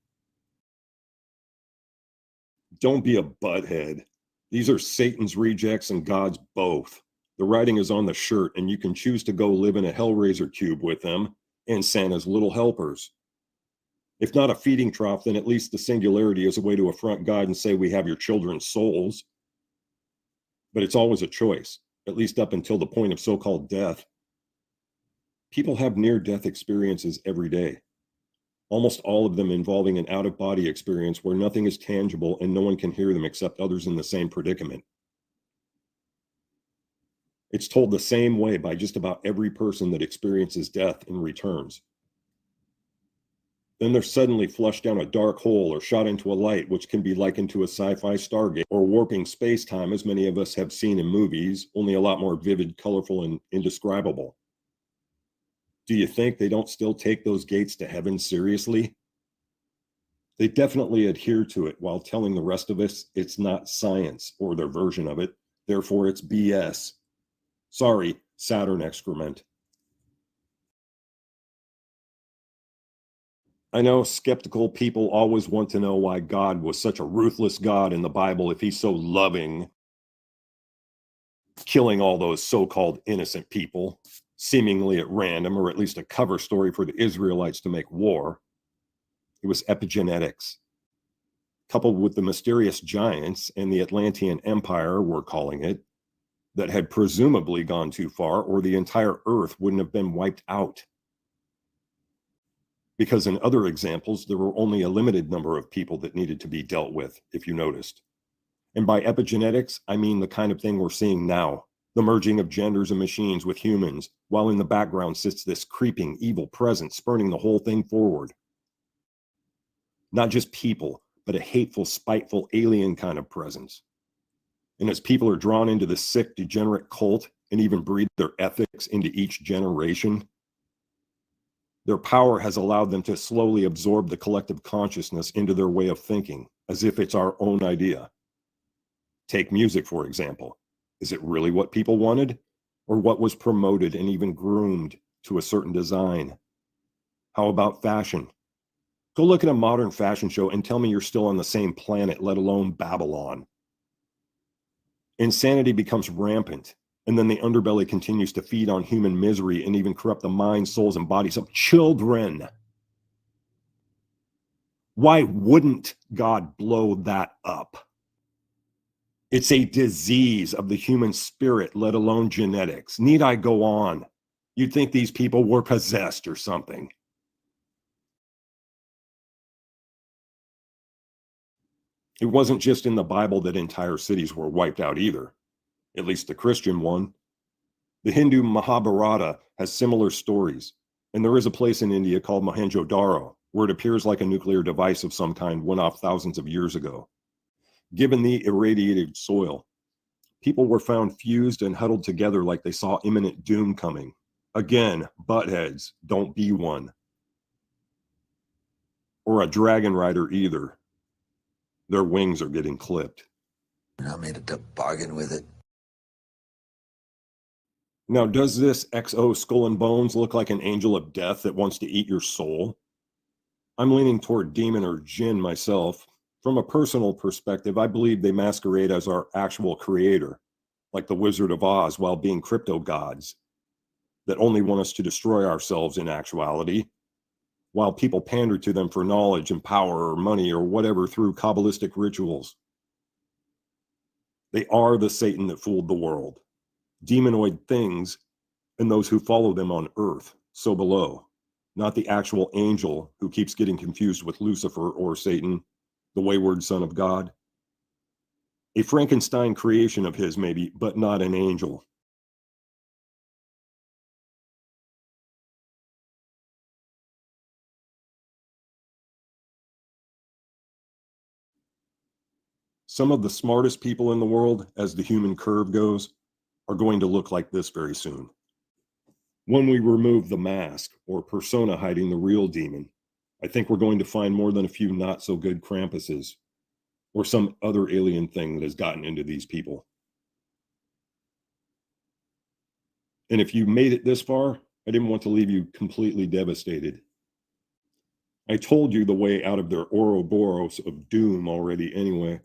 Don't be a butthead. These are Satan's rejects and God's both. The writing is on the shirt, and you can choose to go live in a Hellraiser cube with them and Santa's little helpers. If not a feeding trough, then at least the singularity is a way to affront God and say we have your children's souls. But it's always a choice, at least up until the point of so-called death. People have near-death experiences every day, almost all of them involving an out-of-body experience where nothing is tangible and no one can hear them except others in the same predicament. It's told the same way by just about every person that experiences death and returns. Then they're suddenly flushed down a dark hole or shot into a light, which can be likened to a sci-fi stargate or warping space-time, as many of us have seen in movies, only a lot more vivid, colorful, and indescribable. Do you think they don't still take those gates to heaven seriously? They definitely adhere to it while telling the rest of us it's not science or their version of it, therefore it's BS. Sorry, Saturn excrement. I know skeptical people always want to know why God was such a ruthless God in the Bible if he's so loving, killing all those so-called innocent people, seemingly at random, or at least a cover story for the Israelites to make war. It was epigenetics, coupled with the mysterious giants and the Atlantean Empire, we're calling it, that had presumably gone too far, or the entire Earth wouldn't have been wiped out. Because in other examples, there were only a limited number of people that needed to be dealt with, if you noticed. And by epigenetics, I mean the kind of thing we're seeing now, the merging of genders and machines with humans, while in the background sits this creeping, evil presence spurning the whole thing forward. Not just people, but a hateful, spiteful, alien kind of presence. And as people are drawn into the sick, degenerate cult and even breed their ethics into each generation, their power has allowed them to slowly absorb the collective consciousness into their way of thinking, as if it's our own idea. Take music, for example. Is it really what people wanted? Or what was promoted and even groomed to a certain design? How about fashion? Go look at a modern fashion show and tell me you're still on the same planet, let alone Babylon. Insanity becomes rampant, and then the underbelly continues to feed on human misery and even corrupt the minds, souls, and bodies of children. Why wouldn't God blow that up? It's a disease of the human spirit, let alone genetics. Need I go on? You'd think these people were possessed or something. It wasn't just in the Bible that entire cities were wiped out either, at least the Christian one. The Hindu Mahabharata has similar stories, and there is a place in India called Mohenjo-daro, where it appears like a nuclear device of some kind went off thousands of years ago. Given the irradiated soil, people were found fused and huddled together like they saw imminent doom coming. Again, buttheads, don't be one. Or a dragon rider either. Their wings are getting clipped. I made a bargain with it. Now, does this XO skull and bones look like an angel of death that wants to eat your soul? I'm leaning toward demon or jinn myself. From a personal perspective, I believe they masquerade as our actual creator, like the Wizard of Oz, while being crypto gods that only want us to destroy ourselves in actuality, while people pander to them for knowledge and power or money or whatever through Kabbalistic rituals. They are the Satan that fooled the world, demonoid things, and those who follow them on earth, so below, not the actual angel who keeps getting confused with Lucifer or Satan, the wayward son of God. A Frankenstein creation of his, maybe, but not an angel. Some of the smartest people in the world, as the human curve goes, are going to look like this very soon. When we remove the mask or persona hiding the real demon, I think we're going to find more than a few not so good Krampuses or some other alien thing that has gotten into these people. And if you made it this far, I didn't want to leave you completely devastated. I told you the way out of their Ouroboros of doom already anyway.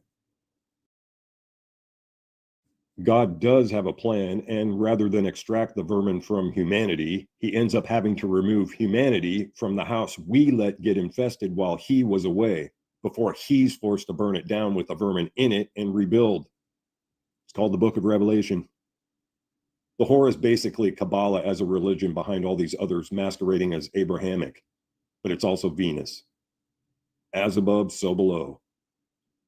God does have a plan, and rather than extract the vermin from humanity, he ends up having to remove humanity from the house we let get infested while he was away, before he's forced to burn it down with the vermin in it and rebuild. It's called the Book of Revelation. The horror is basically Kabbalah as a religion behind all these others masquerading as Abrahamic, but it's also Venus. As above, so below.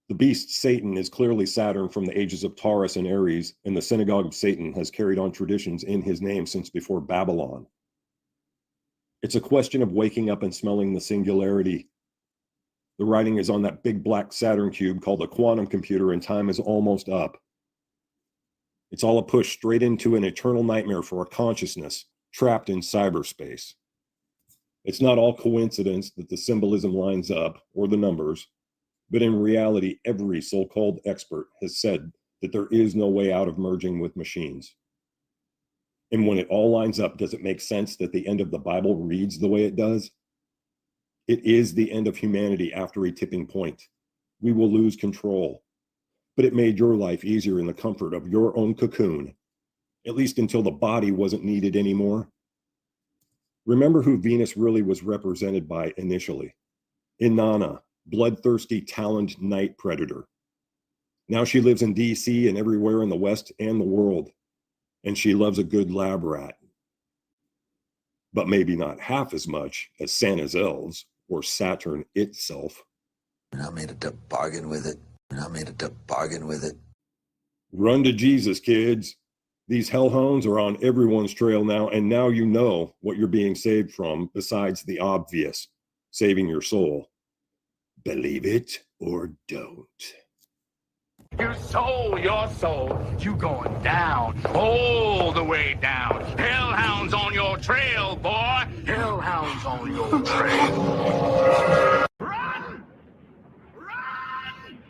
The beast Satan is clearly Saturn from the ages of Taurus and Aries, and the synagogue of Satan has carried on traditions in his name since before Babylon. It's a question of waking up and smelling the singularity. The writing is on that big black Saturn cube called a quantum computer, and time is almost up. It's all a push straight into an eternal nightmare for a consciousness trapped in cyberspace. It's not all coincidence that the symbolism lines up, or the numbers, but in reality, every so-called expert has said that there is no way out of merging with machines. And when it all lines up, does it make sense that the end of the Bible reads the way it does? It is the end of humanity after a tipping point. We will lose control. But it made your life easier in the comfort of your own cocoon, at least until the body wasn't needed anymore. Remember who Venus really was represented by initially. Inanna, bloodthirsty, taloned night predator. Now she lives in DC and everywhere in the West and the world, and she loves a good lab rat. But maybe not half as much as Santa's elves or Saturn itself. I made a bargain with it. Run to Jesus, kids. These hellhounds are on everyone's trail now, and now you know what you're being saved from besides the obvious, saving your soul. Believe it or don't. You sold your soul. You going down, all the way down. Hellhounds on your trail, boy. Hellhounds on your trail. Run! Run!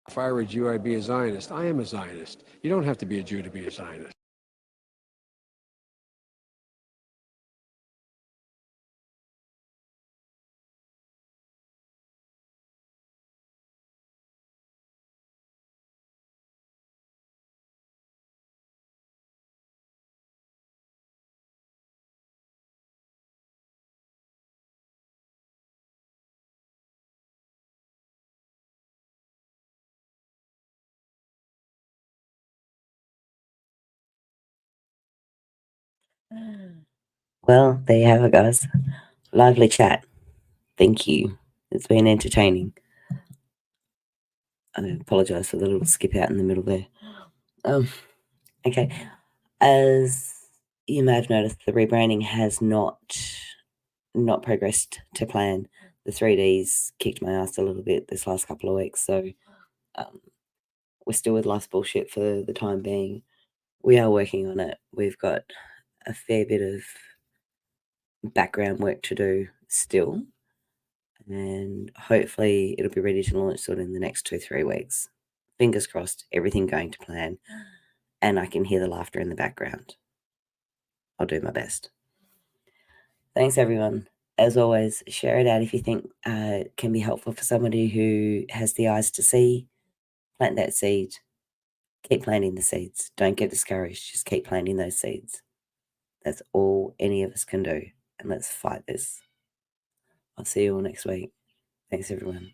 If I were a Jew, I'd be a Zionist. I am a Zionist. You don't have to be a Jew to be a Zionist. Well, there you have it, guys. Lively chat. Thank you. It's been entertaining. I apologise for the little skip out in the middle there. Okay. As you may have noticed, the rebranding has not progressed to plan. The 3Ds kicked my ass a little bit this last couple of weeks, so we're still with Life's Bullshit for the time being. We are working on it. We've got a fair bit of background work to do still, and hopefully it'll be ready to launch sort of in the next 2-3 weeks. Fingers crossed, everything going to plan, and I can hear the laughter in the background. I'll do my best. Thanks, everyone. As always, share it out if you think it can be helpful for somebody who has the eyes to see. Plant that seed. Keep planting the seeds. Don't get discouraged. Just keep planting those seeds. That's all any of us can do. And let's fight this. I'll see you all next week. Thanks, everyone.